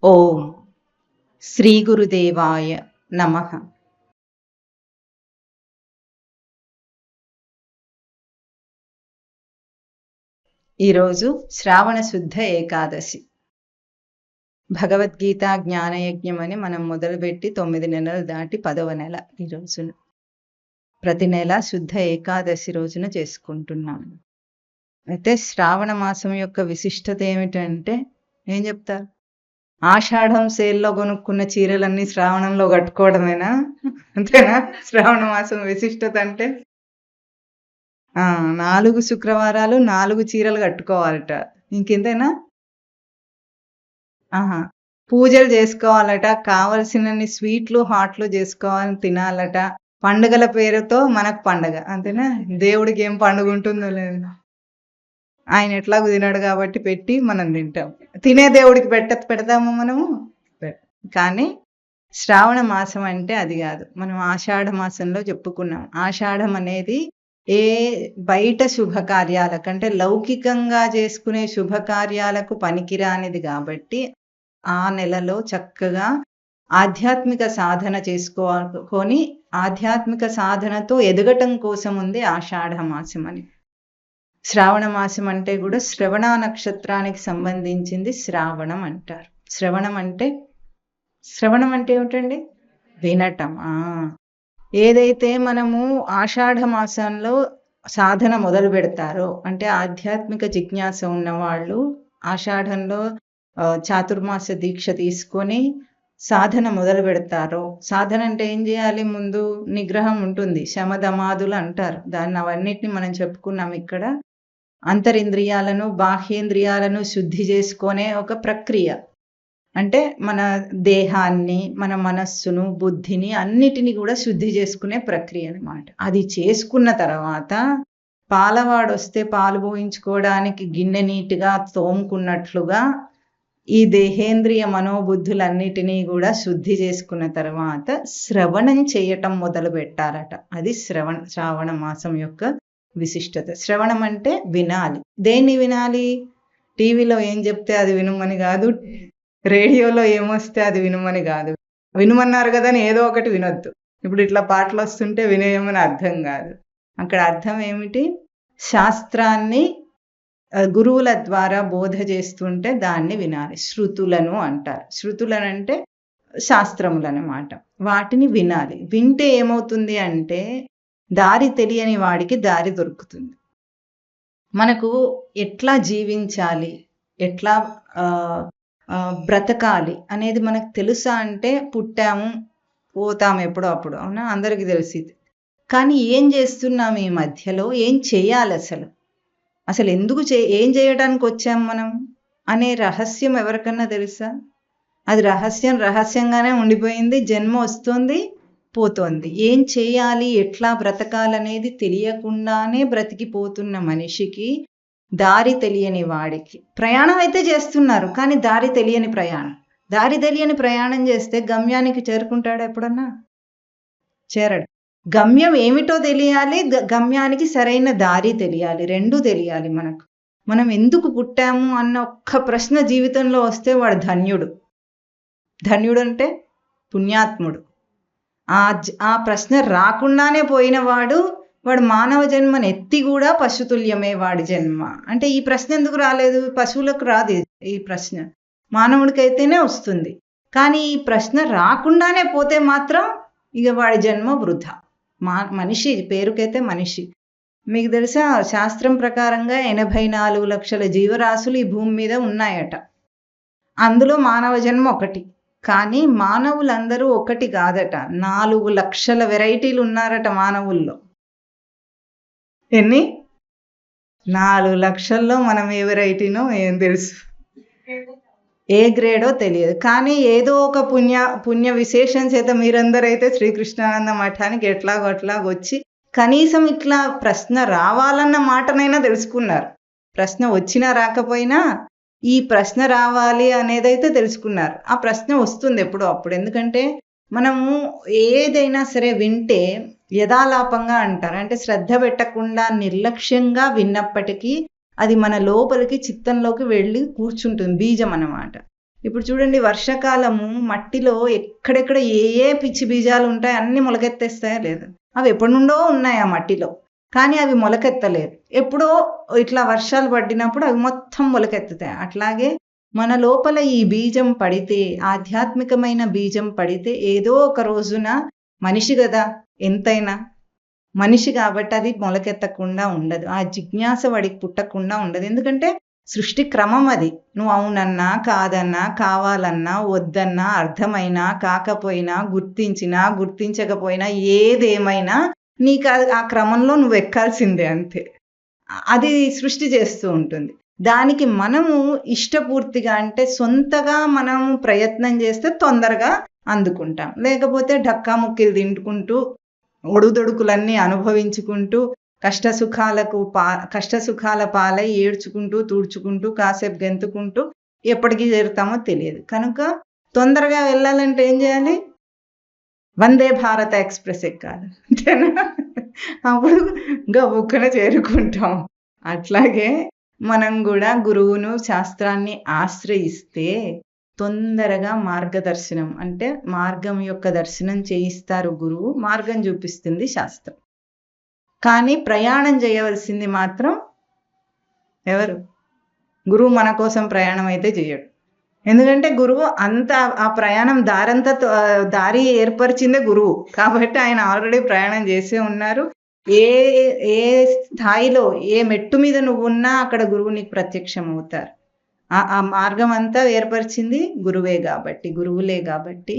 ఓం శ్రీ గురుదేవాయ నమః. ఈరోజు శ్రావణ శుద్ధ ఏకాదశి. భగవద్గీత జ్ఞానయజ్ఞం అని మనం మొదలుపెట్టి 9 నెలలు దాటి 10వ నెల ఈ రోజున. ప్రతి నెల శుద్ధ ఏకాదశి రోజున చేసుకుంటున్నాం. అయితే శ్రావణ మాసం యొక్క విశిష్టత ఏమిటంటే ఏం చెప్తారు? ఆషాఢం సేల్లో కొనుక్కున్న చీరలన్నీ శ్రావణంలో కట్టుకోవడమేనా? అంతేనా? శ్రావణ మాసం విశిష్టత అంటే 4 శుక్రవారాలు 4 చీరలు కట్టుకోవాలట. ఇంకెంతేనా? ఆహా! పూజలు చేసుకోవాలట, కావలసినన్ని స్వీట్లు, హాట్లు చేసుకోవాలి, తినాలట. పండుగల పేరుతో మనకు పండగ. అంతేనా? దేవుడికి ఏం పండుగ ఉంటుందో లేదు. ఆయన ఎట్లాగూ తినడు కాబట్టి పెట్టి మనం తింటాం. తినే దేవుడికి పెడతాము మనము? కానీ శ్రావణ మాసం అంటే అది కాదు. మనం ఆషాఢ మాసంలో చెప్పుకున్నాం. ఆషాఢం అనేది బయట శుభకార్యాలకు అంటే లౌకికంగా చేసుకునే శుభకార్యాలకు పనికిరానిది కాబట్టి ఆ నెలలో చక్కగా ఆధ్యాత్మిక సాధన చేసుకొని ఆధ్యాత్మిక సాధనతో ఎదగటం కోసం ఉంది ఆషాఢ మాసం అని. శ్రావణ మాసం అంటే కూడా శ్రవణ నక్షత్రానికి సంబంధించింది శ్రావణం అంటారు. శ్రవణం అంటే ఏమిటండి? వినటం. ఏదైతే మనము ఆషాఢ మాసంలో సాధన మొదలు పెడతారో అంటే ఆధ్యాత్మిక జిజ్ఞాస ఉన్నవాళ్ళు ఆషాఢంలో చాతుర్మాస దీక్ష తీసుకొని సాధన మొదలు పెడతారో, సాధన అంటే ఏం చేయాలి? ముందు నిగ్రహం ఉంటుంది, శమదమాదులు అంటారు దాన్ని. అవన్నిటిని మనం చెప్పుకున్నాం ఇక్కడ. అంతరింద్రియాలను బాహ్యేంద్రియాలను శుద్ధి చేసుకునే ఒక ప్రక్రియ. అంటే మన దేహాన్ని, మన మనస్సును, బుద్ధిని అన్నిటిని కూడా శుద్ధి చేసుకునే ప్రక్రియ అన్నమాట. అది చేసుకున్న తర్వాత పాలవాడొస్తే పాలు పోయించుకోవడానికి గిన్నె నీటిగా తోముకున్నట్లుగా ఈ దేహేంద్రియ మనోబుద్ధులన్నిటినీ కూడా శుద్ధి చేసుకున్న తర్వాత శ్రవణం చేయటం మొదలు పెట్టారట. అది శ్రావణ మాసం యొక్క విశిష్టత. శ్రవణం అంటే వినాలి. దేన్ని వినాలి? టీవీలో ఏం చెప్తే అది వినుమని కాదు, రేడియోలో ఏమొస్తే అది వినుమని కాదు. వినుమన్నారు కదా అని ఏదో ఒకటి వినొద్దు. ఇప్పుడు ఇట్లా పాటలు వస్తుంటే వినేయమని అర్థం కాదు. అక్కడ అర్థం ఏమిటి? శాస్త్రాన్ని గురువుల ద్వారా బోధ చేస్తుంటే దాన్ని వినాలి. శృతులను అంటారు. శృతులను అంటే శాస్త్రములు అన్నమాట. వాటిని వినాలి. వింటే ఏమవుతుంది అంటే దారి తెలియని వాడికి దారి దొరుకుతుంది. మనకు ఎట్లా జీవించాలి, ఎట్లా బ్రతకాలి అనేది మనకు తెలుసా అంటే పుట్టాము పోతాము ఎప్పుడో అప్పుడు, అవునా? అందరికీ తెలిసింది. కానీ ఏం చేస్తున్నాం ఈ మధ్యలో? ఏం చేయాలి అసలు ఎందుకు ఏం చేయడానికి వచ్చాం మనం అనే రహస్యం ఎవరికన్నా తెలుసా? అది రహస్యంగానే ఉండిపోయింది. జన్మ వస్తుంది, పోతోంది. ఏం చేయాలి, ఎట్లా బ్రతకాలనేది తెలియకుండానే బ్రతికిపోతున్న మనిషికి, దారి తెలియని వాడికి, ప్రయాణం అయితే చేస్తున్నారు కానీ దారి తెలియని ప్రయాణం. దారి తెలియని ప్రయాణం చేస్తే గమ్యానికి చేరుకుంటాడు ఎప్పుడన్నా? చేరడు. గమ్యం ఏమిటో తెలియాలి, గమ్యానికి సరైన దారి తెలియాలి. రెండూ తెలియాలి మనకు. మనం ఎందుకు పుట్టాము అన్న ఒక్క ప్రశ్న జీవితంలో వస్తే వాడు ధన్యుడు. ధన్యుడు అంటే పుణ్యాత్ముడు. ఆ ప్రశ్న రాకుండానే పోయిన వాడు మానవ జన్మను ఎత్తి కూడా పశుతుల్యమే వాడి జన్మ. అంటే ఈ ప్రశ్న ఎందుకు రాలేదు? పశువులకు రాదు ఈ ప్రశ్న, మానవుడికైతేనే వస్తుంది. కానీ ఈ ప్రశ్న రాకుండానే పోతే మాత్రం ఇక వాడి జన్మ వృధా. మనిషి పేరుకైతే మనిషి. మీకు తెలుసా, శాస్త్రం ప్రకారంగా 84 లక్షల జీవరాశులు ఈ భూమి మీద ఉన్నాయట. అందులో మానవ జన్మ ఒకటి. కానీ మానవులందరూ ఒకటి కాదట, 4 లక్షల వెరైటీలు ఉన్నారట మానవుల్లో. ఎన్ని? 4 లక్షల్లో మనం ఏ వెరైటీనో ఏం తెలుసు, ఏ గ్రేడో తెలియదు. కానీ ఏదో ఒక పుణ్య విశేషం చేత మీరందరైతే శ్రీకృష్ణానంద మఠానికి ఎట్లాగో వచ్చి కనీసం ఇట్లా ప్రశ్న రావాలన్న మాటనైనా తెలుసుకున్నారు. ప్రశ్న వచ్చినా రాకపోయినా ఈ ప్రశ్న రావాలి అనేదైతే తెలుసుకున్నారు. ఆ ప్రశ్న వస్తుంది ఎప్పుడో అప్పుడు. ఎందుకంటే మనము ఏదైనా సరే వింటే యథాలాపంగా అంటారు. అంటే శ్రద్ధ పెట్టకుండా నిర్లక్ష్యంగా విన్నప్పటికీ అది మన లోపలికి చిత్తంలోకి వెళ్ళి కూర్చుంటుంది. బీజం అన్నమాట. ఇప్పుడు చూడండి, వర్షాకాలము మట్టిలో ఎక్కడెక్కడ ఏ ఏ పిచ్చి బీజాలు ఉంటాయి అన్ని మొలకెత్తేస్తాయా లేదా? అవి ఎప్పటి నుండో ఉన్నాయి ఆ మట్టిలో, కానీ అవి మొలకెత్తలేదు. ఎప్పుడో ఇట్లా వర్షాలు పడినప్పుడు అవి మొత్తం మొలకెత్తుతాయి. అట్లాగే మన లోపల ఈ బీజం పడితే, ఆధ్యాత్మికమైన బీజం పడితే, ఏదో ఒక రోజున మనిషి కదా, ఎంతైనా మనిషి కాబట్టి అది మొలకెత్తకుండా ఉండదు. ఆ జిజ్ఞాస వాడికి పుట్టకుండా ఉండదు. ఎందుకంటే సృష్టి క్రమం అది. నువ్వు అవునన్నా కాదన్నా, కావాలన్నా వద్దన్నా, అర్థమైనా కాకపోయినా, గుర్తించినా గుర్తించకపోయినా, ఏదేమైనా నీకు ఆ క్రమంలో నువ్వు ఎక్కాల్సిందే, అంతే. అది సృష్టి చేస్తూ ఉంటుంది. దానికి మనము ఇష్టపూర్తిగా, అంటే సొంతగా మనము ప్రయత్నం చేస్తే తొందరగా అందుకుంటాం. లేకపోతే ఢక్కా ముక్కిలు తింటుకుంటూ, ఒడుదొడుకులన్నీ అనుభవించుకుంటూ, కష్టసుఖాల పాలై ఏడ్చుకుంటూ, తుడుచుకుంటూ, కాసేపు గెంతుకుంటూ ఎప్పటికీ చేరుతామో తెలియదు. కనుక తొందరగా వెళ్ళాలంటే ఏం చేయాలి? వందే భారత ఎక్స్ప్రెస్ ఎక్కాలి, అంతేనా? అప్పుడు గబుక్కన చేరుకుంటాం. అట్లాగే మనం కూడా గురువును, శాస్త్రాన్ని ఆశ్రయిస్తే తొందరగా మార్గదర్శనం, అంటే మార్గం యొక్క దర్శనం చేయిస్తారు గురువు, మార్గం చూపిస్తుంది శాస్త్రం. కానీ ప్రయాణం చేయవలసింది మాత్రం ఎవరు? గురువు మన కోసం ప్రయాణం అయితే చేయడు. ఎందుకంటే గురువు అంతా, ఆ ప్రయాణం దారి ఏర్పరిచిందే గురువు కాబట్టి ఆయన ఆల్రెడీ ప్రయాణం చేసే ఉన్నారు. ఏ ఏ స్థాయిలో, ఏ మెట్టు మీద నువ్వున్నా అక్కడ గురువు నీకు ప్రత్యక్షం అవుతారు. ఆ మార్గం అంతా ఏర్పరిచింది గురువులే కాబట్టి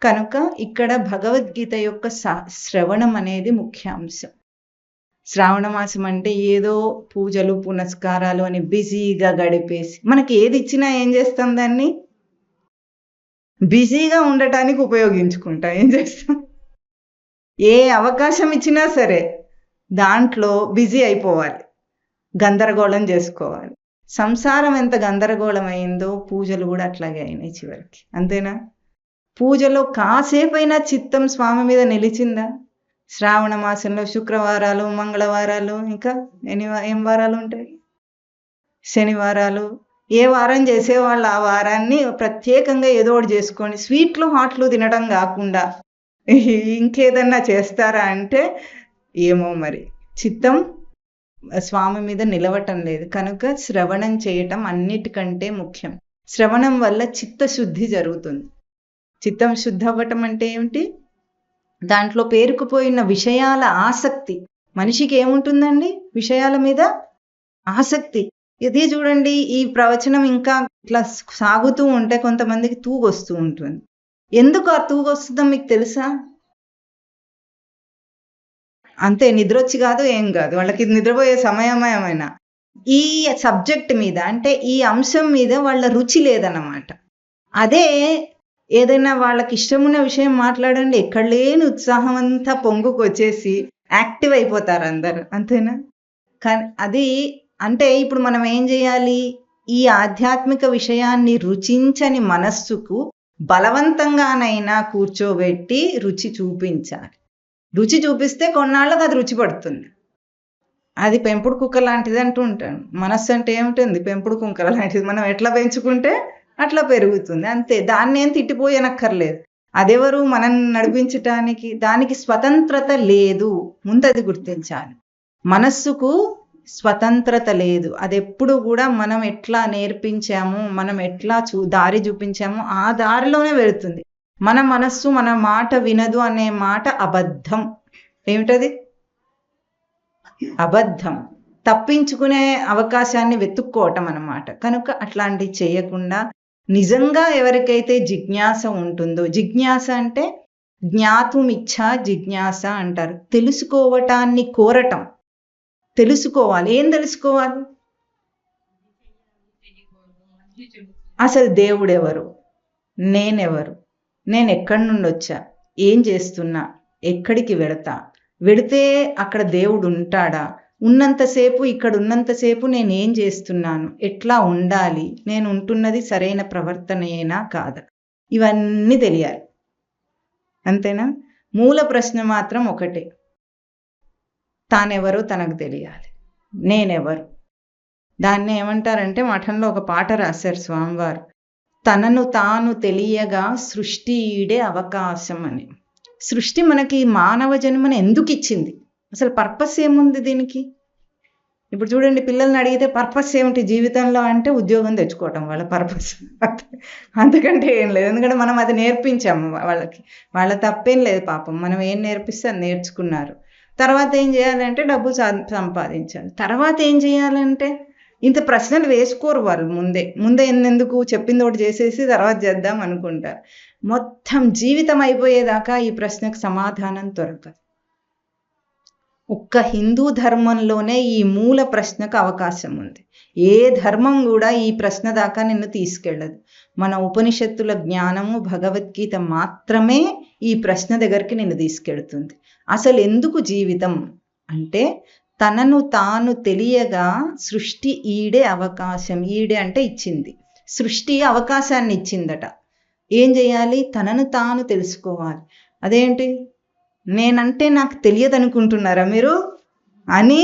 కనుక ఇక్కడ భగవద్గీత యొక్క శ్రవణం అనేది ముఖ్యాంశం. శ్రావణ మాసం అంటే ఏదో పూజలు పునస్కారాలు అని బిజీగా గడిపేసి, మనకి ఏది ఇచ్చినా ఏం చేస్తాం? దాన్ని బిజీగా ఉండటానికి ఉపయోగించుకుంటాం. ఏం చేస్తాం? ఏ అవకాశం ఇచ్చినా సరే దాంట్లో బిజీ అయిపోవాలి, గందరగోళం చేసుకోవాలి. సంసారం ఎంత గందరగోళం అయిందో పూజలు కూడా అట్లాగే అయినాయి చివరికి, అంతేనా? పూజలో కాసేపైనా చిత్తం స్వామి మీద నిలిచిందా? శ్రావణ మాసంలో శుక్రవారాలు, మంగళవారాలు, ఇంకా ఏం వారాలు ఉంటాయి? శనివారాలు. ఏ వారం చేసేవాళ్ళు ఆ వారాన్ని ప్రత్యేకంగా ఏదో ఒకటి చేసుకొని, స్వీట్లు హాట్లు తినడం కాకుండా ఇంకేదన్నా చేస్తారా అంటే ఏమో మరి, చిత్తం స్వామి మీద నిలవటం లేదు. కనుక శ్రవణం చేయటం అన్నిటికంటే ముఖ్యం. శ్రవణం వల్ల చిత్తశుద్ధి జరుగుతుంది. చిత్తం శుద్ధి అవ్వటం అంటే ఏమిటి? దాంట్లో పేరుకుపోయిన విషయాల ఆసక్తి. మనిషికి ఏముంటుందండి? విషయాల మీద ఆసక్తి. ఇది చూడండి, ఈ ప్రవచనం ఇంకా ఇట్లా సాగుతూ ఉంటే కొంతమందికి తూగొస్తూ ఉంటుంది. ఎందుకు ఆ తూగొస్తుందో మీకు తెలుసా? అంతే, నిద్రొచ్చి కాదు, ఏం కాదు, వాళ్ళకి నిద్రపోయే సమయమేమైనా ఈ సబ్జెక్ట్ మీద, అంటే ఈ అంశం మీద వాళ్ళ రుచి లేదన్నమాట. అదే ఏదైనా వాళ్ళకి ఇష్టమున్న విషయం మాట్లాడండి, ఎక్కడ లేని ఉత్సాహం అంతా పొంగుకు వచ్చేసి యాక్టివ్ అయిపోతారు అందరు, అంతేనా? కానీ అది అంటే ఇప్పుడు మనం ఏం చేయాలి? ఈ ఆధ్యాత్మిక విషయాన్ని రుచించని మనస్సుకు బలవంతంగానైనా కూర్చోబెట్టి రుచి చూపించాలి. రుచి చూపిస్తే కొన్నాళ్ళకి అది రుచి పడుతుంది. అది పెంపుడు కుక్క లాంటిది అంటూ ఉంటాను. మనస్సు అంటే ఏమిటంది? పెంపుడు కుక్క లాంటిది. మనం ఎట్లా పెంచుకుంటే అట్లా పెరుగుతుంది, అంతే. దాన్ని ఏం తిట్టిపోయనక్కర్లేదు. అదెవరు మనం నడిపించటానికి? దానికి స్వతంత్రత లేదు, ముందది గుర్తించాలి. మనస్సుకు స్వతంత్రత లేదు. అది ఎప్పుడు కూడా మనం ఎట్లా నేర్పించాము, మనం ఎట్లా దారి చూపించామో ఆ దారిలోనే వెళుతుంది. మన మనస్సు మన మాట వినదు అనే మాట అబద్ధం. ఏమిటది? అబద్ధం. తప్పించుకునే అవకాశాన్ని వెతుక్కోవటం అన్నమాట. కనుక అట్లాంటివి చేయకుండా నిజంగా ఎవరికైతే జిజ్ఞాస ఉంటుందో, జిజ్ఞాస అంటే జ్ఞాతుమిచ్చా జిజ్ఞాస అంటారు. తెలుసుకోవటాన్ని కోరటం. తెలుసుకోవాలి. ఏం తెలుసుకోవాలి? అసలు దేవుడెవరు, నేనెవరు, నేను ఎక్కడి నుండి వచ్చా, ఏం చేస్తున్నా, ఎక్కడికి వెడితే అక్కడ దేవుడు ఉంటాడా, ఉన్నంతసేపు, ఇక్కడ ఉన్నంతసేపు నేనేం చేస్తున్నాను, ఎట్లా ఉండాలి, నేను ఉంటున్నది సరైన ప్రవర్తనేనా కాదా, ఇవన్నీ తెలియాలి, అంతేనా? మూల ప్రశ్న మాత్రం ఒకటే, తానెవరో తనకు తెలియాలి, నేనెవరు. దాన్ని ఏమంటారంటే, మఠంలో ఒక పాట రాశారు స్వామివారు, తనను తాను తెలియగా సృష్టి ఈడే అవకాశం అని. సృష్టి మనకి మానవ జన్మను ఎందుకు ఇచ్చింది? అసలు పర్పస్ ఏముంది దీనికి? ఇప్పుడు చూడండి, పిల్లల్ని అడిగితే పర్పస్ ఏమిటి జీవితంలో అంటే ఉద్యోగం తెచ్చుకోవటం వాళ్ళ పర్పస్. అంతకంటే ఏం లేదు. ఎందుకంటే మనం అది నేర్పించాము వాళ్ళకి. వాళ్ళ తప్పేం లేదు పాపం. మనం ఏం నేర్పిస్తే అది నేర్చుకున్నారు. తర్వాత ఏం చేయాలంటే డబ్బు సంపాదించాలి. తర్వాత ఏం చేయాలంటే ఇంత ప్రశ్నలు వేసుకోరు వాళ్ళు. ముందే ఎందుకు చెప్పింది ఒకటి చేసేసి తర్వాత చేద్దాం అనుకుంటారు. మొత్తం జీవితం అయిపోయేదాకా ఈ ప్రశ్నకు సమాధానం దొరకదు. ఒక్క హిందూ ధర్మంలోనే ఈ మూల ప్రశ్నకు అవకాశం ఉంది. ఏ ధర్మం కూడా ఈ ప్రశ్న దాకా నిన్ను తీసుకెళ్ళదు. మన ఉపనిషత్తుల జ్ఞానము, భగవద్గీత మాత్రమే ఈ ప్రశ్న దగ్గరికి నిన్ను తీసుకెళ్తుంది. అసలు ఎందుకు జీవితం అంటే తనను తాను తెలియగా సృష్టి ఈడే అవకాశం. ఈడే అంటే ఇచ్చింది. సృష్టి అవకాశాన్ని ఇచ్చిందట. ఏం చేయాలి? తనను తాను తెలుసుకోవాలి. అదేంటి? నేనంటే నాకు తెలియదు అనుకుంటున్నారా మీరు అని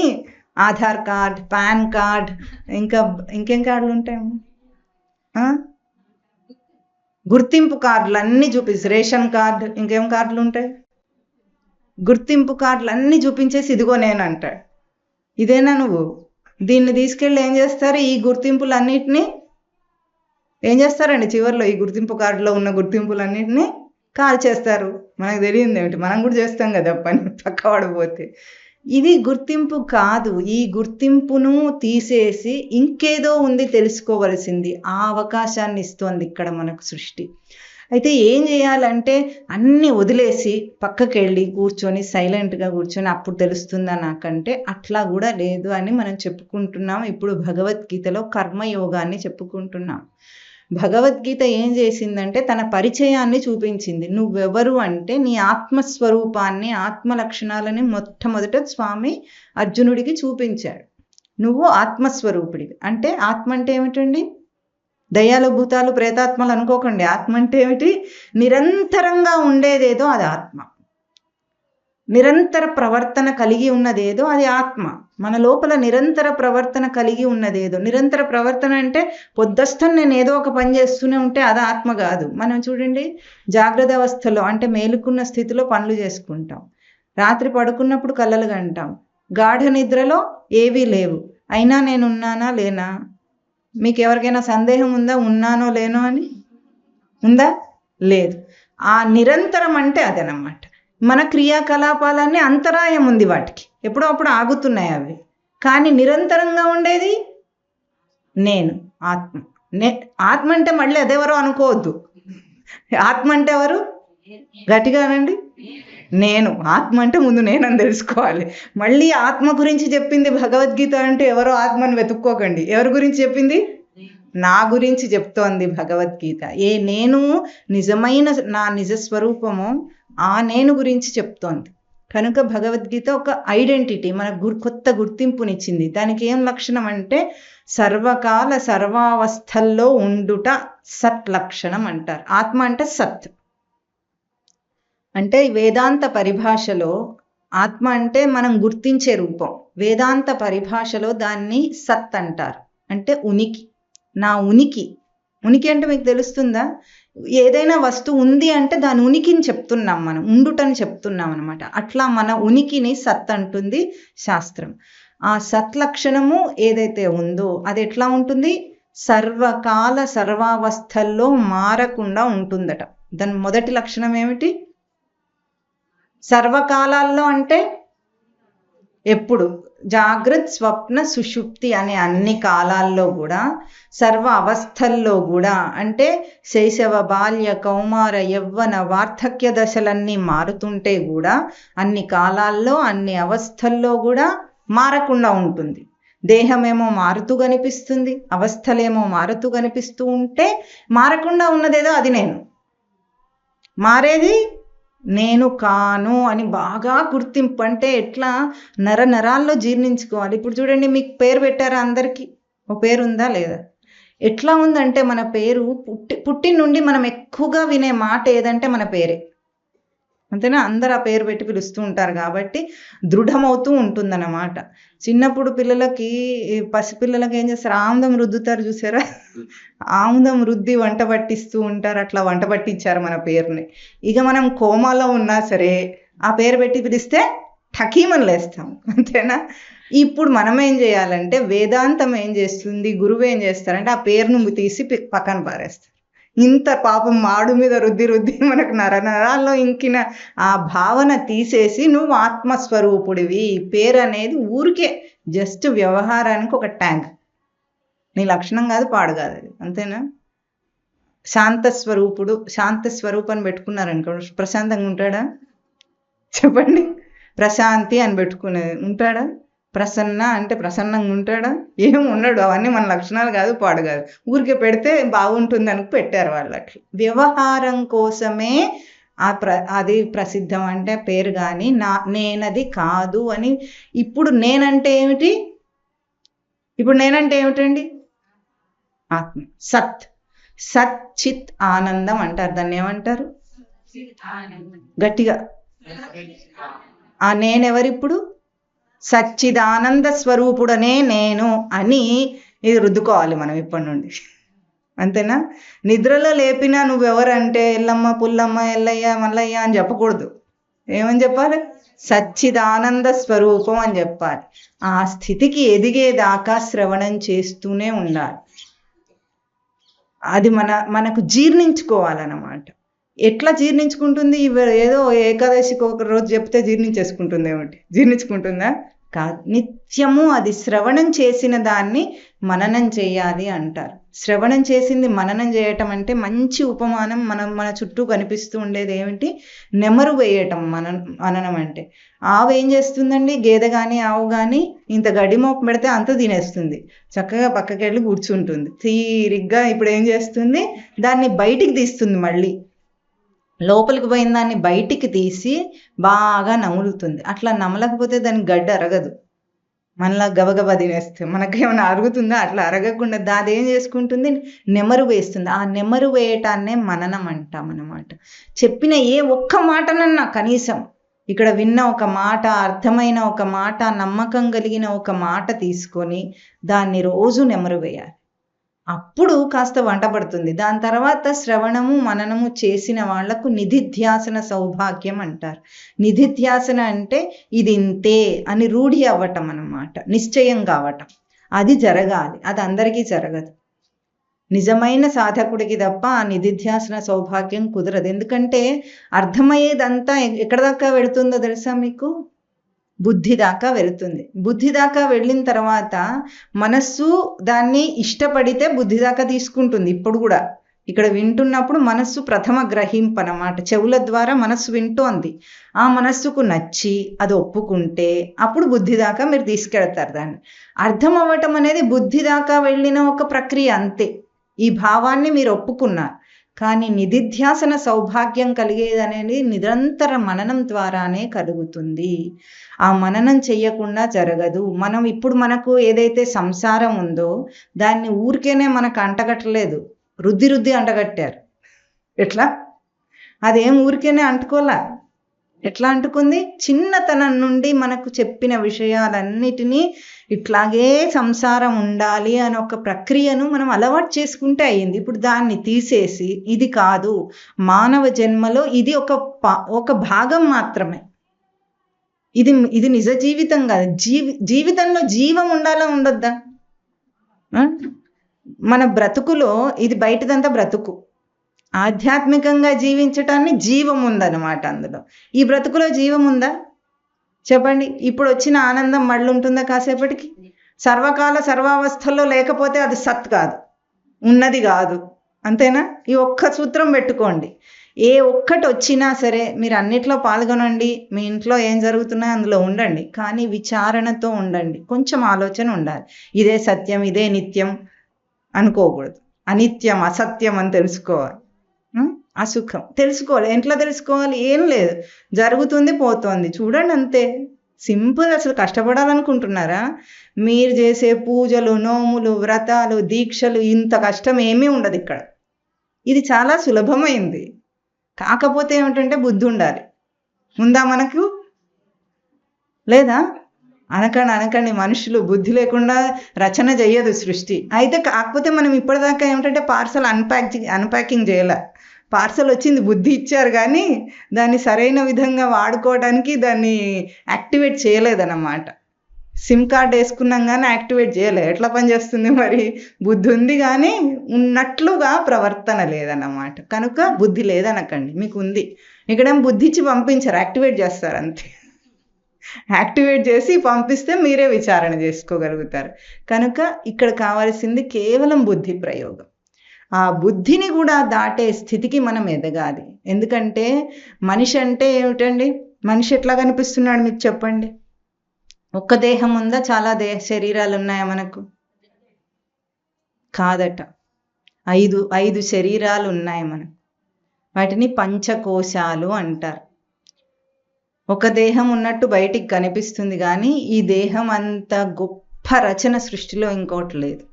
ఆధార్ కార్డ్, పాన్ కార్డ్, ఇంకేం కార్డులు ఉంటాయమ్మా? గుర్తింపు కార్డులు అన్నీ చూపిస్తే, రేషన్ కార్డు, ఇంకేం కార్డులు ఉంటాయి? గుర్తింపు కార్డులు అన్నీ చూపించేసి ఇదిగో నేను అంటాడు. ఇదేనా నువ్వు? దీన్ని తీసుకెళ్ళి ఏం చేస్తారు? ఈ గుర్తింపులన్నిటినీ ఏం చేస్తారండి? చివరిలో ఈ గుర్తింపు కార్డులో ఉన్న గుర్తింపులన్నిటినీ కాల్ చేస్తారు. మనకు తెలియదు ఏమిటి? మనం కూడా చేస్తాం కదా పని పక్కవాడు పోతే. ఇది గుర్తింపు కాదు. ఈ గుర్తింపును తీసేసి ఇంకేదో ఉంది తెలుసుకోవలసింది. ఆ అవకాశాన్ని ఇస్తోంది ఇక్కడ మనకు సృష్టి. అయితే ఏం చేయాలంటే అన్నీ వదిలేసి పక్కకి వెళ్ళి కూర్చొని సైలెంట్గా కూర్చొని అప్పుడు తెలుస్తుందా నాకంటే? అట్లా కూడా లేదు అని మనం చెప్పుకుంటున్నాం. ఇప్పుడు భగవద్గీతలో కర్మయోగాన్ని చెప్పుకుంటున్నాం. భగవద్గీత ఏం చేసిందంటే తన పరిచయాన్ని చూపించింది. నువ్వెవరు అంటే నీ ఆత్మస్వరూపాన్ని, ఆత్మ లక్షణాలని మొట్టమొదట స్వామి అర్జునుడికి చూపించాడు. నువ్వు ఆత్మస్వరూపుడివి. అంటే ఆత్మ అంటే ఏమిటండి? దయ్యాలు, భూతాలు, ప్రేతాత్మలు అనుకోకండి. ఆత్మ అంటే ఏమిటి? నిరంతరంగా ఉండేదేదో అది ఆత్మ. నిరంతర ప్రవర్తన కలిగి ఉన్నదేదో అది ఆత్మ. మన లోపల నిరంతర ప్రవర్తన కలిగి ఉన్నదేదో. నిరంతర ప్రవర్తన అంటే పొద్దుస్తూ నేను ఏదో ఒక పని చేస్తూనే ఉంటే అది ఆత్మ కాదు. మనం చూడండి, జాగ్రత్త అవస్థలో అంటే మేలుకున్న స్థితిలో పనులు చేసుకుంటాం. రాత్రి పడుకున్నప్పుడు కలలు కంటాం. గాఢ నిద్రలో ఏవీ లేవు. అయినా నేను ఉన్నానా లేనా? మీకు ఎవరికైనా సందేహం ఉందా ఉన్నానో లేనో అని? ఉందా? లేదు. ఆ నిరంతరం అంటే అదనమాట. మన క్రియాకలాపాలన్నీ అంతరాయం ఉంది వాటికి. ఎప్పుడో అప్పుడు ఆగుతున్నాయి అవి. కానీ నిరంతరంగా ఉండేది నేను, ఆత్మ. ఆత్మ అంటే మళ్ళీ అదెవరో అనుకోవద్దు. ఆత్మ అంటే ఎవరు? గట్టిగా అనండి. నేను. ఆత్మ అంటే ముందు నేనని తెలుసుకోవాలి. మళ్ళీ ఆత్మ గురించి చెప్పింది భగవద్గీత అంటే ఎవరో ఆత్మను వెతుక్కోకండి. ఎవరి గురించి చెప్పింది? నా గురించి చెప్తోంది భగవద్గీత. ఏ నేను నిజమైన నా నిజస్వరూపము ఆ నేను గురించి చెప్తోంది. కనుక భగవద్గీత ఒక ఐడెంటిటీ, మనకు కొత్త గుర్తింపునిచ్చింది. దానికి ఏం లక్షణం అంటే సర్వకాల సర్వావస్థల్లో ఉండుట సత్ లక్షణం అంటారు. ఆత్మ అంటే సత్. అంటే వేదాంత పరిభాషలో ఆత్మ అంటే మనం గుర్తించే రూపం. వేదాంత పరిభాషలో దాన్ని సత్ అంటారు. అంటే ఉనికి. నా ఉనికి. ఉనికి అంటే మీకు తెలుస్తుందా? ఏదైనా వస్తువు ఉంది అంటే దాని ఉనికిని చెప్తున్నాం, మనం ఉండుటని చెప్తున్నాం అనమాట. అట్లా మన ఉనికిని సత్ అంటుంది శాస్త్రం. ఆ సత్ లక్షణము ఏదైతే ఉందో అది ఎట్లా ఉంటుంది? సర్వకాల సర్వావస్థల్లో మారకుండా ఉంటుందట. దాని మొదటి లక్షణం ఏమిటి? సర్వకాలాల్లో అంటే ఎప్పుడు? జాగ్రత్త, స్వప్న, సుషుప్తి అనే అన్ని కాలాల్లో కూడా, సర్వ అవస్థల్లో కూడా, అంటే శైశవ, బాల్య, కౌమార, యవ్వన, వార్ధక్య దశలన్నీ మారుతుంటే కూడా అన్ని కాలాల్లో అన్ని అవస్థల్లో కూడా మారకుండా ఉంటుంది. దేహమేమో మారుతూ కనిపిస్తుంది, అవస్థలేమో మారుతూ కనిపిస్తూ ఉంటే మారకుండా ఉన్నదేదో అది నేను. మారేది నేను కాను అని బాగా గుర్తింపు. అంటే ఎట్లా? నరాల్లో జీర్ణించుకోవాలి. ఇప్పుడు చూడండి, మీకు పేరు పెట్టారా? అందరికీ ఒక పేరు ఉందా లేదా? ఎట్లా ఉందంటే మన పేరు పుట్టి నుండి మనం ఎక్కువగా వినే మాట ఏదంటే మన పేరే. అంతేనా? అందరు ఆ పేరు పెట్టి పిలుస్తూ ఉంటారు కాబట్టి దృఢమవుతూ ఉంటుందన్నమాట. చిన్నప్పుడు పిల్లలకి, పసిపిల్లలకి ఏం చేస్తారు, ఆముదం రుద్దుతారు చూసారా? ఆముదం రుద్ది వంట పట్టిస్తూ ఉంటారు. అట్లా వంట పట్టించారు మన పేరుని. ఇక మనం కోమాలో ఉన్నా సరే ఆ పేరు పెట్టి పిలిస్తే ఠకీమని లేస్తాం. అంతేనా? ఇప్పుడు మనం ఏం చేయాలంటే, వేదాంతం ఏం చేస్తుంది, గురువు ఏం చేస్తారంటే ఆ పేరును తీసి పక్కన పారేస్తారు. ఇంత పాపం మాడు మీద రుద్ది రుద్ది మనకు నరాల్లో ఇంకిన ఆ భావన తీసేసి, నువ్వు ఆత్మస్వరూపుడివి, పేరు అనేది ఊరికే జస్ట్ వ్యవహారానికి ఒక ట్యాంక్, నీ లక్షణం కాదు, పాడు కాదు అది. అంతేనా? శాంతస్వరూపుడు, శాంతస్వరూపాన్ని పెట్టుకున్నారనుకో ప్రశాంతంగా ఉంటాడా? చెప్పండి. ప్రశాంతి అని పెట్టుకునే ఉంటాడా? ప్రసన్న అంటే ప్రసన్నంగా ఉంటాడా? ఏం ఉండడు. అవన్నీ మన లక్షణాలు కాదు, పాడు కాదు. ఊరికే పెడితే బాగుంటుంది అని పెట్టారు వాళ్ళు. అట్లా వ్యవహారం కోసమే అది ప్రసిద్ధం అంటే పేరు, కానీ నేనది కాదు అని. ఇప్పుడు నేనంటే ఏమిటి? ఇప్పుడు నేనంటే ఏమిటండి? ఆత్మ, సత్, సచ్చిత్ ఆనందం అంటారు. దాన్ని ఏమంటారు? గట్టిగా. ఆ నేనెవరిప్పుడు? సచ్చిదానంద స్వరూపుడనే నేను అని ఇది రుద్దుకోవాలి మనం ఇప్పటి నుండి. అంతేనా? నిద్రలో లేపినా నువ్వెవరంటే ఎల్లమ్మ, పుల్లమ్మ, ఎల్లయ్య, మల్లయ్య అని చెప్పకూడదు. ఏమని చెప్పాలి? సచ్చిదానంద స్వరూపం అని చెప్పాలి. ఆ స్థితికి ఎదిగేదాకా శ్రవణం చేస్తూనే ఉండాలి. అది మనకు జీర్ణించుకోవాలన్నమాట. ఎట్లా జీర్ణించుకుంటుంది? ఏదో ఏకాదశికి ఒక రోజు చెప్తే జీర్ణించేసుకుంటుంది ఏమిటి? జీర్ణించుకుంటుందా? కాదు. నిత్యము అది శ్రవణం చేసిన దాన్ని మననం చేయాలి అంటారు. శ్రవణం చేసింది మననం చేయటం అంటే మంచి ఉపమానం. మన చుట్టూ కనిపిస్తూ ఉండేది ఏమిటి? నెమరు వేయటం మననం అంటే. ఆవు ఏం చేస్తుందండి? గేదె కానీ ఆవు కానీ ఇంత గడిమోపు పెడితే అంత తినేస్తుంది, చక్కగా పక్కకెళ్ళి కూర్చుంటుంది తీరిగ్గా. ఇప్పుడు ఏం చేస్తుంది? దాన్ని బయటికి తీస్తుంది, మళ్ళీ లోపలికి పోయిన దాన్ని బయటికి తీసి బాగా నములుతుంది. అట్లా నమలకపోతే దానికి గడ్డి అరగదు. మనలా గబగబా తినేస్తే మనకేమైనా అరుగుతుందా? అట్లా అరగకుండా అదేం చేసుకుంటుంది? నెమరు వేస్తుంది. ఆ నెమరు వేయటాన్నే మననం అంటాం అన్నమాట. చెప్పిన ఏ ఒక్క మాటనన్నా, కనీసం ఇక్కడ విన్న ఒక మాట, అర్థమైన ఒక మాట, నమ్మకం కలిగిన ఒక మాట తీసుకొని దాన్ని రోజు నెమరు వేయాలి. అప్పుడు కాస్త వంట పడుతుంది. దాని తర్వాత శ్రవణము మననము చేసిన వాళ్లకు నిధిధ్యాసన సౌభాగ్యం అంటారు. నిధిధ్యాసన అంటే ఇది ఇంతే అని రూఢి అవ్వటం అన్నమాట, నిశ్చయం కావటం. అది జరగాలి. అది అందరికీ జరగదు. నిజమైన సాధకుడికి తప్ప ఆ నిధిధ్యాసన సౌభాగ్యం కుదరదు. ఎందుకంటే అర్థమయ్యేదంతా ఎక్కడ దాకా వెళుతుందో తెలుసా మీకు? బుద్ధి దాకా వెళుతుంది. బుద్ధి దాకా వెళ్ళిన తర్వాత మనస్సు దాన్ని ఇష్టపడితే బుద్ధి దాకా తీసుకుంటుంది. ఇప్పుడు కూడా ఇక్కడ వింటున్నప్పుడు మనస్సు ప్రథమ గ్రహింపు అన్నమాట. చెవుల ద్వారా మనస్సు వింటోంది. ఆ మనస్సుకు నచ్చి అది ఒప్పుకుంటే అప్పుడు బుద్ధి దాకా మీరు తీసుకెళ్తారు దాన్ని. అర్థం అవ్వటం అనేది బుద్ధి దాకా వెళ్ళిన ఒక ప్రక్రియ అంతే. ఈ భావాన్ని మీరు ఒప్పుకున్నారు. కానీ నిధిధ్యాసన సౌభాగ్యం కలిగేదనేది నిరంతర మననం ద్వారానే కలుగుతుంది. ఆ మననం చెయ్యకుండా జరగదు. ఇప్పుడు మనకు ఏదైతే సంసారం ఉందో దాన్ని ఊరికేనే మనకు అంటగట్టలేదు, రుద్ది రుద్ది అంటగట్టారు. ఎట్లా? అదేం ఊరికేనే అంటుకోలే. ఎట్లా అంటుకుంది? చిన్నతనం నుండి మనకు చెప్పిన విషయాలన్నిటినీ ఇట్లాగే సంసారం ఉండాలి అని ఒక ప్రక్రియను మనం అలవాటు చేసుకుంటే అయ్యింది. ఇప్పుడు దాన్ని తీసేసి ఇది కాదు, మానవ జన్మలో ఇది ఒక భాగం మాత్రమే, ఇది నిజ జీవితం కాదు. జీవితంలో జీవం ఉండాలా ఉండొద్దా? మన బ్రతుకులో ఇది బయటదంతా బ్రతుకు. ఆధ్యాత్మికంగా జీవించటాన్ని జీవం ఉందన్నమాట అందులో. ఈ బ్రతుకులో జీవం ఉందా? చెప్పండి. ఇప్పుడు వచ్చిన ఆనందం మళ్ళీ ఉంటుందా కాసేపటికి? సర్వకాల సర్వావస్థల్లో లేకపోతే అది సత్ కాదు, ఉన్నది కాదు. అంతేనా? ఈ ఒక్క సూత్రం పెట్టుకోండి. ఏ ఒక్కటి వచ్చినా సరే మీరు అన్నిట్లో పాల్గొనండి, మీ ఇంట్లో ఏం జరుగుతున్నాయో అందులో ఉండండి, కానీ విచారణతో ఉండండి. కొంచెం ఆలోచన ఉండాలి. ఇదే సత్యం, ఇదే నిత్యం అనుకోకూడదు. అనిత్యం, అసత్యం అని తెలుసుకోవాలి. అసుఖం తెలుసుకోవాలి. ఎట్లా తెలుసుకోవాలి? ఏం లేదు, జరుగుతుంది పోతోంది, చూడండి అంతే. సింపుల్. అసలు కష్టపడాలనుకుంటున్నారా? మీరు చేసే పూజలు, నోములు, వ్రతాలు, దీక్షలు, ఇంత కష్టం ఏమీ ఉండదు ఇక్కడ. ఇది చాలా సులభమైంది. కాకపోతే ఏమిటంటే బుద్ధి ఉండాలి. ఉందా మనకు? లేదా? అనకండి మనుషులు బుద్ధి లేకుండా రచన చెయ్యదు సృష్టి. అయితే కాకపోతే మనం ఇప్పటిదాకా ఏమిటంటే పార్సల్ అన్ప్యాకింగ్ చేయాల. పార్సల్ వచ్చింది, బుద్ధి ఇచ్చారు, కానీ దాన్ని సరైన విధంగా వాడుకోవడానికి దాన్ని యాక్టివేట్ చేయలేదన్నమాట. సిమ్ కార్డ్ వేసుకున్నాం కానీ యాక్టివేట్ చేయలేదు. ఎట్లా పనిచేస్తుంది మరి? బుద్ధి ఉంది కానీ ఉన్నట్లుగా ప్రవర్తన లేదన్నమాట. కనుక బుద్ధి లేదనకండి, మీకు ఉంది. ఇక్కడేం బుద్ధి ఇచ్చి పంపించారు, యాక్టివేట్ చేస్తారు అంతే. యాక్టివేట్ చేసి పంపిస్తే మీరే విచారణ చేసుకోగలుగుతారు. కనుక ఇక్కడ కావాల్సింది కేవలం బుద్ధి ప్రయోగం. ఆ బుద్ధిని కూడా దాటే స్థితికి మనం ఎదగాలి. ఎందుకంటే మనిషి అంటే ఏమిటండి? మనిషి ఎట్లా కనిపిస్తున్నాడు మీకు చెప్పండి? ఒక్క దేహం ఉందా? చాలా శరీరాలు ఉన్నాయా మనకు? కాదట, 5 శరీరాలు ఉన్నాయి మనకు. వాటిని పంచకోశాలు అంటారు. ఒక దేహం ఉన్నట్టు బయటికి కనిపిస్తుంది, కానీ ఈ దేహం అంత గొప్ప రచన సృష్టిలో ఇంకోటి లేదు.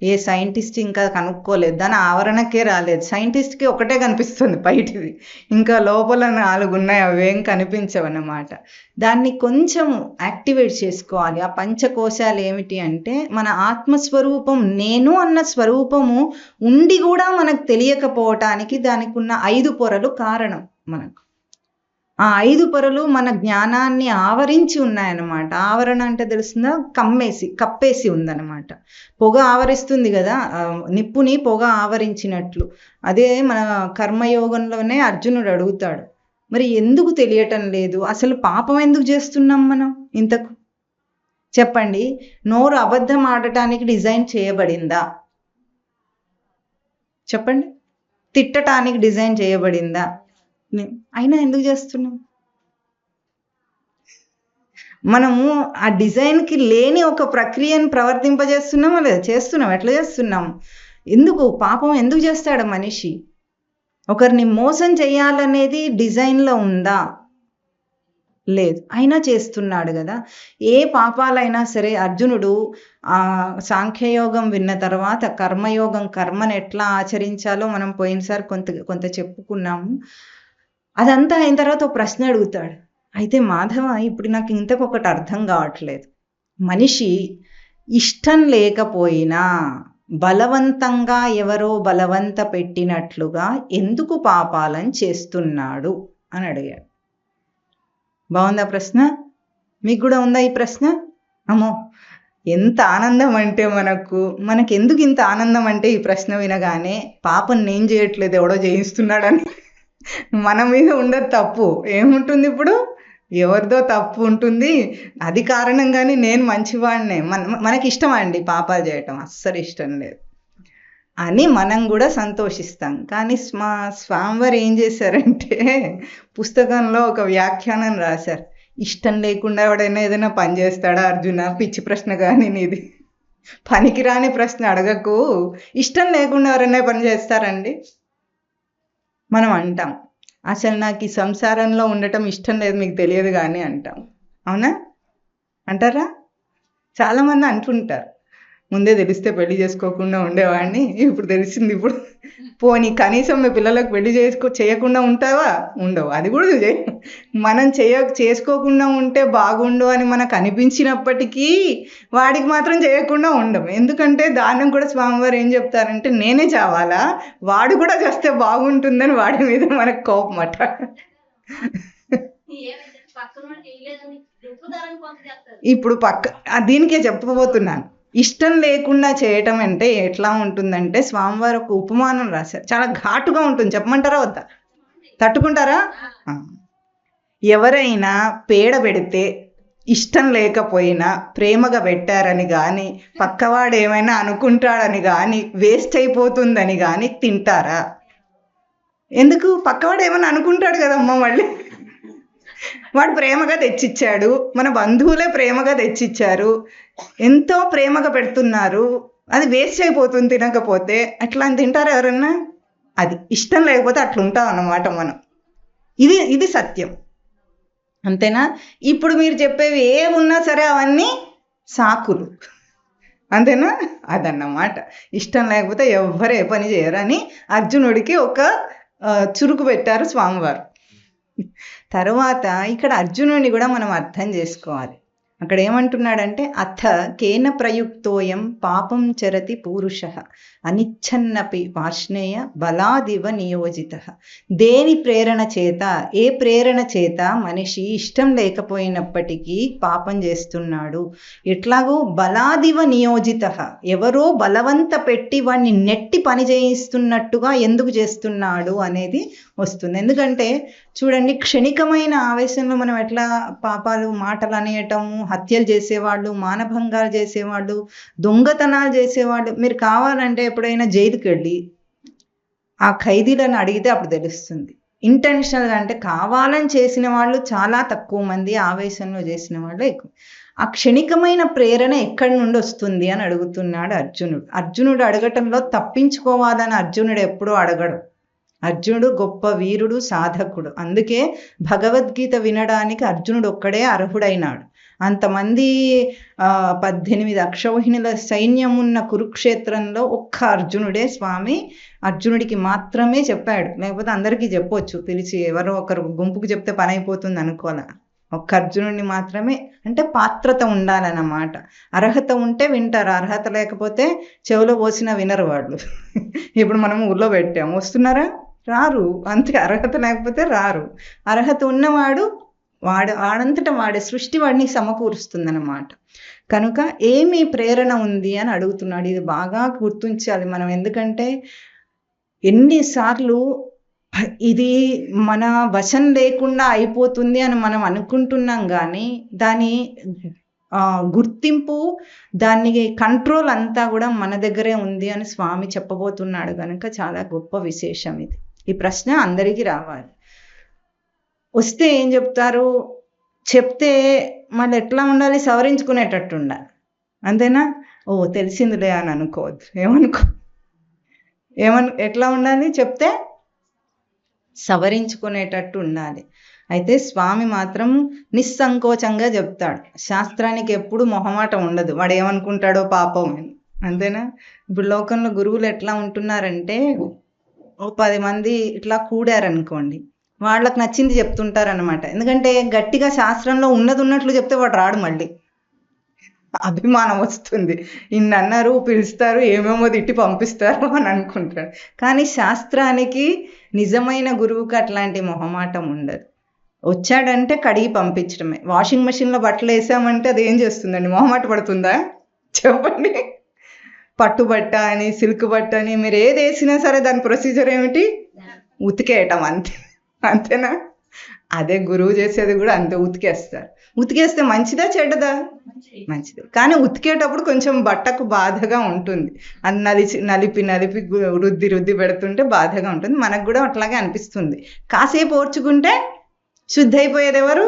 ఏ సైంటిస్ట్ ఇంకా కనుక్కోలేదు, దాని ఆవరణకే రాలేదు. సైంటిస్ట్కి ఒకటే కనిపిస్తుంది బయటిది, ఇంకా లోపల 4 ఉన్నాయి, అవేం కనిపించవన్నమాట. దాన్ని కొంచెం యాక్టివేట్ చేసుకోవాలి. ఆ పంచకోశాలు ఏమిటి అంటే మన ఆత్మస్వరూపం, నేను అన్న స్వరూపము ఉండి కూడా మనకు తెలియకపోవటానికి దానికి ఉన్న 5 పొరలు కారణం మనకు. ఆ 5 పొరలు మన జ్ఞానాన్ని ఆవరించి ఉన్నాయన్నమాట. ఆవరణ అంటే తెలుస్తుందా? కప్పేసి ఉందన్నమాట. పొగ ఆవరిస్తుంది కదా, నిప్పుని పొగ ఆవరించినట్లు. అదే మన కర్మయోగంలోనే అర్జునుడు అడుగుతాడు, మరి ఎందుకు తెలియటం లేదు? అసలు పాపం ఎందుకు చేస్తున్నాం మనం ఇంతకు? చెప్పండి. నోరు అబద్ధం ఆడటానికి డిజైన్ చేయబడిందా? చెప్పండి. తిట్టటానికి డిజైన్ చేయబడిందా? అయినా ఎందుకు చేస్తున్నాం? మనము ఆ డిజైన్కి లేని ఒక ప్రక్రియను ప్రవర్తింపజేస్తున్నామా లేదా? చేస్తున్నాం. ఎట్లా చేస్తున్నాం? ఎందుకు? పాపం ఎందుకు చేస్తాడు మనిషి? ఒకరిని మోసం చేయాలనేది డిజైన్లో ఉందా? లేదు, అయినా చేస్తున్నాడు కదా. ఏ పాపాలైనా సరే అర్జునుడు సాంఖ్యయోగం విన్న తర్వాత కర్మయోగం, కర్మను ఎట్లా ఆచరించాలో మనం పోయినసారి కొంత చెప్పుకున్నాము. అదంతా అయిన తర్వాత ఒక ప్రశ్న అడుగుతాడు, అయితే మాధవ, ఇప్పుడు నాకు ఇంతకొకటి అర్థం కావట్లేదు. మనిషి ఇష్టం లేకపోయినా బలవంతంగా ఎవరో బలవంత పెట్టినట్లుగా ఎందుకు పాపాలను చేస్తున్నాడు అని అడిగాడు. బాగుందా ప్రశ్న? మీకు కూడా ఉందా ఈ ప్రశ్న? అమ్మో, ఎంత ఆనందం అంటే మనకు ఎందుకు ఇంత ఆనందం అంటే ఈ ప్రశ్న వినగానే, పాపం నేను చేయట్లేదు, ఎవడో చేయిస్తున్నాడని మన మీద ఉండదు తప్పు. ఏముంటుంది ఇప్పుడు? ఎవరిదో తప్పు ఉంటుంది, అది కారణం. కానీ నేను మంచివాడినే, మనకి ఇష్టమా అండి పాపాలు చేయటం? అస్సలు ఇష్టం లేదు అని మనం కూడా సంతోషిస్తాం. కానీ స్వామివారు ఏం చేశారంటే పుస్తకంలో ఒక వ్యాఖ్యానం రాశారు. ఇష్టం లేకుండా ఎవడైనా ఏదైనా పని చేస్తాడా అర్జున? పిచ్చి ప్రశ్న. కానీ నీది పనికిరాని ప్రశ్న అడగకు. ఇష్టం లేకుండా ఎవరైనా పని చేస్తారండి? మనం అంటాం, అసలు నాకు ఈ సంసారంలో ఉండటం ఇష్టం లేదు, మీకు తెలియదు కానీ అంటాం. అవునా? అంటారా? చాలామంది అంటుంటారు, ముందే తెలిస్తే పెళ్లి చేసుకోకుండా ఉండేవాడిని, ఇప్పుడు తెలిసింది. ఇప్పుడు పోనీ కనీసం మీ పిల్లలకు పెళ్లి చేయకుండా ఉంటావా? ఉండవు. అది కూడా మనం చేసుకోకుండా ఉంటే బాగుండు అని మనకు అనిపించినప్పటికీ వాడికి మాత్రం చేయకుండా ఉండము. ఎందుకంటే దానం కూడా స్వామివారు ఏం చెప్తారంటే, నేనే చావాలా, వాడు కూడా చేస్తే బాగుంటుందని వాడి మీద మనకు కోపం అట. ఇప్పుడు దీనికే చెప్పబోతున్నాను. ఇష్టం లేకుండా చేయటం అంటే ఎట్లా ఉంటుందంటే, స్వామివారు ఒక ఉపమానం రాశారు, చాలా ఘాటుగా ఉంటుంది. చెప్పమంటారా వద్దా? తట్టుకుంటారా? ఎవరైనా పేడ పెడితే ఇష్టం లేకపోయినా ప్రేమగా పెట్టారని కానీ, పక్కవాడు ఏమైనా అనుకుంటాడని కానీ, వేస్ట్ అయిపోతుందని కానీ తింటారా? ఎందుకు? పక్కవాడు ఏమైనా అనుకుంటాడు కదమ్మా, మళ్ళీ వాడు ప్రేమగా తెచ్చిచ్చాడు, మన బంధువులే ప్రేమగా తెచ్చిచ్చారు, ఎంతో ప్రేమగా పెడుతున్నారు, అది వేస్ట్ అయిపోతుంది తినకపోతే. అట్లా తింటారు ఎవరన్నా? అది ఇష్టం లేకపోతే అట్లుంటాం అన్నమాట మనం. ఇది సత్యం. అంతేనా? ఇప్పుడు మీరు చెప్పేవి ఏమున్నా సరే అవన్నీ సాకులు. అంతేనా? అదన్నమాట. ఇష్టం లేకపోతే ఎవ్వరు ఏ పని చేయరని అర్జునుడికి ఒక చురుకు పెట్టారు స్వామివారు. తర్వాత ఇక్కడ అర్జునుడిని కూడా మనం అర్థం చేసుకోవాలి. అక్కడ ఏమంటున్నాడంటే, అథ కేన ప్రయుక్తోయం పాపం చరతి పూరుషః అనిచ్ఛన్నపి వార్ష్ణేయ బలాదివ నియోజితః. దేని ప్రేరణ చేత, ఏ ప్రేరణ చేత మనిషి ఇష్టం లేకపోయినప్పటికీ పాపం చేస్తున్నాడు? ఎట్లాగో బలాదివ నియోజితః, ఎవరో బలవంత పెట్టి వాడిని నెట్టి పని చేయిస్తున్నట్టుగా ఎందుకు చేస్తున్నాడు అనేది వస్తుంది. ఎందుకంటే చూడండి, క్షణికమైన ఆవేశంలో మనం ఎట్లా పాపాలు మాటలు అనేయటము, హత్యలు చేసేవాళ్ళు, మానభంగాలు చేసేవాళ్ళు, దొంగతనాలు చేసేవాళ్ళు, మీరు కావాలంటే ఎప్పుడైనా జైలుకి వెళ్ళి ఆ ఖైదీలను అడిగితే అప్పుడు తెలుస్తుంది. ఇంటెన్షనల్గా అంటే కావాలని చేసిన వాళ్ళు చాలా తక్కువ మంది, ఆవేశంలో చేసిన వాళ్ళు ఎక్కువ. ఆ క్షణికమైన ప్రేరణ ఎక్కడి నుండి వస్తుంది అని అడుగుతున్నాడు అర్జునుడు. అర్జునుడు అడగటంలో తప్పించుకోవాలని అర్జునుడు ఎప్పుడూ అడగడు. అర్జునుడు గొప్ప వీరుడు, సాధకుడు. అందుకే భగవద్గీత వినడానికి అర్జునుడు ఒక్కడే అర్హుడైనాడు. అంతమంది 18 అక్షౌహిణుల సైన్యం ఉన్న కురుక్షేత్రంలో ఒక్క అర్జునుడే స్వామి అర్జునుడికి మాత్రమే చెప్పాడు. లేకపోతే అందరికీ చెప్పొచ్చు, పిలిచి ఎవరో ఒకరు గుంపుకు చెప్తే పని అయిపోతుంది అనుకోలే. ఒక్క అర్జునుడిని మాత్రమే. అంటే పాత్రత ఉండాలన్నమాట. అర్హత ఉంటే వింటారు, అర్హత లేకపోతే చెవిలో పోసిన వినరు వాళ్ళు. ఇప్పుడు మనం ఊళ్ళో పెట్టాము, వస్తున్నారా? రారు. అంతే, అర్హత లేకపోతే రారు. అర్హత ఉన్నవాడు వాడంతటా వాడే సృష్టి వాడిని సమకూరుస్తుందన్నమాట. కనుక ఏమి ప్రేరణ ఉంది అని అడుగుతున్నాడు. ఇది బాగా గుర్తుంచాలి మనం. ఎందుకంటే ఎన్నిసార్లు ఇది మన వశం లేకుండా అయిపోతుంది అని మనం అనుకుంటున్నాం, కానీ దాని గుర్తింపు, దాని కంట్రోల్ అంతా కూడా మన దగ్గరే ఉంది అని స్వామి చెప్పబోతున్నాడు. కనుక చాలా గొప్ప విశేషం ఇది. ఈ ప్రశ్న అందరికీ రావాలి. వస్తే ఏం చెప్తారు? చెప్తే మళ్ళీ ఎట్లా ఉండాలి? సవరించుకునేటట్టు ఉండాలి. అంతేనా? ఓ తెలిసిందిలే అని అనుకోవద్దు. ఎట్లా ఉండాలి? చెప్తే సవరించుకునేటట్టు ఉండాలి. అయితే స్వామి మాత్రం నిస్సంకోచంగా చెప్తాడు. శాస్త్రానికి ఎప్పుడు మొహమాటం ఉండదు. వాడు ఏమనుకుంటాడో పాపం అని. అంతేనా? ఇప్పుడు లోకంలో గురువులు ఎట్లా ఉంటున్నారంటే, ఓ 10 మంది ఇట్లా కూడారనుకోండి, వాళ్ళకి నచ్చింది చెప్తుంటారనమాట. ఎందుకంటే గట్టిగా శాస్త్రంలో ఉన్నది ఉన్నట్లు చెప్తే వాడు రాడు, మళ్ళీ అభిమానం వస్తుంది. ఇన్ని అన్నారు, పిలుస్తారు, ఏమేమో తిట్టి పంపిస్తారు అని అనుకుంటాడు. కానీ శాస్త్రానికి, నిజమైన గురువుకి అట్లాంటి మొహమాటం ఉండదు. వచ్చాడంటే కడిగి పంపించడమే. వాషింగ్ మెషిన్లో బట్టలు వేసామంటే అది ఏం చేస్తుందండి? మొహమాట పడుతుందా? చెప్పండి. పట్టుబట్ట అని, సిల్క్ బట్ట అని, మీరు ఏది వేసినా సరే దాని ప్రొసీజర్ ఏమిటి? ఉతికేయటం, అంతే. అంతేనా? అదే గురువు చేసేది కూడా అంతే, ఉతికేస్తారు. ఉతికేస్తే మంచిదా చెడ్డదా? మంచిది. కానీ ఉతికేటప్పుడు కొంచెం బట్టకు బాధగా ఉంటుంది. అది నలిపి రుద్ది పెడుతుంటే బాధగా ఉంటుంది. మనకు కూడా అట్లాగే అనిపిస్తుంది. కాసేపు ఓర్చుకుంటే శుద్ధి అయిపోయేది ఎవరు?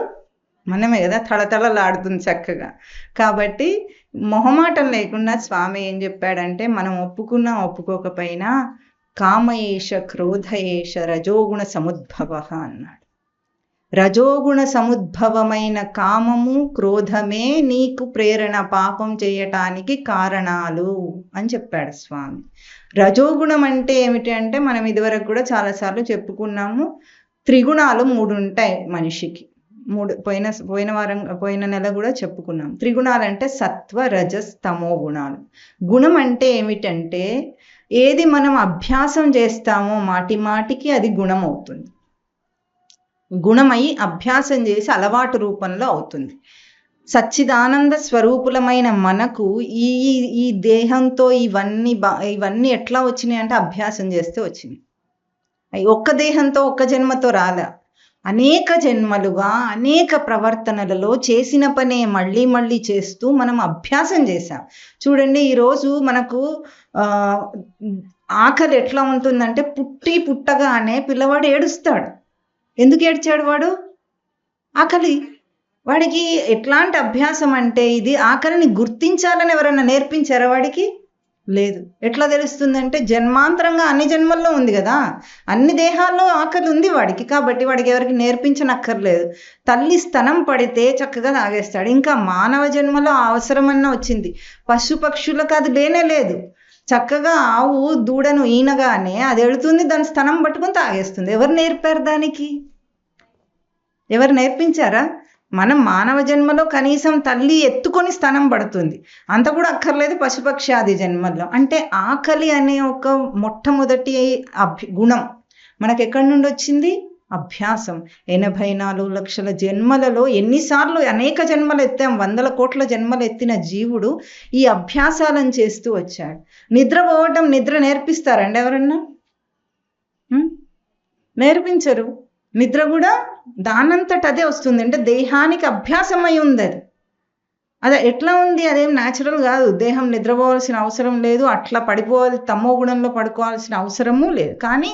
మనమే కదా. తళతళలాడుతుంది చక్కగా. కాబట్టి మొహమాటం లేకుండా స్వామి ఏం చెప్పాడంటే, మనం ఒప్పుకున్నా ఒప్పుకోకపోయినా కామయేష క్రోధయేష రజోగుణ సముద్భవ అన్నాడు. రజోగుణ సముద్భవమైన కామము, క్రోధమే నీకు ప్రేరణ, పాపం చేయటానికి కారణాలు అని చెప్పాడు స్వామి. రజోగుణం అంటే ఏమిటి అంటే, మనం ఇదివరకు కూడా చాలాసార్లు చెప్పుకున్నాము. త్రిగుణాలు 3 ఉంటాయి మనిషికి. 3 పోయిన నెల కూడా చెప్పుకున్నాం. త్రిగుణాలు అంటే సత్వ, రజస్, తమో గుణాలు. గుణం అంటే ఏమిటంటే, ఏది మనం అభ్యాసం చేస్తామో మాటి మాటికి అది గుణం అవుతుంది. గుణమై అభ్యాసం చేసి అలవాటు రూపంలో అవుతుంది. సచ్చిదానంద స్వరూపులమైన మనకు ఈ దేహంతో ఇవన్నీ ఎట్లా వచ్చినాయి అంటే అభ్యాసం చేస్తే వచ్చినాయి. ఒక్క దేహంతో ఒక్క జన్మతో రాలే. అనేక జన్మలుగా అనేక ప్రవర్తనలలో చేసిన పనే మళ్ళీ మళ్ళీ చేస్తూ మనం అభ్యాసం చేశాం. చూడండి, ఈరోజు మనకు ఆకలి ఎట్లా ఉంటుందంటే, పుట్టగానే పిల్లవాడు ఏడుస్తాడు. ఎందుకు ఏడ్చాడు వాడు? ఆకలి. వాడికి ఎట్లాంటి అభ్యాసం అంటే, ఇది ఆకలిని గుర్తించాలని ఎవరన్నా నేర్పించారా వాడికి? లేదు. ఎట్లా తెలుస్తుందంటే, జన్మాంతరంగా అన్ని జన్మల్లో ఉంది కదా, అన్ని దేహాల్లో ఆకలి ఉంది వాడికి. కాబట్టి వాడికి ఎవరికి నేర్పించనక్కర్లేదు. తల్లి స్తనం పడితే చక్కగా తాగేస్తాడు. ఇంకా మానవ జన్మలో అవసరమన్నా వచ్చింది. పశుపక్షులకు అది లేనే లేదు. చక్కగా ఆవు దూడను ఈనగానే అది ఎడుతుంది, దాని స్తనం పట్టుకొని తాగేస్తుంది. ఎవరు నేర్పారు దానికి? ఎవరు నేర్పించారా? మనం మానవ జన్మలో కనీసం తల్లి ఎత్తుకొని స్థనం పడుతుంది, అంత కూడా అక్కర్లేదు పశుపక్షాది జన్మల్లో. అంటే ఆకలి అనే ఒక మొట్టమొదటి గుణం మనకు ఎక్కడి నుండి వచ్చింది? అభ్యాసం. 84 లక్షల జన్మలలో ఎన్నిసార్లు అనేక జన్మలు ఎత్తాం, 100 కోట్ల జన్మలు ఎత్తిన జీవుడు ఈ అభ్యాసాలను చేస్తూ వచ్చాడు. నిద్రపోవటం, నిద్ర నేర్పిస్తారండి ఎవరన్నా? నేర్పించరు. నిద్ర కూడా దానంతట అదే వస్తుంది. అంటే దేహానికి అభ్యాసం అయి ఉంది అది. అదే ఎట్లా ఉంది? అదేం న్యాచురల్ కాదు. దేహం నిద్రపోవాల్సిన అవసరం లేదు, అట్లా పడిపోవాలి, తమో గుణంలో పడుకోవాల్సిన అవసరము లేదు. కానీ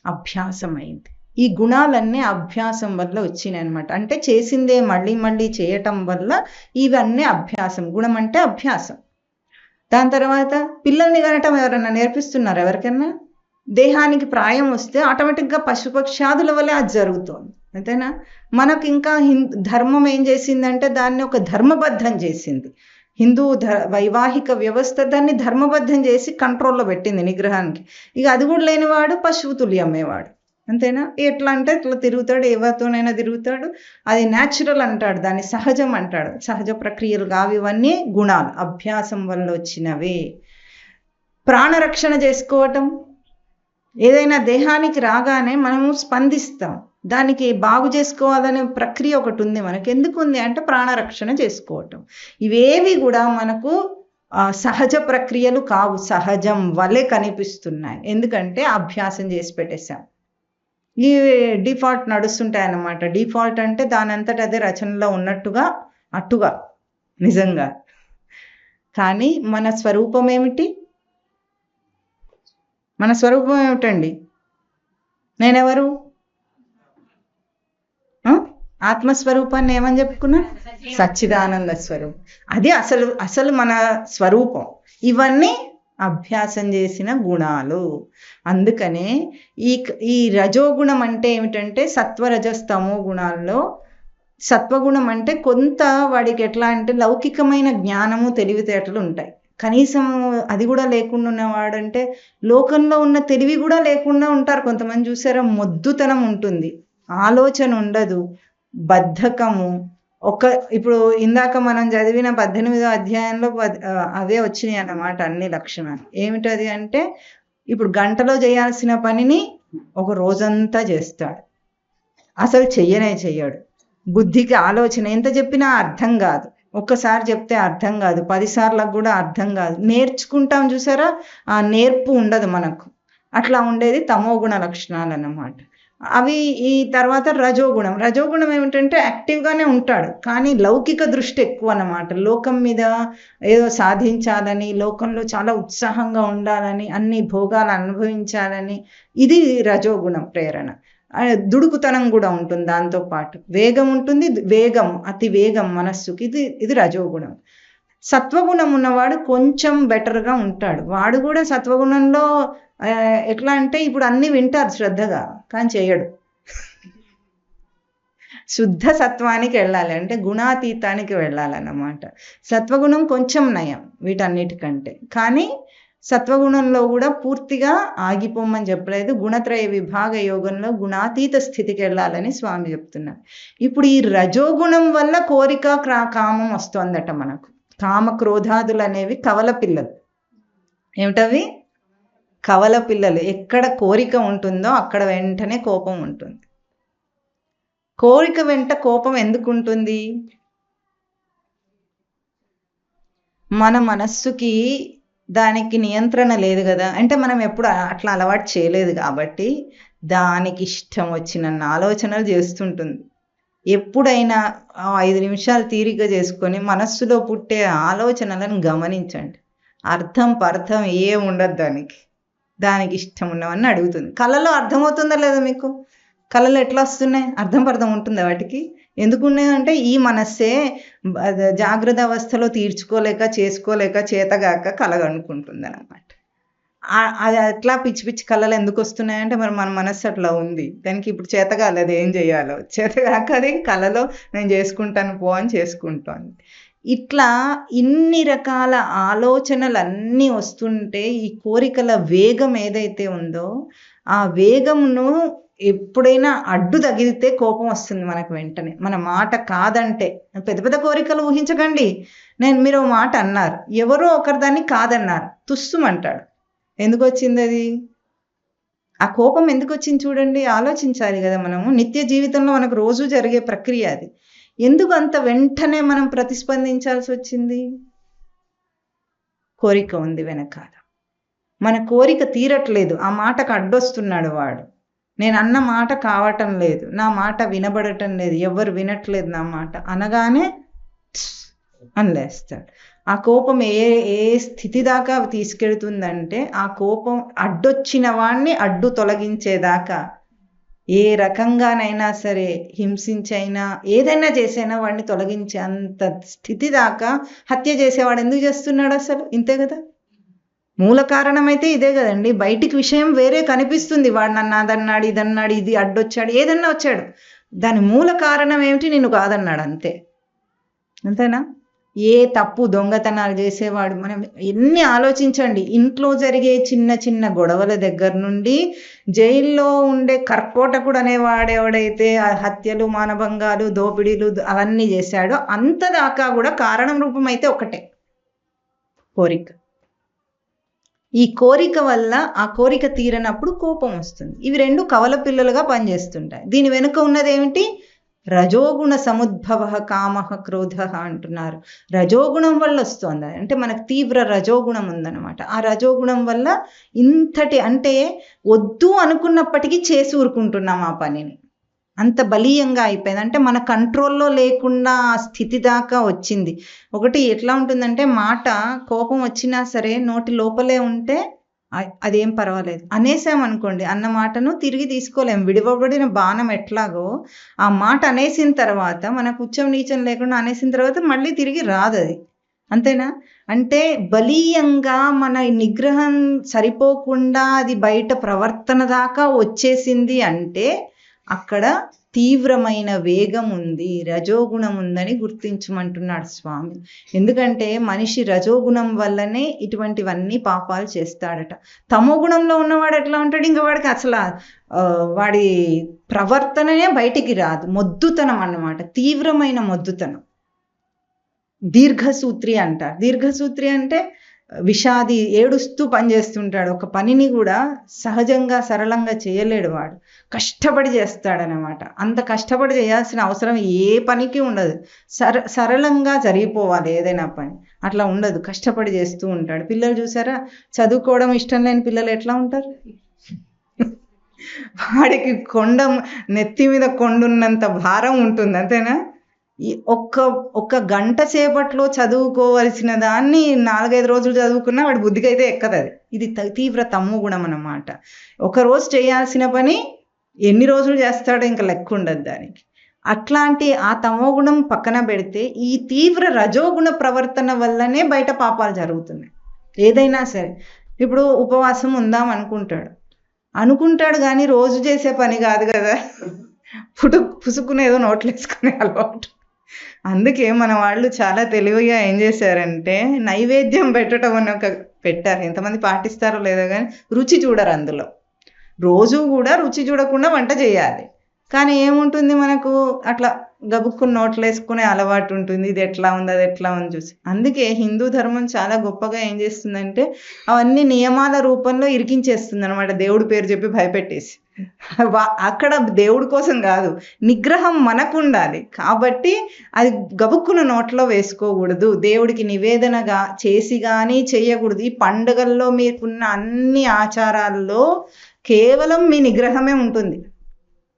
అభ్యాసం అయింది. ఈ గుణాలన్నీ అభ్యాసం వల్ల వచ్చినాయి అనమాట. అంటే చేసిందే మళ్ళీ మళ్ళీ చేయటం వల్ల ఇవన్నీ అభ్యాసం. గుణం అంటే అభ్యాసం. దాని తర్వాత పిల్లల్ని కనటం ఎవరన్నా నేర్పిస్తున్నారు ఎవరికన్నా? దేహానికి ప్రాయం వస్తే ఆటోమేటిక్గా పశుపక్షాదుల వల్లే అది జరుగుతుంది, అంతేనా? మనకు ఇంకా ధర్మం ఏం చేసిందంటే దాన్ని ఒక ధర్మబద్ధం చేసింది. హిందూ వైవాహిక వ్యవస్థ దాన్ని ధర్మబద్ధం చేసి కంట్రోల్లో పెట్టింది నిగ్రహానికి. ఇక అది కూడా లేనివాడు పశువు తుల్యమ్మేవాడు, అంతేనా? ఎట్లా అంటే ఇట్లా తిరుగుతాడు, ఎవరితోనైనా తిరుగుతాడు. అది న్యాచురల్ అంటాడు, దాన్ని సహజం అంటాడు. సహజ ప్రక్రియలు కావు ఇవన్నీ, గుణాలు అభ్యాసం వల్ల వచ్చినవే. ప్రాణరక్షణ చేసుకోవటం, ఏదైనా దేహానికి రాగానే మనము స్పందిస్తాం, దానికి బాగు చేసుకోవాలనే ప్రక్రియ ఒకటి ఉంది మనకి. ఎందుకు ఉంది అంటే ప్రాణరక్షణ చేసుకోవటం. ఇవేవి కూడా మనకు సహజ ప్రక్రియలు కావు, సహజం వలె కనిపిస్తున్నాయి. ఎందుకంటే అభ్యాసం చేసి పెట్టేశాం. ఈ డిఫాల్ట్ నడుస్తుంటాయి అన్నమాట. డిఫాల్ట్ అంటే దానంతట అదే రచనలో ఉన్నట్టుగా అట్టుగా నిజంగా. కానీ మన స్వరూపం ఏమిటి? మన స్వరూపం ఏమిటండి? నేనెవరు? ఆత్మస్వరూపాన్ని ఏమని చెప్పుకున్నా? సచ్చిదానంద స్వరూపం. అది అసలు మన స్వరూపం. ఇవన్నీ అభ్యాసం చేసిన గుణాలు. అందుకనే ఈ రజోగుణం అంటే ఏమిటంటే సత్వరజస్తమో గుణాల్లో సత్వగుణం అంటే కొంత వాడికి ఎట్లా అంటే లౌకికమైన జ్ఞానము తెలివితేటలు ఉంటాయి. కనీసం అది కూడా లేకుండా ఉన్నవాడంటే లోకంలో ఉన్న తెలివి కూడా లేకుండా ఉంటారు కొంతమంది. చూసారా? మొద్దుతనం ఉంటుంది, ఆలోచన ఉండదు, బద్ధకము. ఇప్పుడు ఇందాక మనం చదివిన 18వ అధ్యాయంలో అవే వచ్చినాయి అన్నమాట అన్ని లక్షణాలు. ఏమిటది అంటే ఇప్పుడు గంటలో చేయాల్సిన పనిని ఒక రోజంతా చేస్తాడు, అసలు చెయ్యడు. బుద్ధికి ఆలోచన ఎంత చెప్పినా అర్థం కాదు, ఒక్కసారి చెప్తే అర్థం కాదు, 10 సార్లకు కూడా అర్థం కాదు. నేర్చుకుంటాం చూసారా? ఆ నేర్పు ఉండదు మనకు. అట్లా ఉండేది తమోగుణ లక్షణాలు అన్నమాట. అవి ఈ తర్వాత రజోగుణం ఏమిటంటే యాక్టివ్గానే ఉంటాడు, కానీ లౌకిక దృష్టి ఎక్కువ అన్నమాట. లోకం మీద ఏదో సాధించాలని, లోకంలో చాలా ఉత్సాహంగా ఉండాలని, అన్ని భోగాలు అనుభవించాలని, ఇది రజోగుణం ప్రేరణ. దుడుకుతనం కూడా ఉంటుంది, దాంతోపాటు వేగం ఉంటుంది, అతి వేగం మనస్సుకి, ఇది రజోగుణం. సత్వగుణం ఉన్నవాడు కొంచెం బెటర్గా ఉంటాడు. వాడు కూడా సత్వగుణంలో ఎట్లా అంటే ఇప్పుడు అన్ని వింటారు శ్రద్ధగా, కానీ చేయడు. శుద్ధ సత్వానికి వెళ్ళాలి అంటే గుణాతీతానికి వెళ్ళాలన్నమాట. సత్వగుణం కొంచెం నయం వీటన్నిటికంటే, కానీ సత్వగుణంలో కూడా పూర్తిగా ఆగిపోమని చెప్పలేదు. గుణత్రయ విభాగ యోగంలో గుణాతీత స్థితికి వెళ్ళాలని స్వామి చెప్తున్నారు. ఇప్పుడు ఈ రజోగుణం వల్ల కోరిక కామం వస్తుందట మనకు. కామ క్రోధాదులు అనేవి కవల పిల్లలు. ఏమిటవి? కవల పిల్లలు. ఎక్కడ కోరిక ఉంటుందో అక్కడ వెంటనే కోపం ఉంటుంది. కోరిక వెంట కోపం ఎందుకు ఉంటుంది? మన మనస్సుకి దానికి నియంత్రణ లేదు కదా. అంటే మనం ఎప్పుడు అట్లా అలవాటు చేయలేదు కాబట్టి దానికి ఇష్టం వచ్చిన ఆలోచనలు చేస్తుంటుంది. ఎప్పుడైనా 5 నిమిషాలు తీరిక చేసుకొని మనస్సులో పుట్టే ఆలోచనలను గమనించండి. అర్థం పర్థం ఏం ఉండదు దానికి ఇష్టం ఉన్నవన్నీ అడుగుతుంది. కళలో అర్థమవుతుందా లేదా మీకు? కళలు ఎట్లా వస్తున్నాయి? అర్థం పర్థం ఉంటుందా వాటికి? ఎందుకున్నాయంటే ఈ మనస్సే జాగ్రత్త అవస్థలో తీర్చుకోలేక, చేసుకోలేక, చేతగాక కలగనుకుంటుంది అన్నమాట. అది అట్లా పిచ్చి పిచ్చి కళలు ఎందుకు వస్తున్నాయంటే మరి మన మనస్సు అట్లా ఉంది, దానికి ఇప్పుడు చేతగాలేదు, ఏం చేయాలో చేతగాక అది కళలో నేను చేసుకుంటాను పో అని చేసుకుంటాను. ఇట్లా ఇన్ని రకాల ఆలోచనలు అన్నీ వస్తుంటే ఈ కోరికల వేగం ఏదైతే ఉందో ఆ వేగమును ఎప్పుడైనా అడ్డు తగిలితే కోపం వస్తుంది మనకు వెంటనే. మన మాట కాదంటే పెద్ద పెద్ద కోరికలు ఊహించకండి. మీరు ఓ మాట అన్నారు, ఎవరో ఒకరు దాన్ని కాదన్నారు, తుస్సుమంటాడు. ఎందుకు వచ్చింది అది? ఆ కోపం ఎందుకు వచ్చింది చూడండి, ఆలోచించాలి కదా మనము. నిత్య జీవితంలో మనకు రోజు జరిగే ప్రక్రియ అది. ఎందుకు అంత వెంటనే మనం ప్రతిస్పందించాల్సి వచ్చింది? కోరిక ఉంది వెనకాల. మన కోరిక తీరట్లేదు, ఆ మాటకు అడ్డొస్తున్నాడు వాడు. నేను అన్న మాట కావటం లేదు, నా మాట వినబడటం లేదు, ఎవరు వినట్లేదు నా మాట అనగానే అనలేస్తాడు. ఆ కోపం ఏ స్థితి దాకా తీసుకెళ్తుందంటే, ఆ కోపం అడ్డొచ్చిన వాడిని అడ్డు తొలగించేదాకా ఏ రకంగానైనా సరే హింసించైనా ఏదైనా చేసైనా వాడిని తొలగించే అంత స్థితి దాకా హత్య చేసేవాడు ఎందుకు చేస్తున్నాడు అసలు? ఇంతే కదా, మూల కారణం అయితే ఇదే కదండి. బయటికి విషయం వేరే కనిపిస్తుంది, వాడు నన్ను అదన్నాడు, ఇదన్నాడు, ఇది అడ్డొచ్చాడు, ఏదన్నా వచ్చాడు, దాని మూల కారణం ఏమిటి? నిన్ను కాదన్నాడు, అంతే. అంతేనా? ఏ తప్పు దొంగతనాలు చేసేవాడు, మనం ఎన్ని ఆలోచించండి, ఇంట్లో జరిగే చిన్న చిన్న గొడవల దగ్గర నుండి జైల్లో ఉండే కర్కోటకుడు అనేవాడు ఎవడైతే హత్యలు, మానభంగాలు, దోపిడీలు అవన్నీ చేశాడో అంతదాకా కూడా కారణం రూపం అయితే ఒకటే, కోరిక. ఈ కోరిక వల్ల ఆ కోరిక తీరనప్పుడు కోపం వస్తుంది. ఇవి రెండు కవల పిల్లలుగా పనిచేస్తుంటాయి. దీని వెనుక ఉన్నది ఏమిటి? రజోగుణ సముద్భవ కామః క్రోధః అంటున్నారు. రజోగుణం వల్ల వస్తుంది. అంటే మనకు తీవ్ర రజోగుణం ఉందన్నమాట. ఆ రజోగుణం వల్ల ఇంతటి, అంటే వద్దు అనుకున్నప్పటికీ చేసి ఊరుకుంటున్నాం ఆ పనిని. అంత బలీయంగా అయిపోయింది. అంటే మన కంట్రోల్లో లేకుండా ఆ స్థితి దాకా వచ్చింది. ఒకటి ఎట్లా ఉంటుందంటే, మాట కోపం వచ్చినా సరే నోటి లోపలే ఉంటే అదేం పర్వాలేదు. అనేసామనుకోండి, అన్న మాటను తిరిగి తీసుకోలేం. విడివబడిన బాణం ఎట్లాగో ఆ మాట అనేసిన తర్వాత, మనకు ఉచ్చం నీచం లేకుండా అనేసిన తర్వాత మళ్ళీ తిరిగి రాదు అది. అంతేనా? అంటే బలీయంగా మన నిగ్రహం సరిపోకుండా అది బయట ప్రవర్తన దాకా వచ్చేసింది అంటే అక్కడ తీవ్రమైన వేగం ఉంది, రజోగుణం ఉందని గుర్తించమంటున్నాడు స్వామి. ఎందుకంటే మనిషి రజోగుణం వల్లనే ఇటువంటివన్నీ పాపాలు చేస్తాడట. తమో గుణంలో ఉన్నవాడు ఎట్లా ఉంటాడు? ఇంకా వాడికి అసలు వాడి ప్రవర్తననే బయటికి రాదు. మొద్దుతనం అన్నమాట, తీవ్రమైన మొద్దుతనం. దీర్ఘసూత్రి అంటారు. దీర్ఘసూత్రి అంటే విషాది, ఏడుస్తూ పనిచేస్తుంటాడు. ఒక పనిని కూడా సహజంగా సరళంగా చేయలేడు, వాడు కష్టపడి చేస్తాడనమాట. అంత కష్టపడి చేయాల్సిన అవసరం ఏ పనికి ఉండదు. సరళంగా జరిగిపోవాలి ఏదైనా పని, అట్లా ఉండదు, కష్టపడి చేస్తూ ఉంటాడు. పిల్లలు చూసారా, చదువుకోవడం ఇష్టం లేని పిల్లలు ఎట్లా ఉంటారు? వాడికి నెత్తి మీద కొండున్నంత భారం ఉంటుంది, అంతేనా? ఒక్క గంట సేపట్లో చదువుకోవలసిన దాన్ని 4-5 రోజులు చదువుకున్నా వాడి బుద్ధికి అయితే ఎక్కదు అది. ఇది తీవ్ర తమో గుణం అన్నమాట. ఒకరోజు చేయాల్సిన పని ఎన్ని రోజులు చేస్తాడో ఇంకా లెక్క ఉండదు దానికి. అట్లాంటి ఆ తమో గుణం పక్కన పెడితే ఈ తీవ్ర రజోగుణ ప్రవర్తన వల్లనే బయట పాపాలు జరుగుతున్నాయి. ఏదైనా సరే, ఇప్పుడు ఉపవాసం ఉందాం అనుకుంటాడు కానీ రోజు చేసే పని కాదు కదా, పుసుకునేదో నోట్లు వేసుకునే అలవాటు. అందుకే మన వాళ్ళు చాలా తెలివిగా ఏం చేశారంటే, నైవేద్యం పెట్టడం అని పెట్టారు. ఎంతమంది పాటిస్తారో లేదో కానీ రుచి చూడరు అందులో. రోజు కూడా రుచి చూడకుండా వంట చేయాలి, కానీ ఏముంటుంది మనకు అట్లా గబుక్కుని నోట్లు వేసుకునే అలవాటు ఉంటుంది. ఇది ఎట్లా ఉంది, అది ఎట్లా ఉంది చూసి. అందుకే హిందూ ధర్మం చాలా గొప్పగా ఏం చేస్తుందంటే, అవన్నీ నియమాల రూపంలో ఇరికించేస్తుంది అనమాట, దేవుడి పేరు చెప్పి భయపెట్టేసి. అక్కడ దేవుడి కోసం కాదు, నిగ్రహం మనకు ఉండాలి కాబట్టి అది గబుక్కున నోట్లో వేసుకోకూడదు, దేవుడికి నివేదనగా చేసి కానీ చేయకూడదు. ఈ పండుగల్లో మీకున్న అన్ని ఆచారాల్లో కేవలం మీ నిగ్రహమే ఉంటుంది.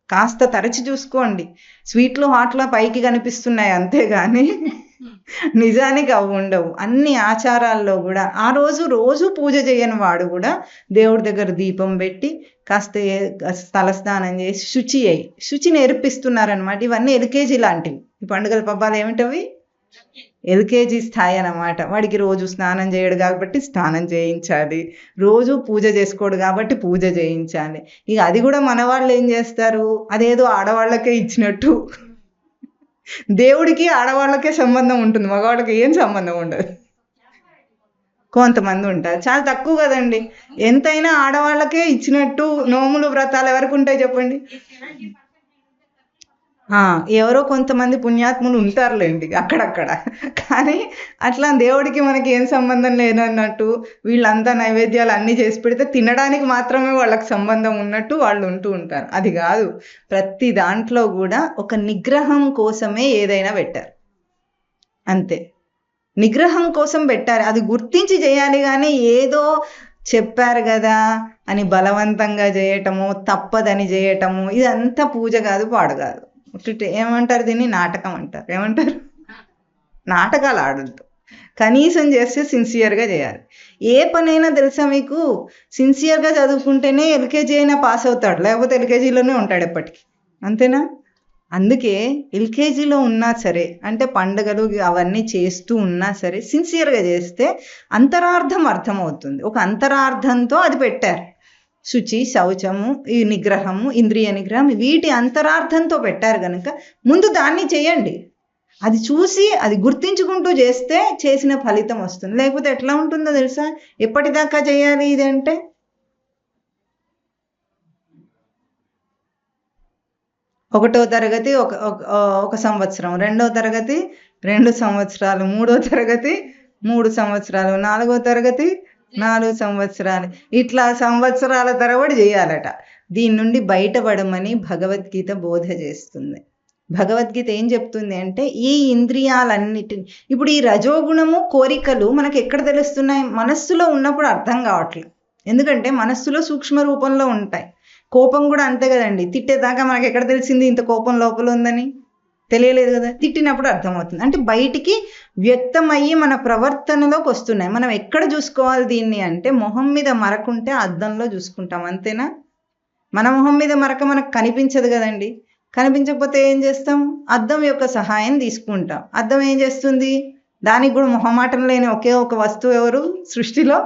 కాస్త తరచి చూసుకోండి, స్వీట్లు హాట్లో పైకి కనిపిస్తున్నాయి అంతేగాని నిజానికి అవి ఉండవు. అన్ని ఆచారాల్లో కూడా ఆ రోజు పూజ చేయని వాడు కూడా దేవుడి దగ్గర దీపం పెట్టి కాస్త తలస్నానం చేసి శుచి నేర్పిస్తున్నారనమాట. ఇవన్నీ ఎల్కేజీ లాంటివి. ఈ పండుగల పబ్బాలు ఏమిటవి? ఎల్కేజీ స్థాయి అన్నమాట. వాడికి రోజు స్నానం చేయడు కాబట్టి స్నానం చేయించాలి, రోజు పూజ చేసుకోడు కాబట్టి పూజ చేయించాలి. ఇక అది కూడా మన వాళ్ళు ఏం చేస్తారు, అదేదో ఆడవాళ్ళకే ఇచ్చినట్టు. దేవుడికి ఆడవాళ్ళకే సంబంధం ఉంటుంది, మగవాళ్ళకి ఏం సంబంధం ఉండదు. కొంతమంది ఉంటారు. చాలా తక్కువ కదండి. ఎంతైనా ఆడవాళ్ళకే ఇచ్చినట్టు నోములు వ్రతాలు ఎవరికి ఉంటాయి చెప్పండి. ఎవరో కొంతమంది పుణ్యాత్ములు ఉంటారులేండి అక్కడక్కడ. కానీ అట్లా దేవుడికి మనకి ఏం సంబంధం లేదన్నట్టు వీళ్ళంతా నైవేద్యాలు అన్నీ చేసి పెడితే తినడానికి మాత్రమే వాళ్ళకి సంబంధం ఉన్నట్టు వాళ్ళు ఉంటూ ఉంటారు. అది కాదు, ప్రతి దాంట్లో కూడా ఒక నిగ్రహం కోసమే ఏదైనా పెట్టారు, అంతే. నిగ్రహం కోసం పెట్టారు, అది గుర్తించి చేయాలి. కానీ ఏదో చెప్పారు కదా అని బలవంతంగా చేయటము, తప్పదని చేయటము, ఇదంతా పూజ కాదు, పాడు కాదు. ఏమంటారు దీన్ని? నాటకం అంటారు. ఏమంటారు? నాటకాలు ఆడద్దు. కనీసం చేస్తే సిన్సియర్గా చేయాలి. ఏ పనైనా తెలుసా మీకు? సిన్సియర్గా చదువుకుంటేనే ఎల్కేజీ అయినా పాస్ అవుతాడు, లేకపోతే ఎల్కేజీలోనే ఉంటాడు ఎప్పటికీ. అంతేనా? అందుకే ఎల్కేజీలో ఉన్నా సరే, అంటే పండుగలు అవన్నీ చేస్తూ ఉన్నా సరే సిన్సియర్గా చేస్తే అంతరార్థం అర్థమవుతుంది. ఒక అంతరార్థంతో అది పెట్టారు. శుచి, శౌచము, ఈ నిగ్రహము, ఇంద్రియ నిగ్రహం, వీటి అంతరార్థంతో పెట్టారు కనుక ముందు దాన్ని చేయండి. అది చూసి అది గుర్తించుకుంటూ చేస్తే చేసిన ఫలితం వస్తుంది. లేకపోతే ఎట్లా ఉంటుందో తెలుసా? ఎప్పటిదాకా చేయాలి ఇది అంటే? ఒకటో తరగతి ఒక సంవత్సరం, రెండో తరగతి 2 సంవత్సరాలు, మూడో తరగతి 3 సంవత్సరాలు, 4వ తరగతి 4 సంవత్సరాలు, ఇట్లా సంవత్సరాల తరబడి చేయాలట. దీని నుండి బయటపడమని భగవద్గీత బోధ చేస్తుంది. భగవద్గీత ఏం చెప్తుంది అంటే, ఈ ఇంద్రియాలన్నిటిని, ఇప్పుడు ఈ రజోగుణము కోరికలు మనకు ఎక్కడ తెలుస్తున్నాయి? మనస్సులో ఉన్నప్పుడు అర్థం కావట్లేదు. ఎందుకంటే మనస్సులో సూక్ష్మ రూపంలో ఉంటాయి. కోపం కూడా అంతే కదండి. తిట్టేదాకా మనకు ఎక్కడ తెలిసింది ఇంత కోపం లోపల ఉందని? తెలియలేదు కదా. తిట్టినప్పుడు అర్థమవుతుంది. అంటే బయటికి వ్యక్తమయ్యి మన ప్రవర్తనలోకి వస్తున్నాయి. మనం ఎక్కడ చూసుకోవాలి దీన్ని అంటే, మొహం మీద మరకుంటే అద్దంలో చూసుకుంటాం, అంతేనా? మన మొహం మీద మరక మనకు కనిపించదు కదండి. కనిపించకపోతే ఏం చేస్తాం? అద్దం యొక్క సహాయం తీసుకుంటాం. అద్దం ఏం చేస్తుంది? దానికి కూడా మొహమాటం లేని ఒకే ఒక వస్తువు ఎవరు సృష్టిలో?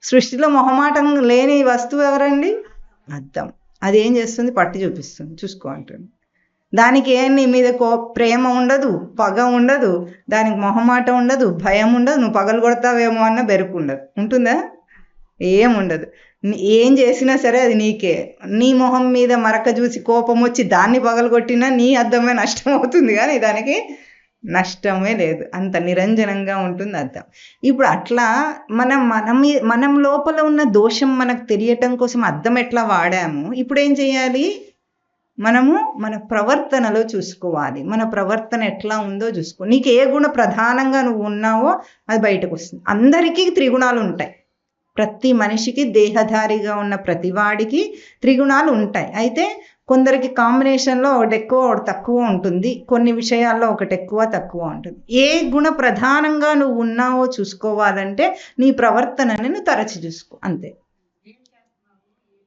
సృష్టిలో మొహమాటం లేని వస్తువు ఎవరండి? అద్దం. అది ఏం చేస్తుంది? పట్టి చూపిస్తుంది, చూసుకో అంటుంది. దానికి ఏం నీ మీద ప్రేమ ఉండదు, పగ ఉండదు, దానికి మొహమాటం ఉండదు, భయం ఉండదు, నువ్వు పగలు కొడతావేమో అన్న బెరుకు ఉండదు. ఉంటుందా? ఏముండదు. ఏం చేసినా సరే అది నీకే. నీ మొహం మీద మరక చూసి కోపం వచ్చి దాన్ని పగలగొట్టినా నీ అద్దమే నష్టం అవుతుంది, కానీ దానికి నష్టమే లేదు. అంత నిరంజనంగా ఉంటుంది అద్దం. ఇప్పుడు అట్లా మనం లోపల ఉన్న దోషం మనకు తెలియటం కోసం అద్దం ఎట్లా వాడాము, ఇప్పుడు ఏం చేయాలి? మనము మన ప్రవర్తనలో చూసుకోవాలి. మన ప్రవర్తన ఎట్లా ఉందో చూసుకో. నీకు ఏ గుణ ప్రధానంగా నువ్వు ఉన్నావో అది బయటకు వస్తుంది. అందరికీ త్రిగుణాలు ఉంటాయి. ప్రతి మనిషికి, దేహధారిగా ఉన్న ప్రతి వాడికి త్రిగుణాలు ఉంటాయి. అయితే కొందరికి కాంబినేషన్లో ఒకటి ఎక్కువ ఒకటి తక్కువ ఉంటుంది, కొన్ని విషయాల్లో ఒకటి ఎక్కువ తక్కువ ఉంటుంది. ఏ గుణ ప్రధానంగా నువ్వు ఉన్నావో చూసుకోవాలంటే నీ ప్రవర్తనని నువ్వు తరచి చూసుకో, అంతే.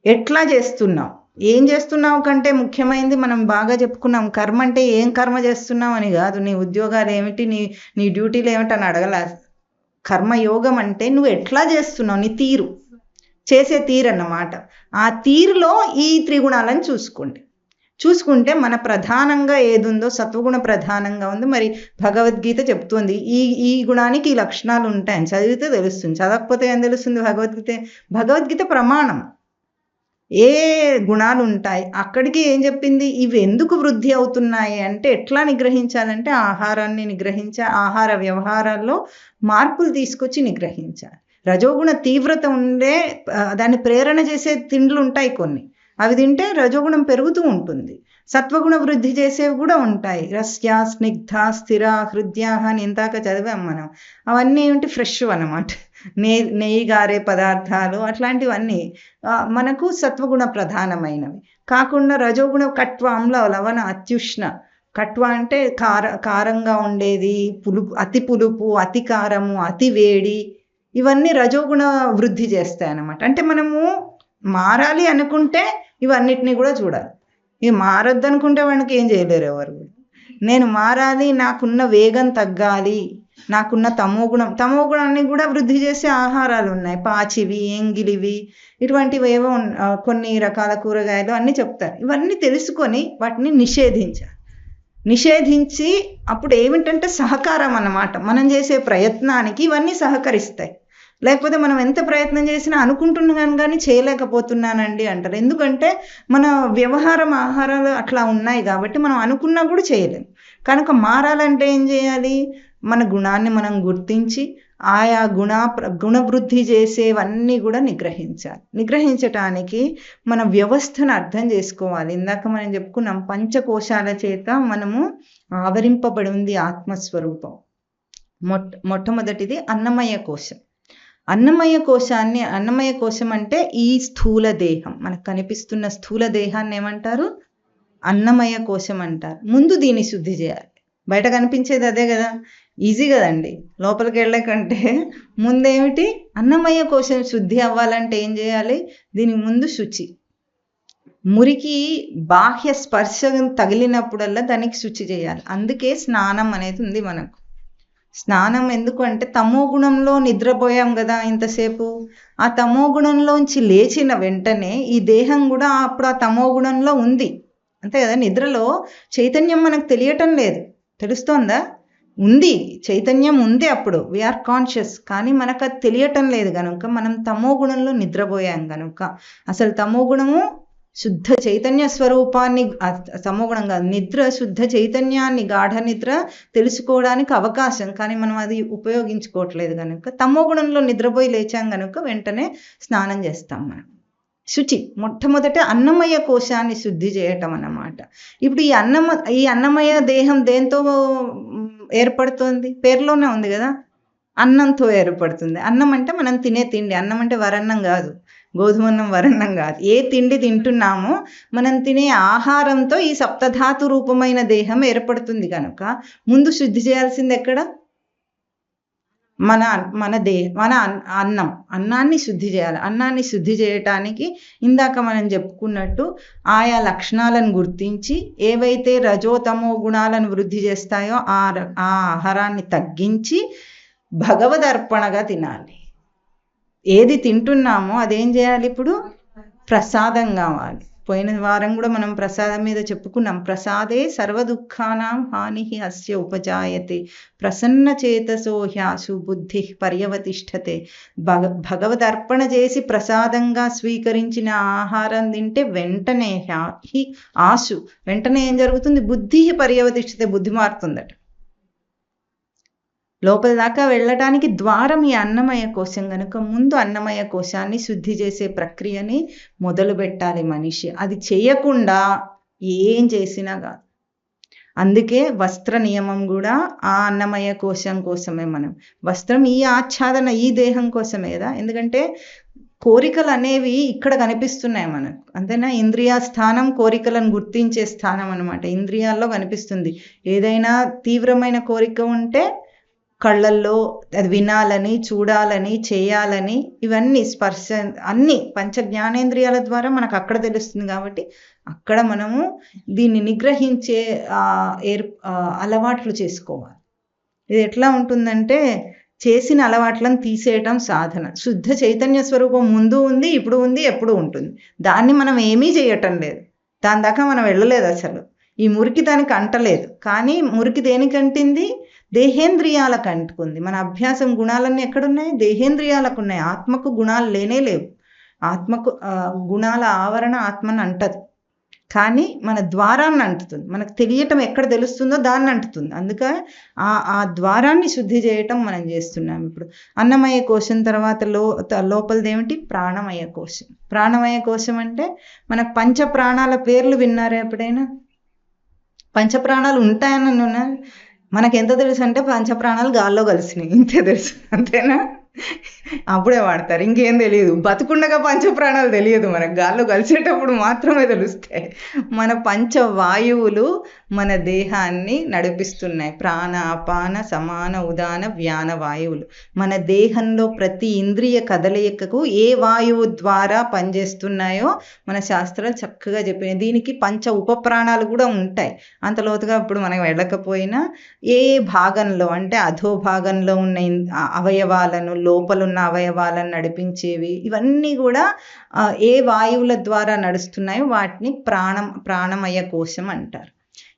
ఎట్లా చేస్తున్నావు, ఏం చేస్తున్నావు కంటే ముఖ్యమైనది మనం బాగా చెప్పుకున్నాం, కర్మ అంటే ఏం కర్మ చేస్తున్నావు అని కాదు, నీ ఉద్యోగాలు ఏమిటి, నీ డ్యూటీలు ఏమిటి అని అడగల. కర్మయోగం అంటే నువ్వు ఎట్లా చేస్తున్నావు, నీ తీరు, చేసే తీరు అన్నమాట. ఆ తీరులో ఈ త్రిగుణాలను చూసుకుంటే మన ప్రధానంగా ఏది ఉందో, సత్వగుణ ప్రధానంగా ఉంది. మరి భగవద్గీత చెప్తుంది ఈ గుణానికి ఈ లక్షణాలు ఉంటాయని. చదివితే తెలుస్తుంది, చదవకపోతే ఏం తెలుస్తుంది? భగవద్గీత ప్రమాణం. ఏ గుణాలు ఉంటాయి అక్కడికి ఏం చెప్పింది? ఇవి ఎందుకు వృద్ధి అవుతున్నాయి అంటే ఎట్లా నిగ్రహించాలంటే ఆహారాన్ని ఆహార వ్యవహారాల్లో మార్పులు తీసుకొచ్చి నిగ్రహించాలి. రజోగుణ తీవ్రత ఉండే దాన్ని ప్రేరణ చేసే తిండ్లు ఉంటాయి కొన్ని, అవి తింటే రజోగుణం పెరుగుతూ ఉంటుంది. సత్వగుణ వృద్ధి చేసేవి కూడా ఉంటాయి. రస్య, స్నిగ్ధ, స్థిర, హృద్యాహ అని ఇంతాక చదివాం మనం. అవన్నీ ఏంటి? ఫ్రెష్ అన్నమాట. నెయ్యి గారే పదార్థాలు అట్లాంటివన్నీ మనకు సత్వగుణ ప్రధానమైనవి. కాకుండా రజోగుణ కట్వ, ఆమ్ల, లవణ, అత్యుష్ణ. కట్వ అంటే కారంగా ఉండేది, అతి పులుపు, అతి కారము, అతి వేడి, ఇవన్నీ రజోగుణ వృద్ధి చేస్తాయి అన్నమాట. అంటే మనము మారాలి అనుకుంటే ఇవన్నిటినీ కూడా చూడాలి. ఇవి మారొద్దు అనుకుంటే వాడికి ఏం చేయలేరు ఎవరు. నేను మారాలి, నాకున్న వేగం తగ్గాలి, నాకున్న తమోగుణాన్ని కూడా వృద్ధి చేసే ఆహారాలు ఉన్నాయి. పాచివి, ఎంగిలివి, ఇటువంటివి ఏవో కొన్ని రకాల కూరగాయలు అన్నీ చెప్తారు. ఇవన్నీ తెలుసుకొని వాటిని నిషేధించి అప్పుడు ఏమిటంటే సహకారం అన్నమాట. మనం చేసే ప్రయత్నానికి ఇవన్నీ సహకరిస్తాయి. లేకపోతే మనం ఎంత ప్రయత్నం చేసినా అనుకుంటున్నాను కానీ చేయలేకపోతున్నానండి అంటారు. ఎందుకంటే మన వ్యవహారం ఆహారాలు అట్లా ఉన్నాయి కాబట్టి మనం అనుకున్నా కూడా చేయలేము. కనుక మారాలంటే ఏం చేయాలి? మన గుణాన్ని మనం గుర్తించి ఆయా గుణవృద్ధి చేసేవన్నీ కూడా నిగ్రహించాలి. నిగ్రహించటానికి మన వ్యవస్థను అర్థం చేసుకోవాలి. ఇందాక మనం చెప్పుకున్నాం, పంచకోశాల చేత మనము ఆవరింపబడి ఉంది ఆత్మస్వరూపం. మొట్టమొదటిది అన్నమయ కోశం. అన్నమయ కోశం అంటే ఈ స్థూల దేహం, మనకు కనిపిస్తున్న స్థూల దేహాన్ని ఏమంటారు? అన్నమయ కోశం అంటారు. ముందు దీన్ని శుద్ధి చేయాలి. బయట కనిపించేది అదే కదా, ఈజీ కదండి. లోపలికి వెళ్ళే కంటే ముందేమిటి? అన్నమయ కోశం శుద్ధి అవ్వాలంటే ఏం చేయాలి? దీనికి ముందు శుచి. మురికి బాహ్య స్పర్శ తగిలినప్పుడల్లా దానికి శుచి చేయాలి. అందుకే స్నానం అనేది ఉంది మనకు. స్నానం ఎందుకు అంటే తమో గుణంలో నిద్రపోయాం కదా ఇంతసేపు. ఆ తమో గుణంలోంచి లేచిన వెంటనే ఈ దేహం కూడా అప్పుడు ఆ తమో గుణంలో ఉంది, అంతే కదా. నిద్రలో చైతన్యం మనకు తెలియటం లేదు, తెలుస్తోందా? ఉంది, చైతన్యం ఉంది, అప్పుడు వీఆర్ కాన్షియస్. కానీ మనకు అది తెలియటం లేదు కనుక మనం తమో గుణంలో నిద్రపోయాం కనుక. అసలు తమో గుణము శుద్ధ చైతన్య స్వరూపాన్ని, తమోగుణంగా నిద్ర శుద్ధ చైతన్యాన్ని, గాఢ నిద్ర తెలుసుకోవడానికి అవకాశం, కానీ మనం అది ఉపయోగించుకోవట్లేదు కనుక తమోగుణంలో నిద్రపోయి లేచాం కనుక వెంటనే స్నానం చేస్తాం మనం. శుచి మొట్టమొదట అన్నమయ కోశాన్ని శుద్ధి చేయటం అన్నమాట. ఇప్పుడు ఈ అన్నమయ దేహం దేంతో ఏర్పడుతుంది? పేరులోనే ఉంది కదా, అన్నంతో ఏర్పడుతుంది. అన్నం అంటే మనం తినే తిండి. అన్నం అంటే వరన్నం కాదు, గోధుమన్నం వరన్నం కాదు. ఏ తిండి తింటున్నామో మనం తినే ఆహారంతో ఈ సప్తధాతు రూపమైన దేహం ఏర్పడుతుంది కనుక ముందు శుద్ధి చేయాల్సింది ఎక్కడ? మన అన్నాన్ని శుద్ధి చేయాలి. అన్నాన్ని శుద్ధి చేయటానికి ఇందాక మనం చెప్పుకున్నట్టు ఆయా లక్షణాలను గుర్తించి ఏవైతే రజోతమో గుణాలను వృద్ధి చేస్తాయో ఆ ఆహారాన్ని తగ్గించి భగవదర్పణగా తినాలి. ఏది తింటున్నామో అదేం చేయాలి? ఇప్పుడు ప్రసాదం కావాలి. పోయిన వారం కూడా మనం ప్రసాదం మీద చెప్పుకున్నాం. ప్రసాదే సర్వదుఃఖానాం హాని అస్య ఉపజాయతే ప్రసన్న చేతసో హ్యాసు బుద్ధి పర్యవతిష్టతే. భగవదర్పణ చేసి ప్రసాదంగా స్వీకరించిన ఆహారం తింటే వెంటనే వెంటనే ఏం జరుగుతుంది? బుద్ధి పర్యవతిష్టతే, బుద్ధి మారుతుందట. లోపల దాకా వెళ్ళటానికి ద్వారం ఈ అన్నమయ కోశం కనుక ముందు అన్నమయ కోశాన్ని శుద్ధి చేసే ప్రక్రియని మొదలు పెట్టాలి మనిషి. అది చేయకుండా ఏం చేసినా కాదు. అందుకే వస్త్ర నియమం కూడా ఆ అన్నమయ కోశం కోసమే. మనం వస్త్రం ఈ ఆచ్ఛాదన ఈ దేహం కోసమే కదా. ఎందుకంటే కోరికలు అనేవి ఇక్కడ కనిపిస్తున్నాయి మనకు, అంతేనా? ఇంద్రియ స్థానం కోరికలను గుర్తించే స్థానం అన్నమాట. ఇంద్రియాల్లో కనిపిస్తుంది. ఏదైనా తీవ్రమైన కోరిక ఉంటే కళ్ళల్లో అది వినాలని, చూడాలని, చేయాలని, ఇవన్నీ స్పర్శ అన్నీ పంచ జ్ఞానేంద్రియాల ద్వారా మనకు అక్కడ తెలుస్తుంది. కాబట్టి అక్కడ మనము దీన్ని నిగ్రహించే అలవాట్లు చేసుకోవాలి. ఇది ఎట్లా ఉంటుందంటే చేసిన అలవాట్లను తీసేయటం సాధన. శుద్ధ చైతన్య స్వరూపం ముందు ఉంది, ఇప్పుడు ఉంది, ఎప్పుడు ఉంటుంది. దాన్ని మనం ఏమీ చేయటం లేదు, దాని దాకా మనం వెళ్ళలేదు అసలు. ఈ మురికి దానికి అంటలేదు. కానీ మురికి దేనికి అంటింది? దేహేంద్రియాలకు అంటుకుంది. మన అభ్యాసం గుణాలన్నీ ఎక్కడున్నాయి? దేహేంద్రియాలకు ఉన్నాయి. ఆత్మకు గుణాలు లేనే లేవు. ఆత్మకు గుణాల ఆవరణ ఆత్మను అంటదు, కానీ మన ద్వారాన్ని అంటుతుంది. మనకు తెలియటం ఎక్కడ తెలుస్తుందో దాన్ని అంటుతుంది. అందుకే ఆ ద్వారాన్ని శుద్ధి చేయటం మనం చేస్తున్నాం. ఇప్పుడు అన్నమయ కోశం తర్వాత లోపలిది ఏమిటి? ప్రాణమయ కోశం. ప్రాణమయ కోశం అంటే మనకు పంచ ప్రాణాల పేర్లు విన్నారా ఎప్పుడైనా? పంచప్రాణాలు ఉంటాయని మనకు ఎంత తెలుసు అంటే పంచప్రాణాలు గాల్లో కలిసినాయి, ఇంతే తెలుసు, అంతేనా? అప్పుడే వాడతారు, ఇంకేం తెలియదు. బతుకుండగా పంచప్రాణాలు తెలియదు మనకు, గాల్లో కలిసేటప్పుడు మాత్రమే తెలుస్తాయి. మన పంచవాయువులు మన దేహాన్ని నడిపిస్తున్నాయి. ప్రాణ, అపాన, సమాన, ఉదాన, వ్యాన వాయువులు మన దేహంలో ప్రతి ఇంద్రియ కదలికకు ఏ వాయువు ద్వారా పనిచేస్తున్నాయో మన శాస్త్రాలు చక్కగా చెప్పినాయి. దీనికి పంచ ఉపప్రాణాలు కూడా ఉంటాయి. అంత లోతుగా ఇప్పుడు మనం వెళ్ళకపోయినా ఏ భాగంలో అంటే అధో భాగంలో ఉన్న అవయవాలను, లోపలున్న అవయవాలను నడిపించేవి, ఇవన్నీ కూడా ఏ వాయువుల ద్వారా నడుస్తున్నాయో వాటిని ప్రాణమయ కోశం అంటారు.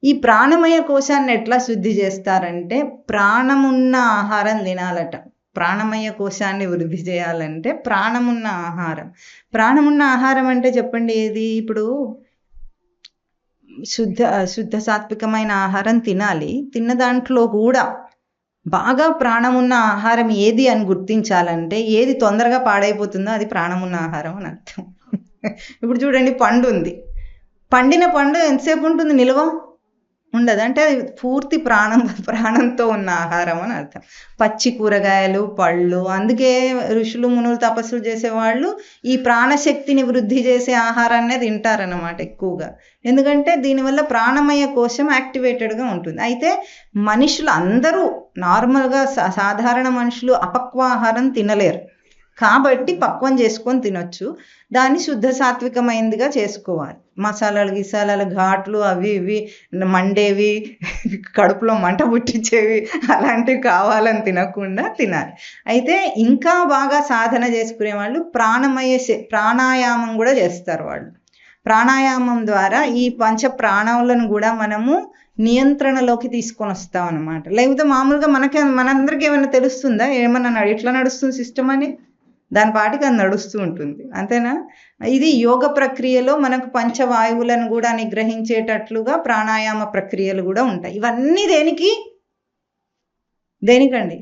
ఈ ప్రాణమయ కోశాన్ని ఎట్లా శుద్ధి చేస్తారంటే ప్రాణమున్న ఆహారం తినాలట. ప్రాణమయ కోశాన్ని వృద్ధి చేయాలంటే ప్రాణమున్న ఆహారం. ప్రాణమున్న ఆహారం అంటే చెప్పండి ఏది? ఇప్పుడు శుద్ధ సాత్వికమైన ఆహారం తినాలి. తిన్న దాంట్లో కూడా బాగా ప్రాణమున్న ఆహారం ఏది అని గుర్తించాలంటే ఏది తొందరగా పాడైపోతుందో అది ప్రాణమున్న ఆహారం అని అర్థం. ఇప్పుడు చూడండి, పండు ఉంది. పండిన పండు ఎంతసేపు ఉంటుంది నిల్వ? ఉండదు. అంటే అది పూర్తి ప్రాణంతో ఉన్న ఆహారం అని అర్థం. పచ్చి కూరగాయలు, పళ్ళు. అందుకే ఋషులు మునులు తపస్సులు చేసేవాళ్ళు ఈ ప్రాణశక్తిని వృద్ధి చేసే ఆహారాన్నే తింటారన్నమాట ఎక్కువగా. ఎందుకంటే దీనివల్ల ప్రాణమయ కోశం యాక్టివేటెడ్గా ఉంటుంది. అయితే మనుషులు అందరూ నార్మల్గా సాధారణ మనుషులు అపక్వాహారం తినలేరు. కాబట్టి పక్వం చేసుకొని తినొచ్చు. దాన్ని శుద్ధ సాత్వికమైనదిగా చేసుకోవాలి. మసాలాలు గిసాలాలు ఘాట్లు అవి ఇవి మండేవి కడుపులో మంట పుట్టించేవి అలాంటివి కావాలని తినకుండా తినాలి. అయితే ఇంకా బాగా సాధన చేసుకునే వాళ్ళు ప్రాణాయామం కూడా చేస్తారు. వాళ్ళు ప్రాణాయామం ద్వారా ఈ పంచ ప్రాణాలను కూడా మనము నియంత్రణలోకి తీసుకొని వస్తాం అన్నమాట. లేకపోతే మామూలుగా మనందరికీ ఏమైనా తెలుస్తుందా? ఏమన్నా ఎట్లా నడుస్తుంది సిస్టమ్ అని? దాని పాటికి అది నడుస్తూ ఉంటుంది, అంతేనా? ఇది యోగ ప్రక్రియలో మనకు పంచవాయువులను కూడా నిగ్రహించేటట్లుగా ప్రాణాయామ ప్రక్రియలు కూడా ఉంటాయి. ఇవన్నీ దేనికండి?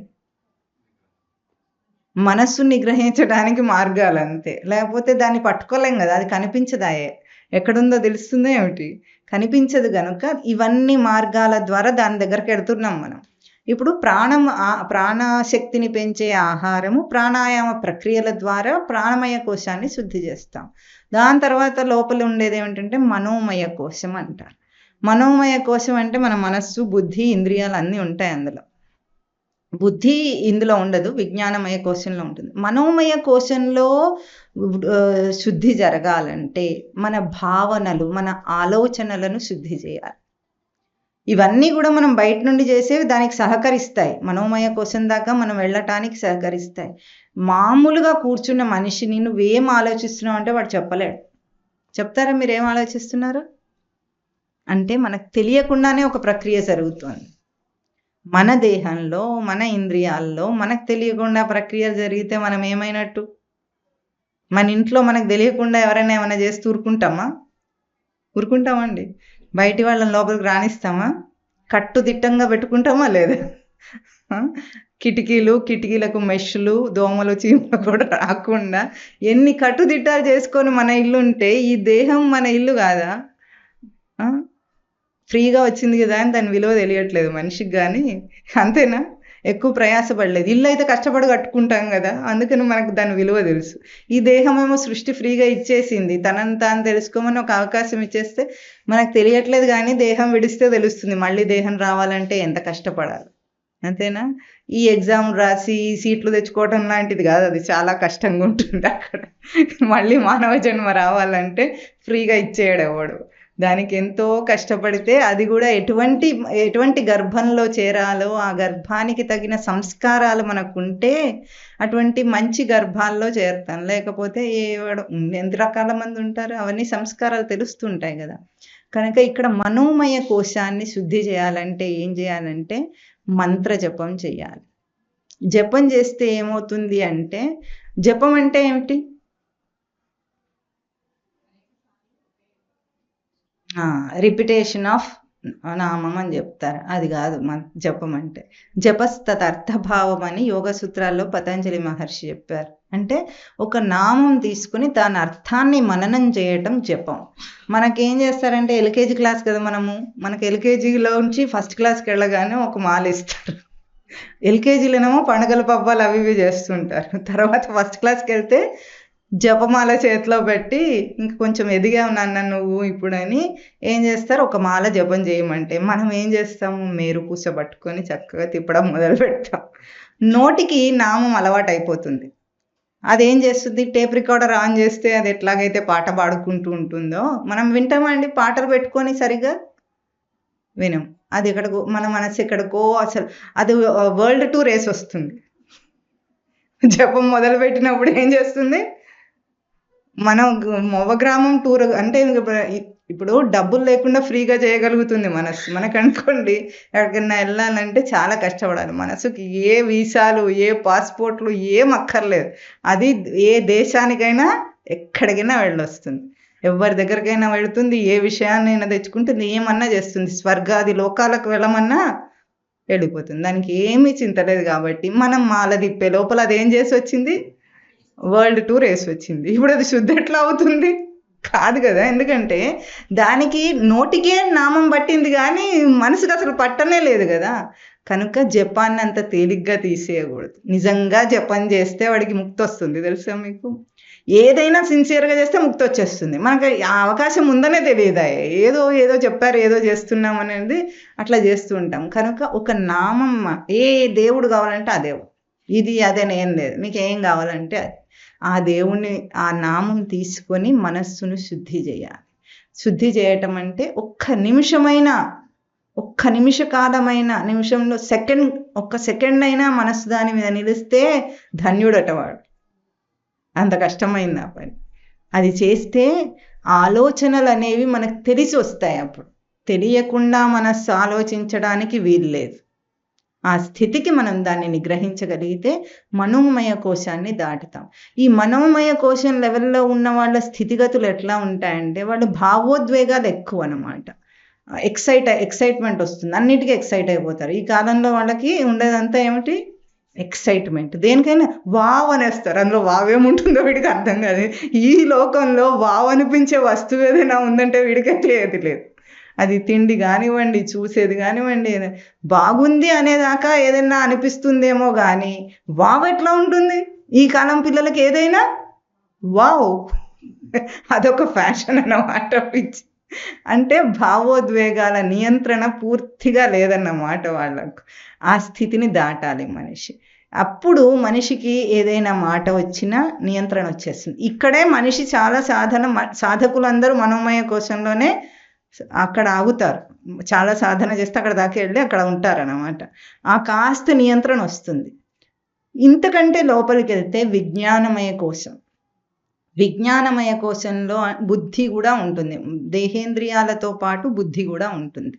మనస్సును నిగ్రహించడానికి మార్గాలు అంతే. లేకపోతే దాన్ని పట్టుకోలేం కదా, అది కనిపించదాయే. ఎక్కడుందో తెలుస్తుందో ఏమిటి? కనిపించదు కనుక ఇవన్నీ మార్గాల ద్వారా దాని దగ్గరికి వెళ్తున్నాం మనం. ఇప్పుడు ప్రాణశక్తిని పెంచే ఆహారము ప్రాణాయామ ప్రక్రియల ద్వారా ప్రాణమయ కోశాన్ని శుద్ధి చేస్తాం. దాని తర్వాత లోపల ఉండేది ఏమిటంటే మనోమయ కోశం అంటారు. మనోమయ కోశం అంటే మన మనస్సు, బుద్ధి, ఇంద్రియాలు అన్నీ ఉంటాయి అందులో. బుద్ధి ఇందులో ఉండదు, విజ్ఞానమయ కోశంలో ఉంటుంది. మనోమయ కోశంలో శుద్ధి జరగాలంటే మన భావనలు, మన ఆలోచనలను శుద్ధి చేయాలి. ఇవన్నీ కూడా మనం బయట నుండి చేసేవి దానికి సహకరిస్తాయి. మనోమయ కోశం దాకా మనం వెళ్ళటానికి సహకరిస్తాయి. మామూలుగా కూర్చున్న మనిషిని నువ్వేం ఆలోచిస్తున్నావు అంటే వాడు చెప్పలేడు. చెప్తారా మీరేం ఆలోచిస్తున్నారు అంటే? మనకు తెలియకుండానే ఒక ప్రక్రియ జరుగుతుంది మన దేహంలో, మన ఇంద్రియాల్లో. మనకు తెలియకుండా ప్రక్రియలు జరిగితే మనం ఏమైనట్టు? మన ఇంట్లో మనకు తెలియకుండా ఎవరైనా ఏమైనా చేస్తూ ఊరుకుంటామండి? బయటి వాళ్ళని లోపలికి రాణిస్తామా? కట్టుదిట్టంగా పెట్టుకుంటామా లేదా? కిటికీలకు మెష్లు, దోమలు, చీమలు కూడా రాకుండా ఎన్ని కట్టుదిట్టాలు చేసుకొని మన ఇల్లు ఉంటే ఈ దేహం మన ఇల్లు కాదా? ఫ్రీగా వచ్చింది కదా అని దాని విలువ తెలియట్లేదు మనిషికి, కానీ అంతేనా? ఎక్కువ ప్రయాసపడలేదు. ఇల్లు అయితే కష్టపడి కట్టుకుంటాం కదా, అందుకని మనకు దాని విలువ తెలుసు. ఈ దేహం ఏమో సృష్టి ఫ్రీగా ఇచ్చేసింది, తనని తాను తెలుసుకోమని ఒక అవకాశం ఇచ్చేస్తే మనకు తెలియట్లేదు. కానీ దేహం విడిస్తే తెలుస్తుంది మళ్ళీ దేహం రావాలంటే ఎంత కష్టపడాలి, అంతేనా? ఈ ఎగ్జామ్ రాసి సీట్లు తెచ్చుకోవడం లాంటిది కాదు, అది చాలా కష్టంగా ఉంటుంది అక్కడ. మళ్ళీ మానవ జన్మ రావాలంటే ఫ్రీగా ఇచ్చేయడు ఎవడు. దానికి ఎంతో కష్టపడితే అది కూడా ఎటువంటి గర్భంలో చేరాలో ఆ గర్భానికి తగిన సంస్కారాలు మనకుంటే అటువంటి మంచి గర్భాల్లో చేరుతాం. లేకపోతే ఎంత రకాల మంది ఉంటారు, అవన్నీ సంస్కారాలు తెలుస్తుంటాయి కదా. కనుక ఇక్కడ మనోమయ కోశాన్ని శుద్ధి చేయాలంటే ఏం చేయాలంటే మంత్ర జపం చేయాలి. జపం చేస్తే ఏమవుతుంది అంటే, జపం అంటే ఏమిటి? రిపిటేషన్ ఆఫ్ నామం అని చెప్తారు, అది కాదు జపం అంటే. జపస్తదర్థభావం అని యోగ సూత్రాల్లో పతంజలి మహర్షి చెప్పారు. అంటే ఒక నామం తీసుకుని దాని అర్థాన్ని మననం చేయటం జపం. మనకేం చేస్తారంటే ఎల్కేజీ క్లాస్ కదా మనకు ఎల్కేజీలోంచి ఫస్ట్ క్లాస్కి వెళ్ళగానే ఒక మాల ఇస్తారు. ఎల్కేజీలోనేమో పండుగల పబ్బాలు అవి ఇవి చేస్తుంటారు. తర్వాత ఫస్ట్ క్లాస్కి వెళ్తే జపమాల చేతిలో పెట్టి ఇంక కొంచెం ఎదిగా నాన్న నువ్వు ఇప్పుడని ఏం చేస్తారు, ఒక మాల జపం చేయమంటే మనం ఏం చేస్తాము, మేరు పూస పట్టుకొని చక్కగా తిప్పడం మొదలు పెడతాం. నోటికి నామం అలవాటు అయిపోతుంది. అదేం చేస్తుంది, టేప్ రికార్డర్ ఆన్ చేస్తే అది ఎట్లాగైతే పాట పాడుకుంటూ ఉంటుందో మనం వింటామండి. పాటలు పెట్టుకొని సరిగా వినం. అది ఎక్కడికో మన మనసు ఎక్కడికో, అసలు అది వరల్డ్ టూర్ రేస్ వస్తుంది. జపం మొదలు పెట్టినప్పుడు ఏం చేస్తుంది, మనం మొవ గ్రామం టూర్ అంటే ఇప్పుడు డబ్బులు లేకుండా ఫ్రీగా చేయగలుగుతుంది మనస్సు. మనకనుకోండి ఎక్కడికన్నా వెళ్ళాలంటే చాలా కష్టపడాలి. మనసుకి ఏ వీసాలు, ఏ పాస్‌పోర్ట్‌లు ఏం అక్కర్లేదు. అది ఏ దేశానికైనా, ఎక్కడికైనా వెళ్ళొస్తుంది. ఎవ్వరి దగ్గరికైనా వెళుతుంది. ఏ విషయాన్నైనా తెచ్చుకుంటుంది. ఏమన్నా చేస్తుంది. స్వర్గాది లోకాలకు వెళ్ళమన్నా వెళ్ళిపోతుంది. దానికి ఏమీ చింత లేదు కాబట్టి, మనం మాల తిప్పే లోపల అదేం చేసొచ్చింది? World tour ఏసొచ్చింది. ఇప్పుడు అది శుద్ధి ఎట్లా అవుతుంది? కాదు కదా! ఎందుకంటే దానికి నోటికే నామం పట్టింది గానీ, మనసుకి అసలు పట్టనే లేదు గదా! కనుక జపాన్ని అంత తేలిగ్గా తీసేయకూడదు. నిజంగా జపం చేస్తే వాడికి ముక్తొస్తుంది. తెలుసా మీకు? ఏదైనా సిన్సియర్‌గా చేస్తే ముక్తొచ్చేస్తుంది. మనకి ఆ అవకాశం ఉందనే తెలియదాయె. ఏదో ఏదో చెప్పారు, ఏదో చేస్తున్నాం అనేది అట్లా చేస్తూ ఉంటాం. కనుక ఒక నామం ఏ దేవుడు కావాలంటే ఆ దేవుడు. ఇది అదని ఏం లేదు. మీకేం కావాలంటే అది. ఆ దేవుడిని ఆ నామం తీసుకొని మనస్సును శుద్ధి చేయాలి. శుద్ధి చేయటం అంటే ఒక్క నిమిషమైనా, ఒక్క నిమిష కాలమైన నిమిషంలో ఒక్క సెకండ్ అయినా మనస్సు దాని మీద నిలిస్తే ధన్యుడట వాడు. అంత కష్టమైంది ఆ పని. అది చేస్తే ఆలోచనలు అనేవి మనకు తెలిసి వస్తాయి అప్పుడు. తెలియకుండా మనస్సు ఆలోచించడానికి వీల్లేదు. ఆ స్థితికి మనం దాన్ని నిగ్రహించగలిగితే మనోమయ కోశాన్ని దాటుతాం. ఈ మనోమయ కోశం లెవెల్‌లో ఉన్న వాళ్ళ స్థితిగతులు ఎట్లా ఉంటాయంటే, వాళ్ళు భావోద్వేగాలు ఎక్కువనమాట. ఎక్సైట్‌మెంట్ వస్తుంది. అన్నిటికీ ఎక్సైట్ అయిపోతారు. ఈ కాలంలో వాళ్ళకి ఉండేదంతా ఏమిటి? ఎక్సైట్‌మెంట్. దేనికైనా వావ్ అనేస్తారు. అందులో వావ్ ఏముంటుందో వీడికి అర్థం కాదు. ఈ లోకంలో వావ్ అనిపించే వస్తువు ఏదైనా ఉందంటే వీడికైతే ఏది లేదు. అది తిండి కానివ్వండి, చూసేది కానివ్వండి, బాగుంది అనేదాకా ఏదైనా అనిపిస్తుందేమో కానీ వావ్ ఎట్లా ఉంటుంది? ఈ కాలం పిల్లలకి ఏదైనా వావ్ అదొక ఫ్యాషన్ అన్నమాట. పిచ్చి అంటే భావోద్వేగాల నియంత్రణ పూర్తిగా లేదన్నమాట వాళ్ళకు. ఆ స్థితిని దాటాలి మనిషి. అప్పుడు మనిషికి ఏదైనా మాట వచ్చినా నియంత్రణ వచ్చేస్తుంది. ఇక్కడే మనిషి చాలా సాధకులందరూ మనోమయ కోశంలోనే అక్కడ ఆగుతారు. చాలా సాధన చేస్తే అక్కడ దాకా వెళ్ళి అక్కడ ఉంటారన్నమాట. ఆ కాస్త నియంత్రణ వస్తుంది. ఇంతకంటే లోపలికి వెళ్తే విజ్ఞానమయ కోశం. విజ్ఞానమయ కోశంలో బుద్ధి కూడా ఉంటుంది. దేహేంద్రియాలతో పాటు బుద్ధి కూడా ఉంటుంది.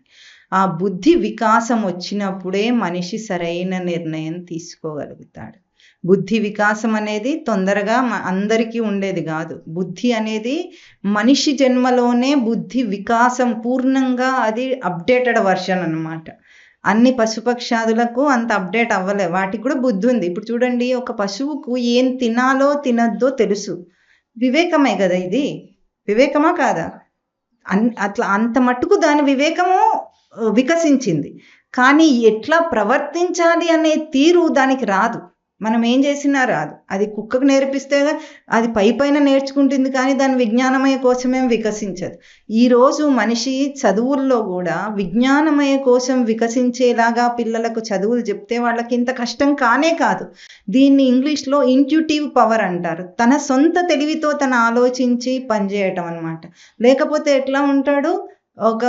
ఆ బుద్ధి వికాసం వచ్చినప్పుడే మనిషి సరైన నిర్ణయం తీసుకోగలుగుతాడు. బుద్ధి వికాసం అనేది తొందరగా అందరికీ ఉండేది కాదు. బుద్ధి అనేది మనిషి జన్మలోనే బుద్ధి వికాసం పూర్ణంగా అది అప్డేటెడ్ వర్షన్ అన్నమాట. అన్ని పశుపక్షాదులకు అంత అప్డేట్ అవ్వలే. వాటికి కూడా బుద్ధి ఉంది. ఇప్పుడు చూడండి, ఒక పశువుకు ఏం తినాలో తినద్దో తెలుసు. వివేకమే కదా ఇది. వివేకమా కాదా? అట్లా అంత మట్టుకు దాని వివేకము వికసించింది. కానీ ఎట్లా ప్రవర్తించాలి అనే తీరు దానికి రాదు. మనం ఏం చేసినా రాదు. అది కుక్కకు నేర్పిస్తే అది పైన నేర్చుకుంటుంది, కానీ దాని విజ్ఞానమయ కోశమేం వికసించదు. ఈరోజు మనిషి చదువుల్లో కూడా విజ్ఞానమయ కోశం వికసించేలాగా పిల్లలకు చదువులు చెప్తే వాళ్ళకి ఇంత కష్టం కానే కాదు. దీన్ని ఇంగ్లీష్లో ఇంట్యూటివ్ పవర్ అంటారు. తన సొంత తెలివితో తను ఆలోచించి పనిచేయటం అన్నమాట. లేకపోతే ఎట్లా ఉంటాడు? ఒక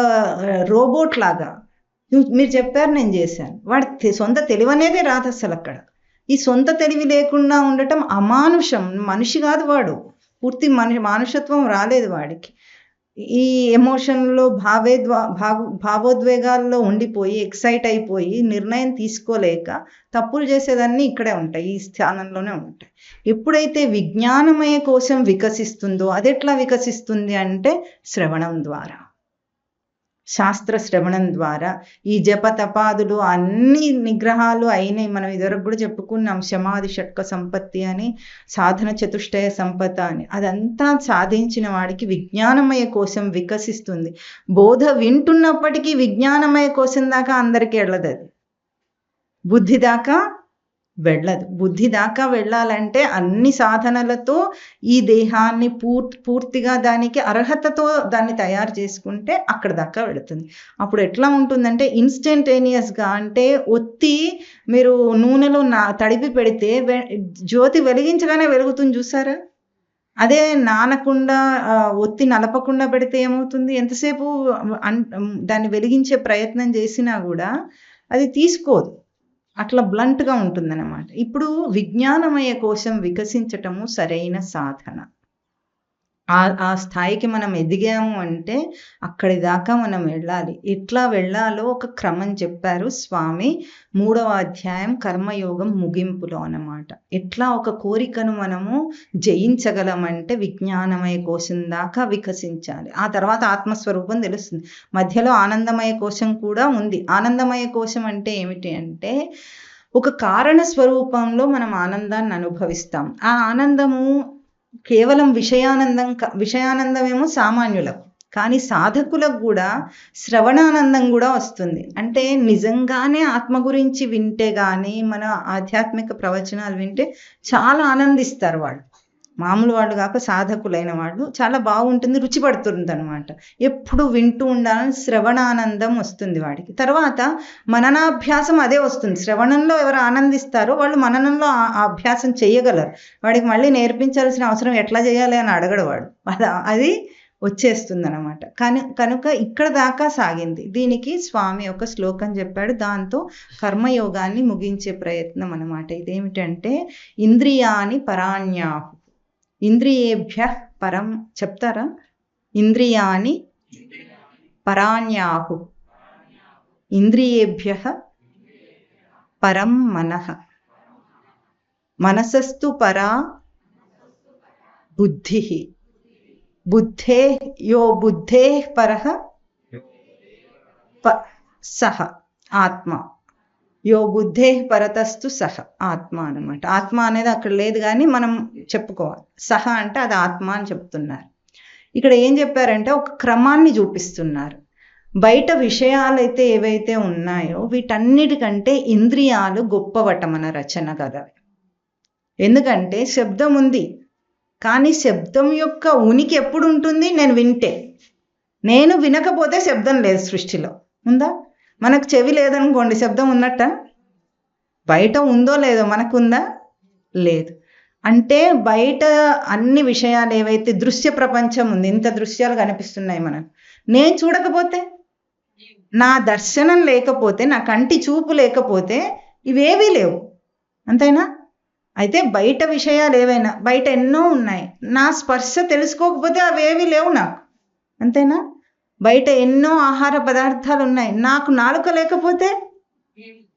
రోబోట్ లాగా. మీరు చెప్పారు, నేను చేశాను. వాడి సొంత తెలివి అనేదే రాదు అసలు అక్కడ. ఈ సొంత తెలివి లేకుండా ఉండటం అమానుషం. మనిషి కాదు వాడు. పూర్తి మానుషత్వం రాలేదు వాడికి. ఈ ఎమోషన్లో భావోద్వేగాల్లో ఉండిపోయి ఎక్సైట్ అయిపోయి నిర్ణయం తీసుకోలేక తప్పులు చేసేదాన్ని ఇక్కడే ఉంటాయి, ఈ స్థానంలోనే ఉంటాయి. ఎప్పుడైతే విజ్ఞానమయ కోశం వికసిస్తుందో, అది ఎట్లా వికసిస్తుంది అంటే శ్రవణం ద్వారా, శాస్త్ర శ్రవణం ద్వారా. ఈ జప తపాదులు అన్ని నిగ్రహాలు అయినాయి. మనం ఇదివరకు కూడా చెప్పుకున్నాం, శమాధి షట్క సంపత్తి అని, సాధన చతుష్టయ సంపద అని. అదంతా సాధించిన వాడికి విజ్ఞానమయ కోశం వికసిస్తుంది. బోధ వింటున్నప్పటికీ విజ్ఞానమయ కోశం దాకా అందరికీ వెళ్ళదు. అది బుద్ధి దాకా వెళ్ళదు. బుద్ధి దాకా వెళ్ళాలంటే అన్ని సాధనలతో ఈ దేహాన్ని పూర్తిగా దానికి అర్హతతో దాన్ని తయారు చేసుకుంటే అక్కడ దాకా వెళుతుంది. అప్పుడు ఎట్లా ఉంటుందంటే ఇన్స్టంటేనియస్గా, అంటే ఒత్తి మీరు నూనెలో తడిపి పెడితే జ్యోతి వెలిగించగానే వెలుగుతుంది, చూసారా? అదే నానకుండా ఒత్తి నలపకుండా పెడితే ఏమవుతుంది? ఎంతసేపు దాన్ని వెలిగించే ప్రయత్నం చేసినా కూడా అది తీసుకోదు. అట్లా బ్లంట్గా ఉంటుందన్నమాట. ఇప్పుడు విజ్ఞానమయ కోశం వికసించటము సరైన సాధన. ఆ స్థాయికి మనం ఎదిగాము అంటే అక్కడి దాకా మనం వెళ్ళాలి. ఎట్లా వెళ్ళాలో ఒక క్రమం చెప్పారు స్వామి 3వ అధ్యాయం కర్మయోగం ముగింపులో అన్నమాట. ఎట్లా ఒక కోరికను మనము జయించగలమంటే విజ్ఞానమయ కోశం దాకా వికసించాలి. ఆ తర్వాత ఆత్మస్వరూపం తెలుస్తుంది. మధ్యలో ఆనందమయ కోశం కూడా ఉంది. ఆనందమయ కోశం అంటే ఏమిటి అంటే ఒక కారణ స్వరూపంలో మనం ఆనందాన్ని అనుభవిస్తాం. ఆ ఆనందము కేవలం విషయానందమేమో సామాన్యులకు, కానీ సాధకులకు కూడా శ్రవణానందం కూడా వస్తుంది. అంటే నిజంగానే ఆత్మ గురించి వింటే కానీ మన ఆధ్యాత్మిక ప్రవచనాలు వింటే చాలా ఆనందిస్తారు వాళ్ళు. మామూలు వాళ్ళు కాక సాధకులైన వాళ్ళు చాలా బాగుంటుంది, రుచి పడుతుంది అనమాట. ఎప్పుడు వింటూ ఉండాలని శ్రవణానందం వస్తుంది వాడికి. తర్వాత మననాభ్యాసం అదే వస్తుంది. శ్రవణంలో ఎవరు ఆనందిస్తారో వాళ్ళు మననంలో ఆ అభ్యాసం చేయగలరు. వాడికి మళ్ళీ నేర్పించాల్సిన అవసరం ఎట్లా చేయాలి అని అడగడు వాడు. అది వచ్చేస్తుంది అనమాట. కనుక ఇక్కడ దాకా సాగింది. దీనికి స్వామి ఒక శ్లోకం చెప్పాడు. దాంతో కర్మయోగాన్ని ముగించే ప్రయత్నం అనమాట. ఇదేమిటంటే ఇంద్రియాని పరాణ్యాహు, ఇంద్రియేభ్య పరం చెప్తారా? ఇంద్రియాని పరాణ్యాహు, ఇంద్రియేభ్య పరం మనః, మనసస్తు పరా బుద్ధి, బుద్ధే యో బుద్ధే పరః సహ ఆత్మ, యో బుద్ధే పరతస్తు సహ ఆత్మ అన్నమాట. ఆత్మ అనేది అక్కడ లేదు కానీ మనం చెప్పుకోవాలి. సహ అంటే అది ఆత్మ అని చెప్తున్నారు. ఇక్కడ ఏం చెప్పారంటే ఒక క్రమాన్ని చూపిస్తున్నారు. బయట విషయాలైతే ఏవైతే ఉన్నాయో వీటన్నిటికంటే ఇంద్రియాలు గొప్పవట మన రచన కదా. ఎందుకంటే శబ్దం ఉంది, కానీ శబ్దం యొక్క ఉనికి ఎప్పుడు ఉంటుంది? నేను వింటే. నేను వినకపోతే శబ్దం లేదు సృష్టిలో. ఉందా? మనకు చెవి లేదనుకోండి, శబ్దం ఉన్నట్ట? బయట ఉందో లేదో, మనకుందా? లేదు. అంటే బయట అన్ని విషయాలు ఏవైతే దృశ్య ప్రపంచం ఉంది, ఇంత దృశ్యాలు కనిపిస్తున్నాయి మనకు, నేను చూడకపోతే, నా దర్శనం లేకపోతే, నా కంటి చూపు లేకపోతే ఇవేవీ లేవు. అంతేనా? అయితే బయట విషయాలు ఏవైనా, బయట ఎన్నో ఉన్నాయి, నా స్పర్శ తెలుసుకోకపోతే అవేవీ లేవు నాకు. అంతేనా? బయట ఎన్నో ఆహార పదార్థాలు ఉన్నాయి, నాకు నాలుక లేకపోతే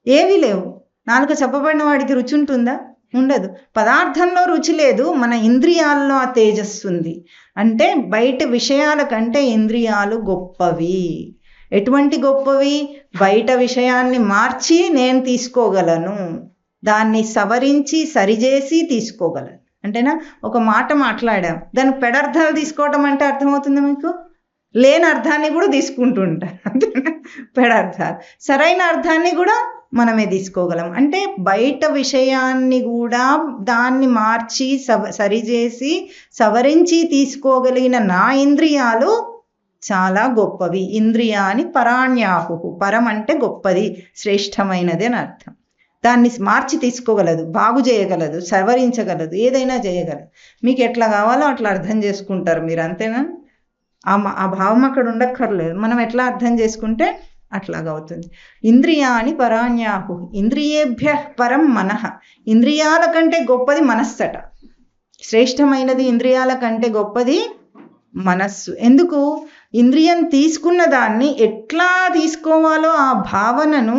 ఏవీ లేవు. నాలుక చెప్పబడిన వాడికి రుచి ఉంటుందా? ఉండదు. పదార్థంలో రుచి లేదు, మన ఇంద్రియాల్లో ఆ తేజస్సు ఉంది. అంటే బయట విషయాల కంటే ఇంద్రియాలు గొప్పవి. ఎటువంటి గొప్పవి? బయట విషయాన్ని మార్చి నేను తీసుకోగలను, దాన్ని సవరించి సరిచేసి తీసుకోగలను. అంటేనా ఒక మాట మాట్లాడాం, దానికి పెడర్థాలు తీసుకోవటం అంటే అర్థమవుతుంది మీకు? లేని అర్థాన్ని కూడా తీసుకుంటుంటారు. అంతేనా? పెడర్థాలు. సరైన అర్థాన్ని కూడా మనమే తీసుకోగలం. అంటే బయట విషయాన్ని కూడా దాన్ని మార్చి సరిచేసి సవరించి తీసుకోగలిగిన నా ఇంద్రియాలు చాలా గొప్పవి. ఇంద్రియాని పరాణ్యాహు, పరం అంటే గొప్పది, శ్రేష్టమైనది అని అర్థం. దాన్ని మార్చి తీసుకోగలదు, బాగు చేయగలదు, సవరించగలదు, ఏదైనా చేయగలదు. మీకు ఎట్లా కావాలో అట్లా అర్థం చేసుకుంటారు మీరు. అంతేనా? ఆ భావం అక్కడ ఉండక్కర్లేదు, మనం ఎట్లా అర్థం చేసుకుంటే అట్లాగా అవుతుంది. ఇంద్రియాని పరాణ్యాహు, ఇంద్రియేభ్య పరం మనః, ఇంద్రియాల కంటే గొప్పది మనస్సట. శ్రేష్టమైనది ఇంద్రియాల కంటే గొప్పది మనస్సు. ఎందుకు? ఇంద్రియం తీసుకున్న దాన్ని ఎట్లా తీసుకోవాలో ఆ భావనను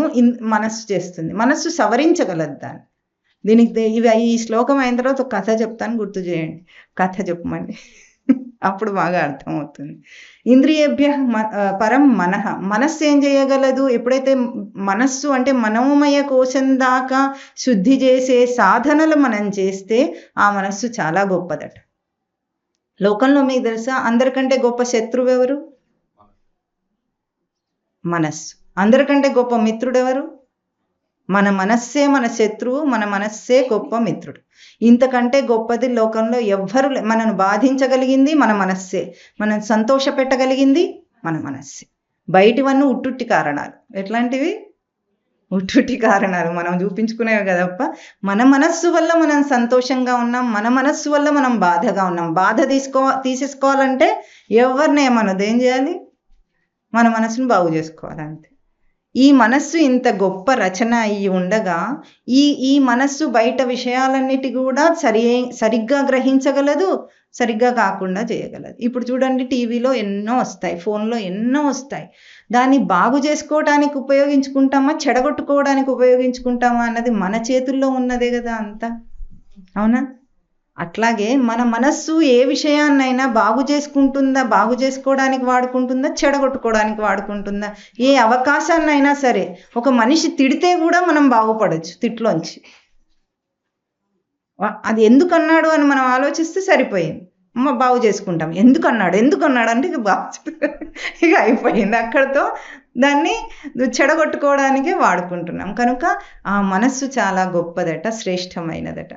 మనస్సు చేస్తుంది. మనస్సు సవరించగలదు దాన్ని. దీనికి ఈ శ్లోకం అయిన తర్వాత ఒక కథ చెప్తాను, గుర్తు చేయండి. కథ చెప్పమండి, అప్పుడు బాగా అర్థమవుతుంది. ఇంద్రియేభ్య పరం మనః, మనస్సు ఏం చేయగలదు? ఎప్పుడైతే మనస్సు అంటే మనోమయ కోశం దాకా శుద్ధి చేసే సాధనలు మనం చేస్తే ఆ మనస్సు చాలా గొప్పదట. లోకంలో మీకు తెలుసా అందరికంటే గొప్ప శత్రువు ఎవరు? మనస్సు. అందరికంటే గొప్ప మిత్రుడు ఎవరు? మన మనస్సే మన శత్రువు, మన మనస్సే గొప్ప మిత్రుడు. ఇంతకంటే గొప్పది లోకంలో ఎవ్వరు. మనను బాధించగలిగింది మన మనస్సే, మనం సంతోష పెట్టగలిగింది మన మనస్సే. బయటివన్నీ ఉట్టుట్టి కారణాలు. ఎట్లాంటివి? ఉట్టుట్టి కారణాలు, మనం చూపించుకునేవి కదప్ప. మన మనస్సు వల్ల మనం సంతోషంగా ఉన్నాం, మన మనస్సు వల్ల మనం బాధగా ఉన్నాం. బాధ తీసేసుకోవాలంటే ఎవరిని ఏమన్నది, ఏం చేయాలి? మన మనసును బాగు చేసుకోవాలి, అంతే. ఈ మనస్సు ఇంత గొప్ప రచన అయి ఉండగా ఈ మనస్సు బయట విషయాలన్నిటి కూడా సరిగ్గా గ్రహించగలదు, సరిగ్గా కాకుండా చేయగలదు. ఇప్పుడు చూడండి, టీవీలో ఎన్నో వస్తాయి, ఫోన్లో ఎన్నో వస్తాయి. దాన్ని బాగు చేసుకోవడానికి ఉపయోగించుకుంటామా, చెడగొట్టుకోవడానికి ఉపయోగించుకుంటామా అన్నది మన చేతుల్లో ఉన్నదే కదా అంతా. అవునా? అట్లాగే మన మనస్సు ఏ విషయాన్నైనా బాగు చేసుకుంటుందా, బాగు చేసుకోవడానికి వాడుకుంటుందా, చెడగొట్టుకోవడానికి వాడుకుంటుందా? ఏ అవకాశాన్నైనా సరే, ఒక మనిషి తిడితే కూడా మనం బాగుపడచ్చు తిట్లోంచి. అది ఎందుకన్నాడు అని మనం ఆలోచిస్తే సరిపోయింది, బాగు చేసుకుంటాం. ఎందుకన్నాడు అంటే ఇక అయిపోయింది, అక్కడితో దాన్ని చెడగొట్టుకోవడానికే వాడుకుంటున్నాం. కనుక ఆ మనస్సు చాలా గొప్పదట, శ్రేష్టమైనదట.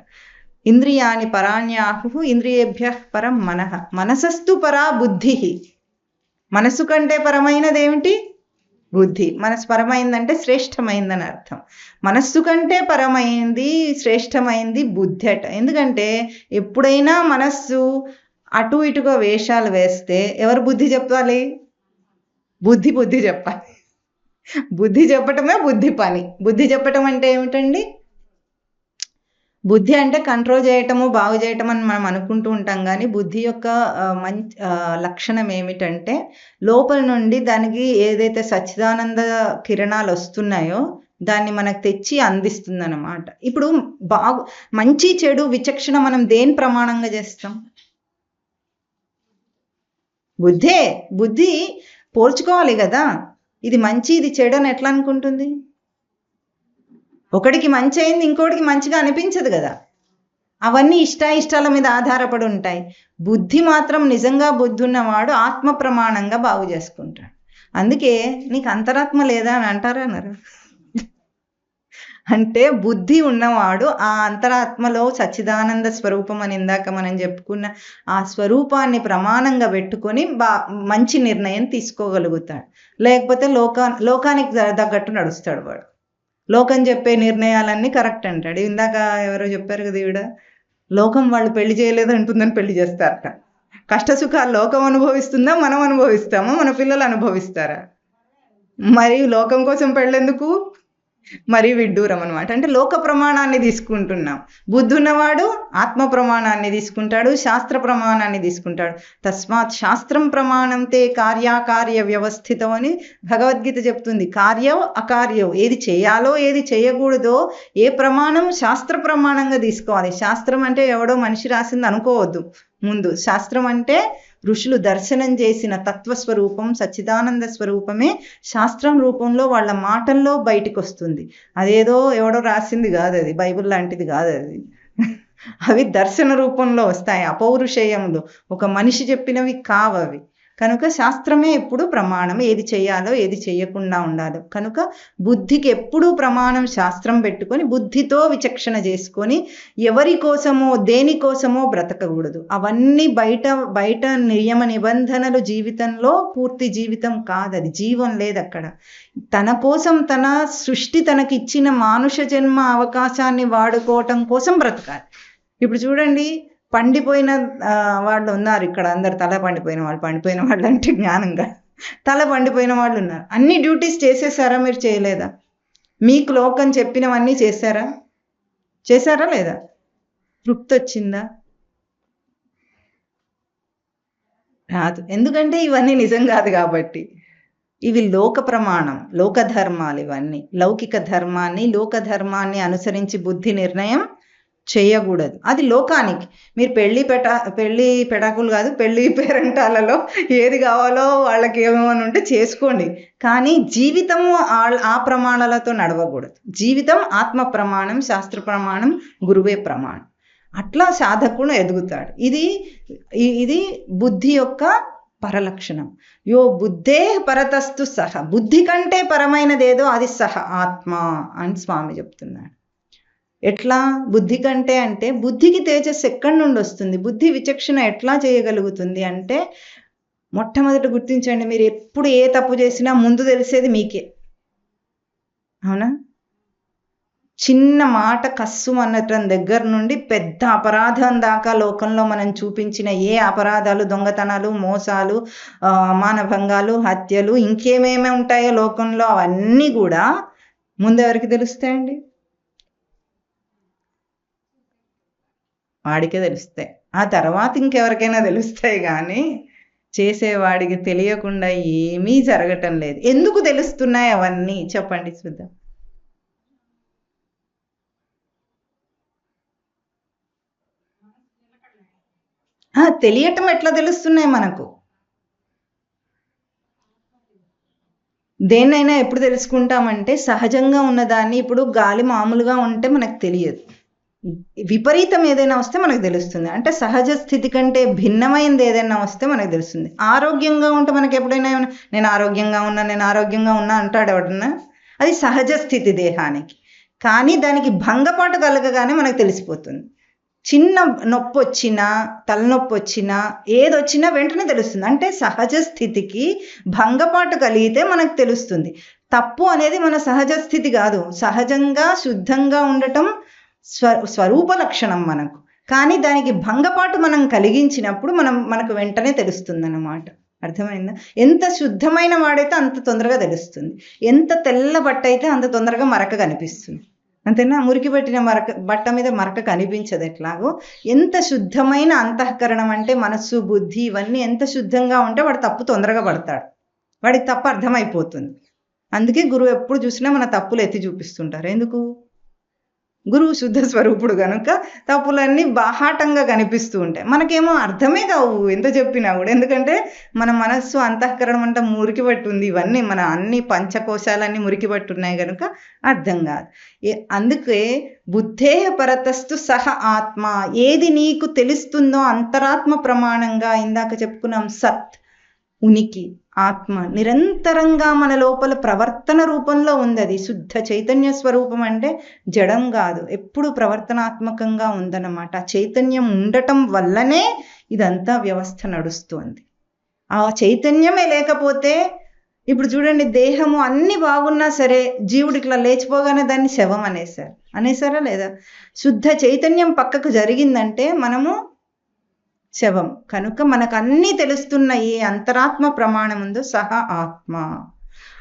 ఇంద్రియాని పరాణ్యాహు ఇంద్రియేభ్య పరం మనః మనసస్తు పరా బుద్ధి. మనసు కంటే పరమైనదేమిటి? బుద్ధి. మనసు పరమైందంటే శ్రేష్టమైందని అర్థం. మనస్సు కంటే పరమైంది, శ్రేష్టమైంది బుద్ధి అట. ఎందుకంటే ఎప్పుడైనా మనస్సు అటు ఇటుగా వేషాలు వేస్తే ఎవరు బుద్ధి చెప్పాలి? బుద్ధి చెప్పాలి. బుద్ధి చెప్పటమే బుద్ధి పని. బుద్ధి చెప్పటం అంటే ఏమిటండి? బుద్ధి అంటే కంట్రోల్ చేయటము, బాగు చేయటం అని మనం అనుకుంటూ ఉంటాం. కానీ బుద్ధి యొక్క మంచి లక్షణం ఏమిటంటే, లోపల నుండి దానికి ఏదైతే సచ్చిదానంద కిరణాలు వస్తున్నాయో దాన్ని మనకు తెచ్చి అందిస్తుంది అన్నమాట. ఇప్పుడు మంచి చెడు విచక్షణ మనం దేని ప్రమాణంగా చేస్తాం? బుద్ధి పోల్చుకోవాలి కదా. ఇది మంచి, ఇది చెడు అని ఎట్లా అనుకుంటుంది? ఒకడికి మంచి అయింది, ఇంకోటికి మంచిగా అనిపించదు కదా. అవన్నీ ఇష్టాల మీద ఆధారపడి ఉంటాయి. బుద్ధి మాత్రం నిజంగా బుద్ధి ఉన్నవాడు ఆత్మ ప్రమాణంగా బాగు చేసుకుంటాడు. అందుకే నీకు అంతరాత్మ లేదా అని అంటారన్నారు. అంటే బుద్ధి ఉన్నవాడు ఆ అంతరాత్మలో సచ్చిదానంద స్వరూపం అని ఇందాక మనం చెప్పుకున్న ఆ స్వరూపాన్ని ప్రమాణంగా పెట్టుకొని మంచి నిర్ణయం తీసుకోగలుగుతాడు. లేకపోతే లోకానికి తగ్గట్టు నడుస్తాడు వాడు. లోకం చెప్పే నిర్ణయాలన్నీ కరెక్ట్ అంటాడు. ఇందాక ఎవరో చెప్పారు కదా, ఈవిడ లోకం వాళ్ళు పెళ్లి చేయలేదు అంటుందని పెళ్లి చేస్తారట. కష్టసుఖాలు లోకం అనుభవిస్తుందా, మనం అనుభవిస్తామా, మన పిల్లలు అనుభవిస్తారా? మరి లోకం కోసం పెళ్ళెందుకు? మరీ విడ్డూరం అనమాట. అంటే లోక ప్రమాణాన్ని తీసుకుంటున్నాం. బుద్ధి ఉన్నవాడు ఆత్మ ప్రమాణాన్ని తీసుకుంటాడు, శాస్త్ర ప్రమాణాన్ని తీసుకుంటాడు. తస్మాత్ శాస్త్రం ప్రమాణంతే కార్యాకార్య వ్యవస్థితం అని భగవద్గీత చెప్తుంది. కార్యం అకార్యం, ఏది చేయాలో ఏది చేయకూడదో ఏ ప్రమాణం శాస్త్ర ప్రమాణంగా తీసుకోవాలి. శాస్త్రం అంటే ఎవడో మనిషి రాసింది అనుకోవద్దు. ముందు శాస్త్రం అంటే ఋషులు దర్శనం చేసిన తత్వస్వరూపం, సచ్చిదానంద స్వరూపమే శాస్త్రం రూపంలో వాళ్ళ మాటల్లో బయటికి వస్తుంది. అదేదో ఎవడో రాసింది కాదు, అది బైబిల్ లాంటిది కాదు అది. అవి దర్శన రూపంలో వస్తాయి, అపౌరుషేయములు, ఒక మనిషి చెప్పినవి కావవి. కనుక శాస్త్రమే ఎప్పుడు ప్రమాణం, ఏది చేయాలో ఏది చేయకుండా ఉండాలో. కనుక బుద్ధికి ఎప్పుడూ ప్రమాణం శాస్త్రం పెట్టుకొని బుద్ధితో విచక్షణ చేసుకొని ఎవరి కోసమో దేనికోసమో బ్రతకకూడదు. అవన్నీ బయట నియమ నిబంధనలు జీవితంలో పూర్తి జీవితం కాదు, అది జీవం లేదు అక్కడ. తన కోసం, తన సృష్టి తనకిచ్చిన మానుష జన్మ అవకాశాన్ని వాడుకోవటం కోసం బ్రతకాలి. ఇప్పుడు చూడండి, పండిపోయిన వాళ్ళు ఉన్నారు ఇక్కడ, అందరు తల పండిపోయిన వాళ్ళు అంటే జ్ఞానంగా తల పండిపోయిన వాళ్ళు ఉన్నారు. అన్ని డ్యూటీస్ చేసేసారా? మీరు చేయలేదా? మీకు లోకం చెప్పినవన్నీ చేశారా లేదా? తృప్తి వచ్చిందా? రాదు. ఎందుకంటే ఇవన్నీ నిజం కాదు కాబట్టి. ఇవి లోక ప్రమాణం, లోక ధర్మాలు. ఇవన్నీ లౌకిక ధర్మాన్ని, లోక ధర్మాన్ని అనుసరించి బుద్ధి నిర్ణయం చేయకూడదు. అది లోకానికి. మీరు పెళ్ళి పెడాకులు కాదు, పెళ్ళి పేరంటాలలో ఏది కావాలో వాళ్ళకి ఏమేమని ఉంటే చేసుకోండి. కానీ జీవితము ఆ ప్రమాణాలతో నడవకూడదు. జీవితం ఆత్మ ప్రమాణం, శాస్త్ర ప్రమాణం, గురువే ప్రమాణం. అట్లా సాధకుడు ఎదుగుతాడు. ఇది బుద్ధి యొక్క పరలక్షణం. యో బుద్ధే పరతస్తు సహ, బుద్ధి కంటే పరమైనదేదో అది సహ ఆత్మ అని స్వామి చెప్తున్నాడు. ఎట్లా బుద్ధి కంటే అంటే, బుద్ధికి తేజస్సు ఎక్కడి నుండి వస్తుంది? బుద్ధి విచక్షణ ఎట్లా చేయగలుగుతుంది అంటే, మొట్టమొదటి గుర్తించండి, మీరు ఎప్పుడు ఏ తప్పు చేసినా ముందు తెలిసేది మీకే. అవునా? చిన్న మాట కస్సు అనటం దగ్గర నుండి పెద్ద అపరాధం దాకా లోకంలో మనం చూపించిన ఏ అపరాధాలు, దొంగతనాలు, మోసాలు, మానభంగాలు, హత్యలు, ఇంకేమేమి ఉంటాయో లోకంలో అవన్నీ కూడా ముందు ఎవరికి తెలుస్తాయండి? వాడికే తెలుస్తాయి. ఆ తర్వాత ఇంకెవరికైనా తెలుస్తాయి, కానీ చేసేవాడికి తెలియకుండా ఏమీ జరగటం లేదు. ఎందుకు తెలుస్తున్నాయి అవన్నీ చెప్పండి చూద్దాం. తెలియటం ఎట్లా తెలుస్తున్నాయి మనకు? దేన్నైనా ఎప్పుడు తెలుసుకుంటామంటే సహజంగా ఉన్నదాన్ని. ఇప్పుడు గాలి మామూలుగా ఉంటే మనకు తెలియదు, విపరీతం ఏదైనా వస్తే మనకు తెలుస్తుంది. అంటే సహజ స్థితి కంటే భిన్నమైనది ఏదైనా వస్తే మనకు తెలుస్తుంది. ఆరోగ్యంగా ఉంటే మనకి ఎప్పుడైనా నేను ఆరోగ్యంగా ఉన్నా అంటాడు ఎవడన్నా? అది సహజ స్థితి దేహానికి. కానీ దానికి భంగపాటు కలగగానే మనకు తెలిసిపోతుంది. చిన్న నొప్పి వచ్చినా, తలనొప్పి వచ్చినా, ఏదొచ్చినా వెంటనే తెలుస్తుంది. అంటే సహజ స్థితికి భంగపాటు కలిగితే మనకు తెలుస్తుంది. తప్పు అనేది మన సహజ స్థితి కాదు. సహజంగా శుద్ధంగా ఉండటం స్వరూప లక్షణం మనకు. కానీ దానికి భంగపాటు మనం కలిగించినప్పుడు మనకు వెంటనే తెలుస్తుంది అన్నమాట. అర్థమైందా? ఎంత శుద్ధమైన వాడైతే అంత తొందరగా తెలుస్తుంది. ఎంత తెల్ల బట్ట అయితే అంత తొందరగా మరక కనిపిస్తుంది. అంతేనా? మురికి పెట్టిన బట్ట మీద మరక కనిపించదు. ఎట్లాగో ఎంత శుద్ధమైన అంతఃకరణం అంటే మనస్సు, బుద్ధి ఇవన్నీ ఎంత శుద్ధంగా ఉంటే వాడు తప్పు తొందరగా పడతాడు, వాడికి తప్పు అర్థమైపోతుంది. అందుకే గురువు ఎప్పుడు చూసినా మన తప్పులు ఎత్తి చూపిస్తుంటారు. ఎందుకు? గురువు శుద్ధ స్వరూపుడు కనుక తప్పులన్నీ బాహాటంగా కనిపిస్తూ ఉంటాయి. మనకేమో అర్థమే కావు ఎంత చెప్పినా కూడా. ఎందుకంటే మన మనస్సు, అంతఃకరణం అంతా మురికి పట్టుంది. ఇవన్నీ మన అన్ని పంచకోశాలన్నీ మురికి పట్టున్నాయి కనుక అర్థం కాదు. అందుకే బుద్ధేహ పరతస్తు సహ ఆత్మ. ఏది నీకు తెలుస్తుందో అంతరాత్మ ప్రమాణంగా, ఇందాక చెప్పుకున్నాం సత్, ఉనికి, ఆత్మ నిరంతరంగా మన లోపల ప్రవర్తన రూపంలో ఉంది. అది శుద్ధ చైతన్య స్వరూపం. అంటే జడం కాదు, ఎప్పుడు ప్రవర్తనాత్మకంగా ఉందన్నమాట. చైతన్యం ఉండటం వల్లనే ఇదంతా వ్యవస్థ నడుస్తుంది. ఆ చైతన్యమే లేకపోతే, ఇప్పుడు చూడండి, దేహము అన్ని బాగున్నా సరే జీవుడు ఇట్లా లేచిపోగానే దాన్ని శవం అనేసారా లేదా? శుద్ధ చైతన్యం పక్కకు జరిగిందంటే మనము శవం. కనుక మనకు అన్నీ తెలుస్తున్న ఈ అంతరాత్మ ప్రమాణం ఉందో సహ ఆత్మ,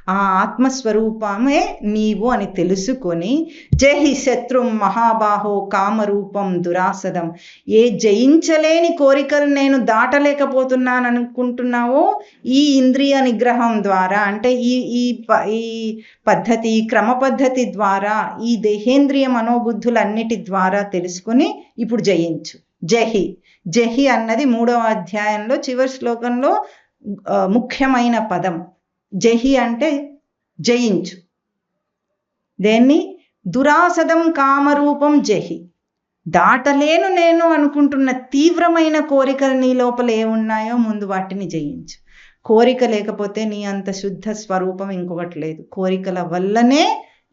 ఆ ఆత్మస్వరూపమే నీవు అని తెలుసుకొని, జహి శత్రుం మహాబాహో కామరూపం దురాసదం. ఏ జయించలేని కోరికలు నేను దాటలేకపోతున్నాను అనుకుంటున్నావో, ఈ ఇంద్రియ నిగ్రహం ద్వారా, అంటే ఈ పద్ధతి, క్రమ పద్ధతి ద్వారా, ఈ దేహేంద్రియ మనోబుద్ధులన్నిటి ద్వారా తెలుసుకొని ఇప్పుడు జయించు. జహి అన్నది 3వ అధ్యాయంలో చివరి శ్లోకంలో ముఖ్యమైన పదం. జహి అంటే జయించు. దేన్ని? దురాసదం కామరూపం జహి. దాటలేను నేను అనుకుంటున్న తీవ్రమైన కోరికలు నీ లోపల ఏమున్నాయో ముందు వాటిని జయించు. కోరిక లేకపోతే నీ అంత శుద్ధ స్వరూపం ఇంకొకటి లేదు. కోరికల వల్లనే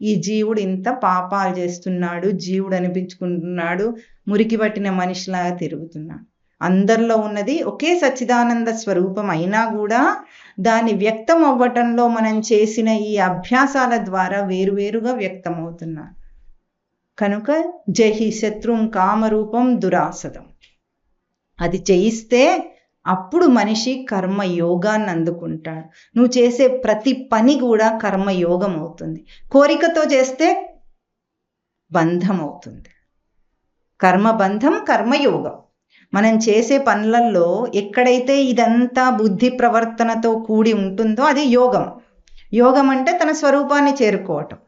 ఈ జీవుడు ఇంత పాపాలు చేస్తున్నాడు, జీవుడు అనిపించుకుంటున్నాడు, మురికి పట్టిన మనిషిలాగా తిరుగుతున్నాడు. అందరిలో ఉన్నది ఒకే సచ్చిదానంద స్వరూపం అయినా కూడా దాని వ్యక్తం అవ్వటంలో మనం చేసిన ఈ అభ్యాసాల ద్వారా వేరువేరుగా వ్యక్తం అవుతున్నారు. కనుక జహి శత్రుం కామరూపం దురాసదం. అది జయిస్తే అప్పుడు మనిషి కర్మయోగాన్ని అందుకుంటాడు. నువ్వు చేసే ప్రతి పని కూడా కర్మయోగం అవుతుంది. కోరికతో చేస్తే బంధం అవుతుంది. కర్మబంధం, కర్మయోగం. మనం చేసే పనులలో ఎక్కడైతే ఇదంతా బుద్ధి ప్రవర్తనతో కూడి ఉంటుందో అది యోగం. యోగం అంటే తన స్వరూపాన్ని చేరుకోవటం.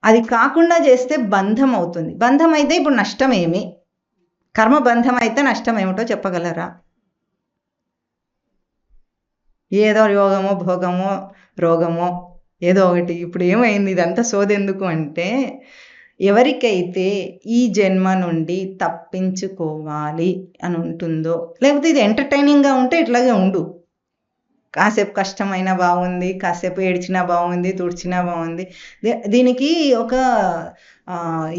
అది కాకుండా చేస్తే బంధం అవుతుంది. బంధం అయితే ఇప్పుడు నష్టం ఏమి? కర్మబంధం అయితే నష్టం ఏమిటో చెప్పగలరా? ఏదో యోగమో, భోగమో, రోగమో ఏదో ఒకటి. ఇప్పుడు ఏమైంది? ఇదంతా సోదెందుకు అంటే, ఎవరికైతే ఈ జన్మ నుండి తప్పించుకోవాలి అని ఉంటుందో, లేకపోతే ఇది ఎంటర్టైనింగ్గా ఉంటే ఇట్లాగే ఉండు. కాసేపు కష్టమైనా బాగుంది, కాసేపు ఏడ్చినా బాగుంది, తుడిచినా బాగుంది. దీనికి ఒక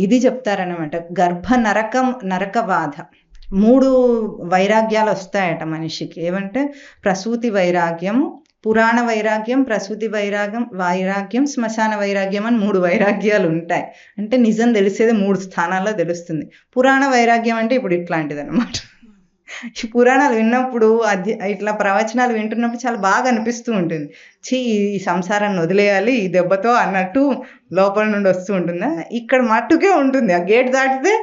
ఇది చెప్తారనమాట, గర్భ నరక బాధ. 3 వైరాగ్యాలు వస్తాయట మనిషికి. ఏమంటే ప్రసూతి వైరాగ్యం, పురాణ వైరాగ్యం, ప్రసూతి వైరాగ్యం, శ్మశాన వైరాగ్యం అని 3 వైరాగ్యాలు ఉంటాయి. అంటే నిజం తెలిసేది 3 స్థానాల్లో తెలుస్తుంది. పురాణ వైరాగ్యం అంటే ఇప్పుడు ఇట్లాంటిది అనమాట. ఈ పురాణాలు విన్నప్పుడు ఇట్లా ప్రవచనాలు వింటున్నప్పుడు చాలా బాగా అనిపిస్తూ ఉంటుంది. ఈ సంసారాన్ని వదిలేయాలి ఈ దెబ్బతో అన్నట్టు లోపల నుండి వస్తూ ఉంటుందా. ఇక్కడ మట్టుకే ఉంటుంది. ఆ గేట్ దాటితే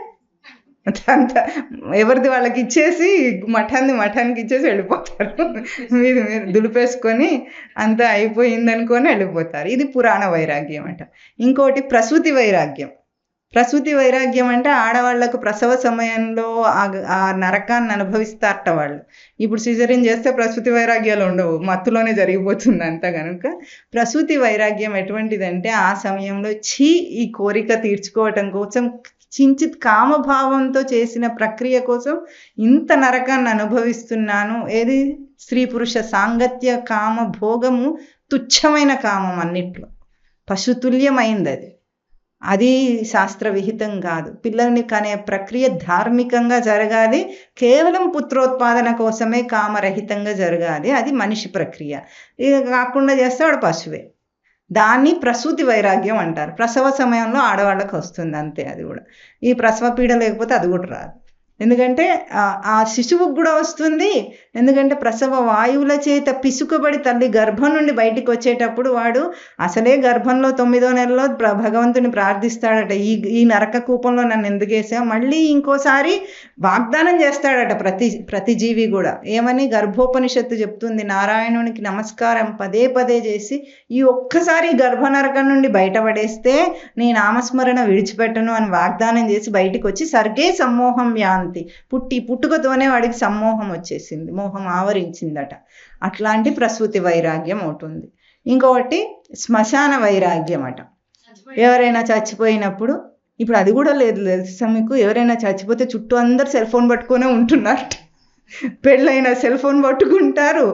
అంతా ఎవరిది వాళ్ళకి ఇచ్చేసి మఠానికి ఇచ్చేసి వెళ్ళిపోతారు. మీరు దులిపేసుకొని అంతా అయిపోయింది అనుకొని వెళ్ళిపోతారు. ఇది పురాణ వైరాగ్యం అంట. ఇంకోటి ప్రసూతి వైరాగ్యం. ప్రసూతి వైరాగ్యం అంటే ఆడవాళ్లకు ప్రసవ సమయంలో ఆ నరకాన్ని అనుభవిస్తారట వాళ్ళు. ఇప్పుడు సిజరీన్ చేస్తే ప్రసూతి వైరాగ్యాలు ఉండవు, మత్తులోనే జరిగిపోతుంది అంతా. కనుక ప్రసూతి వైరాగ్యం ఎటువంటిదంటే ఆ సమయంలో ఈ కోరిక తీర్చుకోవటం కోసం కించిత్ కామభావంతో చేసిన ప్రక్రియ కోసం ఇంత నరకాన్ని అనుభవిస్తున్నాను. ఏది స్త్రీ పురుష సాంగత్య కామ భోగము తుచ్చమైన కామం, అన్నిట్లో పశుతుల్యమైంది. అది శాస్త్ర విహితం కాదు. పిల్లల్ని కనే ప్రక్రియ ధార్మికంగా జరగాలి, కేవలం పుత్రోత్పాదన కోసమే కామరహితంగా జరగాలి. అది మనిషి ప్రక్రియ. ఇది కాకుండా చేస్తే వాడు పశువే. దాన్ని ప్రసూతి వైరాగ్యం అంటారు. ప్రసవ సమయంలో ఆడవాళ్ళకి వస్తుంది అంతే. అది కూడా ఈ ప్రసవ పీడ లేకపోతే అది కూడా రాదు. ఎందుకంటే ఆ శిశువుకు కూడా వస్తుంది. ఎందుకంటే ప్రసవ వాయువుల చేత పిసుకబడి తల్లి గర్భం నుండి బయటికి వచ్చేటప్పుడు వాడు అసలే గర్భంలో 9వ నెలలో భగవంతుని ప్రార్థిస్తాడట, ఈ నరక కూపంలో నన్ను ఎందుకు వేసావు. మళ్ళీ ఇంకోసారి వాగ్దానం చేస్తాడట ప్రతి జీవి కూడా. ఏమని గర్భోపనిషత్తు చెప్తుంది, నారాయణునికి నమస్కారం పదే పదే చేసి ఈ ఒక్కసారి గర్భ నరకం నుండి బయటపడేస్తే నీ నామస్మరణ విడిచిపెట్టను అని వాగ్దానం చేసి బయటికి వచ్చి సర్గే సమ్మోహం యాంతి, పుట్టుకతోనే వాడికి సమ్మోహం వచ్చేసింది, మోహం ఆవరించిందట. అట్లాంటి ప్రసూతి వైరాగ్యం ఉంటుంది. ఇంకొకటి శ్మశాన వైరాగ్యం అట. ఎవరైనా చచ్చిపోయినప్పుడు, ఇప్పుడు అది కూడా లేదు తెలుసా మీకు, ఎవరైనా చచ్చిపోతే చుట్టూ అందరు సెల్ ఫోన్ పట్టుకునే ఉంటున్నారు. పెళ్ళైనా సెల్ ఫోన్ పట్టుకుంటారు,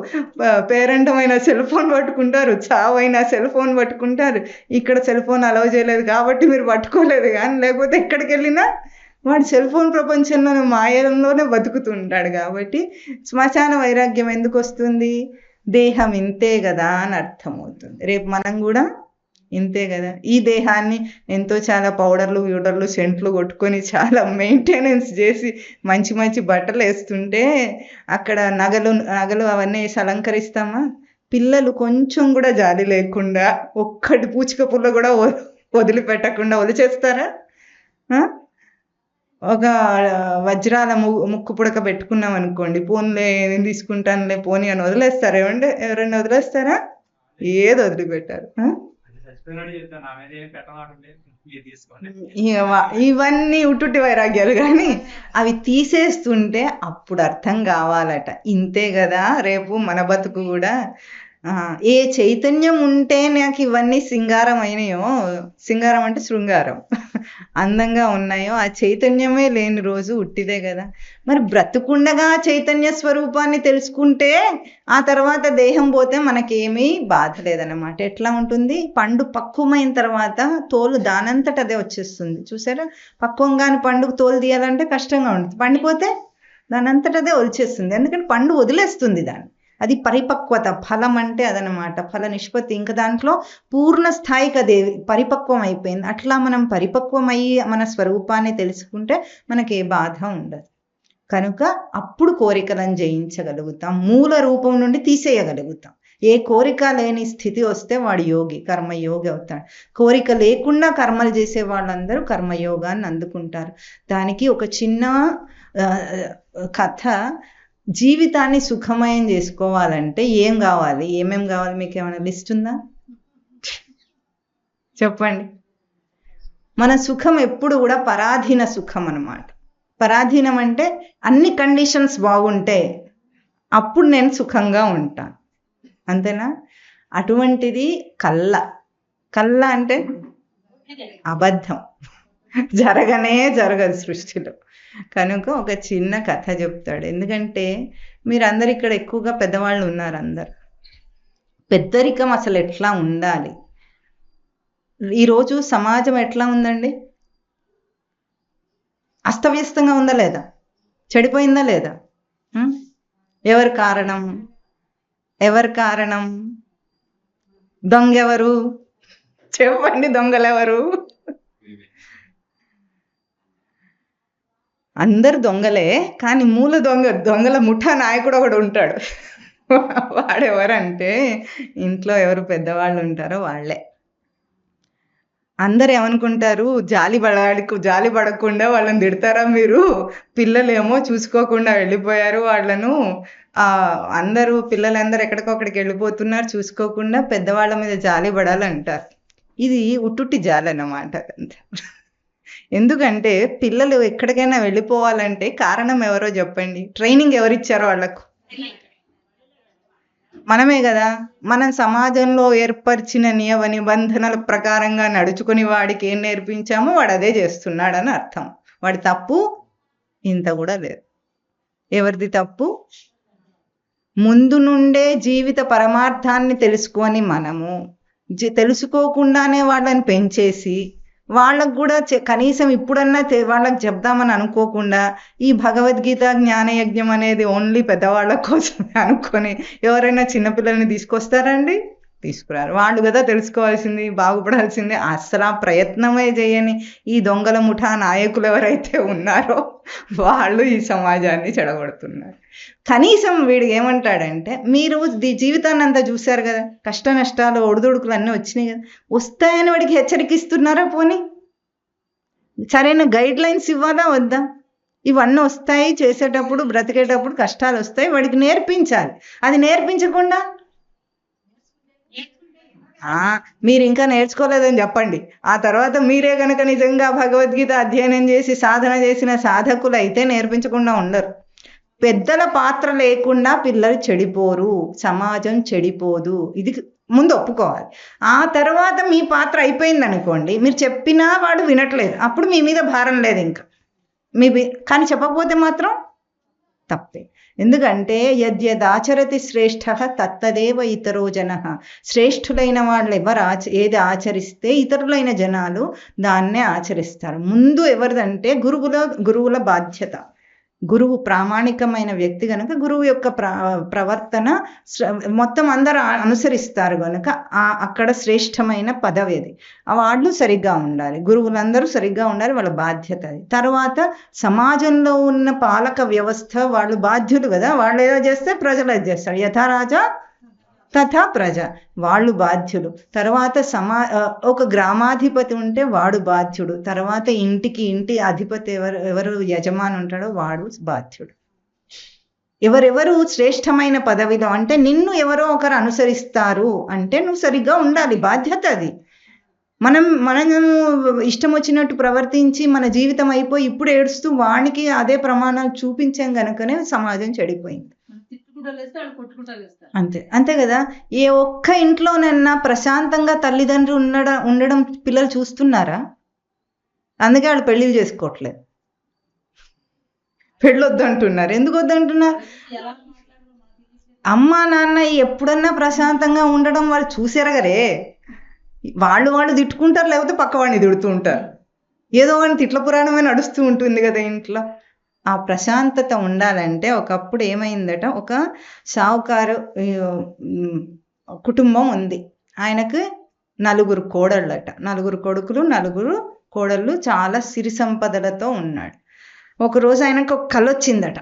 పేరెంటమైన సెల్ ఫోన్ పట్టుకుంటారు, చావైనా సెల్ ఫోన్ పట్టుకుంటారు. ఇక్కడ సెల్ ఫోన్ అలౌ చేయలేదు కాబట్టి మీరు పట్టుకోలేదు, కానీ లేకపోతే ఎక్కడికి వెళ్ళినా వాడు సెల్ ఫోన్ ప్రపంచంలోనే మాయలోనే బతుకుతుంటాడు. కాబట్టి శ్మశాన వైరాగ్యం ఎందుకు వస్తుంది, దేహం ఇంతే కదా అని అర్థమవుతుంది. రేపు మనం కూడా ఇంతే కదా. ఈ దేహాన్ని చాలా పౌడర్లు సెంట్లు కొట్టుకొని చాలా మెయింటెనెన్స్ చేసి మంచి మంచి బట్టలు వేస్తుంటే అక్కడ నగలు అవన్నీ వేసి అలంకరిస్తామా. పిల్లలు కొంచెం కూడా జాలి లేకుండా ఒక్కటి పూచిక పుల్ల కూడా వదిలిపెట్టకుండా వదిలేస్తారా. ఒక వజ్రాల ముక్కు పుడక పెట్టుకున్నాం అనుకోండి, పోన్లే నేను తీసుకుంటానులే పోనీ అని వదిలేస్తారా? ఏమంటే ఎవరైనా వదిలేస్తారా? ఏది వదిలిపెట్టారు. ఇవన్నీ ఉట్టుటి వైరాగ్యాలు. కానీ అవి తీసేస్తుంటే అప్పుడు అర్థం కావాలట, ఇంతే కదా రేపు మన బతుకు కూడా. ఏ చైతన్యం ఉంటే నాకు ఇవన్నీ సింగారం అయినాయో, సింగారం అంటే శృంగారం, అందంగా ఉన్నాయో, ఆ చైతన్యమే లేని రోజు ఉట్టిదే కదా. మరి బ్రతుకుండగా చైతన్య స్వరూపాన్ని తెలుసుకుంటే ఆ తర్వాత దేహం పోతే మనకేమీ బాధ లేదన్నమాట. ఎట్లా ఉంటుంది, పండు పక్వమైన తర్వాత తోలు దానంతట అదే వచ్చేస్తుంది. చూసారా, పక్వంగాని పండుగ తోలు తీయాలంటే కష్టంగా ఉంటుంది, పండిపోతే దానంతట అదే వచ్చేస్తుంది. ఎందుకంటే పండు వదిలేస్తుంది దాన్ని. అది పరిపక్వత. ఫలం అంటే అదనమాట, ఫల నిష్పత్తి. ఇంకా దాంట్లో పూర్ణ స్థాయికి అది పరిపక్వం అయిపోయింది. అట్లా మనం పరిపక్వమయ్యి మన స్వరూపాన్ని తెలుసుకుంటే మనకి ఏ బాధ ఉండదు. కనుక అప్పుడు కోరికలను జయించగలుగుతాం, మూల రూపం నుండి తీసేయగలుగుతాం. ఏ కోరిక లేని స్థితి వస్తే వాడు యోగి, కర్మయోగి అవుతాడు. కోరిక లేకుండా కర్మలు చేసే వాళ్ళందరూ కర్మయోగాన్ని అందుకుంటారు. దానికి ఒక చిన్న కథ. జీవితాన్ని సుఖమయం చేసుకోవాలంటే ఏం కావాలి, ఏమేం కావాలి, మీకు ఏమైనా లిస్ట్ ఉందా? చెప్పండి. మన సుఖం ఎప్పుడు కూడా పరాధీన సుఖం అన్నమాట. పరాధీనం అంటే అన్ని కండిషన్స్ బాగుంటే అప్పుడు నేను సుఖంగా ఉంటాను, అంతేనా? అటువంటిది కళ్ళ అంటే అబద్ధం, జరగదు సృష్టిలో. కనుక ఒక చిన్న కథ చెప్తాడు. ఎందుకంటే మీరందరు ఇక్కడ ఎక్కువగా పెద్దవాళ్ళు ఉన్నారు. అందరు పెద్దరికం అసలు ఎట్లా ఉండాలి, ఈరోజు సమాజం ఎట్లా ఉందండి? అస్తవ్యస్తంగా ఉందా లేదా? చెడిపోయిందా లేదా? ఎవరి కారణం? ఎవరు కారణం? దొంగెవరు? చెప్పండి, దొంగలెవరు? అందరు దొంగలే. కానీ మూల దొంగల ముఠా నాయకుడు ఒకడు ఉంటాడు. వాడెవరంటే ఇంట్లో ఎవరు పెద్దవాళ్ళు ఉంటారో వాళ్ళే. అందరు ఏమనుకుంటారు, జాలి పడకుండా వాళ్ళని తిడతారా మీరు? పిల్లలేమో చూసుకోకుండా వెళ్ళిపోయారు వాళ్ళను. అందరూ పిల్లలందరూ ఎక్కడికొక్కడికి వెళ్ళిపోతున్నారు చూసుకోకుండా, పెద్దవాళ్ళ మీద జాలి పడాలంటారు. ఇది ఉట్టుట్టి జాలన్నమాట. ఎందుకంటే పిల్లలు ఎక్కడికైనా వెళ్ళిపోవాలంటే కారణం ఎవరో చెప్పండి. ట్రైనింగ్ ఎవరిచ్చారో వాళ్ళకు? మనమే కదా. మనం సమాజంలో ఏర్పరిచిన నియమ నిబంధనల ప్రకారంగా నడుచుకుని వాడికి ఏం నేర్పించామో వాడు అదే చేస్తున్నాడని అర్థం. వాడి తప్పు ఇంత కూడా లేదు. ఎవరిది తప్పు? ముందు నుండే జీవిత పరమార్థాన్ని తెలుసుకొని మనము తెలుసుకోకుండానే వాళ్ళని పెంచేసి, వాళ్ళకు కూడా కనీసం ఇప్పుడన్నా వాళ్ళకి చెప్దామని అనుకోకుండా, ఈ భగవద్గీత జ్ఞానయజ్ఞం అనేది ఓన్లీ పెద్దవాళ్ళ కోసమే అనుకొని ఎవరైనా చిన్నపిల్లల్ని తీసుకొస్తారండి? తీసుకురారు. వాళ్ళు కదా తెలుసుకోవాల్సింది, బాగుపడాల్సింది. అసలు ఆ ప్రయత్నమే చేయని ఈ దొంగల ముఠా నాయకులు ఎవరైతే ఉన్నారో వాళ్ళు ఈ సమాజాన్ని చెడగొడుతున్నారు. కనీసం వీడు ఏమంటాడంటే, మీరు జీవితాన్ని అంతా చూశారు కదా, కష్ట నష్టాలు ఒడిదుడుకులు అన్నీ వచ్చినాయి కదా, వస్తాయని వాడికి హెచ్చరికిస్తున్నారా? పోనీ సరైన గైడ్ లైన్స్ ఇవ్వాలా వద్దా? ఇవన్నీ వస్తాయి, చేసేటప్పుడు బ్రతికేటప్పుడు కష్టాలు వస్తాయి, వాడికి నేర్పించాలి. అది నేర్పించకుండా మీరు ఇంకా నేర్చుకోలేదని చెప్పండి. ఆ తర్వాత మీరే గనక నిజంగా భగవద్గీత అధ్యయనం చేసి సాధన చేసిన సాధకులు అయితే నేర్పించకుండా ఉండరు. పెద్దల పాత్ర లేకుండా పిల్లలు చెడిపోరు, సమాజం చెడిపోదు. ఇది ముందు ఒప్పుకోవాలి. ఆ తర్వాత మీ పాత్ర అయిపోయింది అనుకోండి, మీరు చెప్పినా వాడు వినట్లేదు, అప్పుడు మీ మీద భారం లేదు ఇంకా. కానీ చెప్పకపోతే మాత్రం తప్పే. ఎందుకంటే యద్యదాచరతి శ్రేష్ఠ తత్తదేవ ఇతరో జన. శ్రేష్ఠులైన వాళ్ళు ఏది ఆచరిస్తే ఇతరులైన జనాలు దాన్నే ఆచరిస్తారు. ముందు ఎవరిదంటే గురువుల బాధ్యత. గురువు ప్రామాణికమైన వ్యక్తి కనుక గురువు యొక్క ప్రవర్తన మొత్తం అందరూ అనుసరిస్తారు కనుక అక్కడ శ్రేష్టమైన పదవి అది. వాళ్ళు సరిగ్గా ఉండాలి, గురువులందరూ సరిగ్గా ఉండాలి, వాళ్ళ బాధ్యత అది. తర్వాత సమాజంలో ఉన్న పాలక వ్యవస్థ వాళ్ళు బాధ్యులు కదా, వాళ్ళు ఏదో చేస్తే ప్రజలు అది చేస్తారు. యథా రాజా తథా ప్రజ, వాళ్ళు బాధ్యులు. తర్వాత ఒక గ్రామాధిపతి ఉంటే వాడు బాధ్యుడు. తర్వాత ఇంటి అధిపతి ఎవరు యజమాని ఉంటాడో వాడు బాధ్యుడు. ఎవరెవరు శ్రేష్టమైన పదవిలో అంటే నిన్ను ఎవరో ఒకరు అనుసరిస్తారు అంటే నువ్వు సరిగ్గా ఉండాలి, బాధ్యత అది. మనం ఇష్టం వచ్చినట్టు ప్రవర్తించి మన జీవితం అయిపోయి ఇప్పుడు ఏడుస్తూ వానికి అదే ప్రమాణాలు చూపించాం గనుకనే సమాజం చెడిపోయింది. అంతే కదా. ఏ ఒక్క ఇంట్లోనన్నా ప్రశాంతంగా తల్లిదండ్రులు ఉండడం పిల్లలు చూస్తున్నారా? అందుకే వాళ్ళు పెళ్లిళ్ళు చేసుకోవట్లేదు, పెళ్ళొద్దంటున్నారు. ఎందుకు వద్దంటున్నారు? అమ్మా నాన్న ఎప్పుడన్నా ప్రశాంతంగా ఉండడం వాళ్ళు చూసారగరే. వాళ్ళు తిట్టుకుంటారు, లేకపోతే పక్క వాడిని తిడుతూ ఉంటారు. ఏదో వాడిని తిట్ల పురాణమే నడుస్తూ ఉంటుంది కదా ఇంట్లో. ఆ ప్రశాంతత ఉండాలంటే ఒకప్పుడు ఏమైందట, ఒక షావుకారు కుటుంబం ఉంది. ఆయనకు 4 కోడళ్ళట, 4 కొడుకులు 4 కోడళ్ళు, చాలా సిరి సంపదలతో ఉన్నాడు. ఒకరోజు ఆయనకు ఒక కళ వచ్చిందట.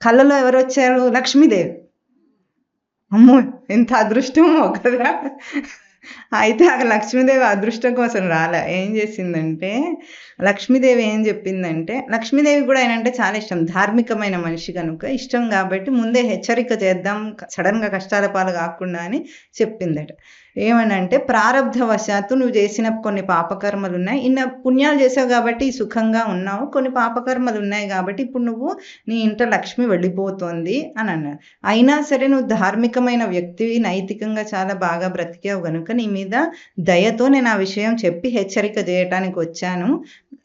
కళలో ఎవరు వచ్చారు? లక్ష్మీదేవి. అమ్మో ఎంత అదృష్టమో కదా. అయితే ఆ లక్ష్మీదేవి అదృష్టం కోసం రాలే. ఏం చేసిందంటే, లక్ష్మీదేవి ఏం చెప్పిందంటే, లక్ష్మీదేవి కూడా ఆయన అంటే చాలా ఇష్టం, ధార్మికమైన మనిషి కనుక ఇష్టం కాబట్టి ముందే హెచ్చరిక చేద్దాం సడన్గా కష్టాల పాలు కాకుండా అని చెప్పిందట. ఏమనంటే, ప్రారబ్ధవశాత్తు నువ్వు చేసిన కొన్ని పాపకర్మలు ఉన్నాయి, పుణ్యాలు చేసావు కాబట్టి సుఖంగా ఉన్నావు, కొన్ని పాపకర్మలు ఉన్నాయి కాబట్టి ఇప్పుడు నువ్వు నీ ఇంట లక్ష్మి వెళ్ళిపోతుంది అని అన్నారు. అయినా సరే నువ్వు ధార్మికమైన వ్యక్తివి, నైతికంగా చాలా బాగా బ్రతికావు కనుక నీ మీద దయతో నేను ఆ విషయం చెప్పి హెచ్చరిక చేయటానికి వచ్చాను,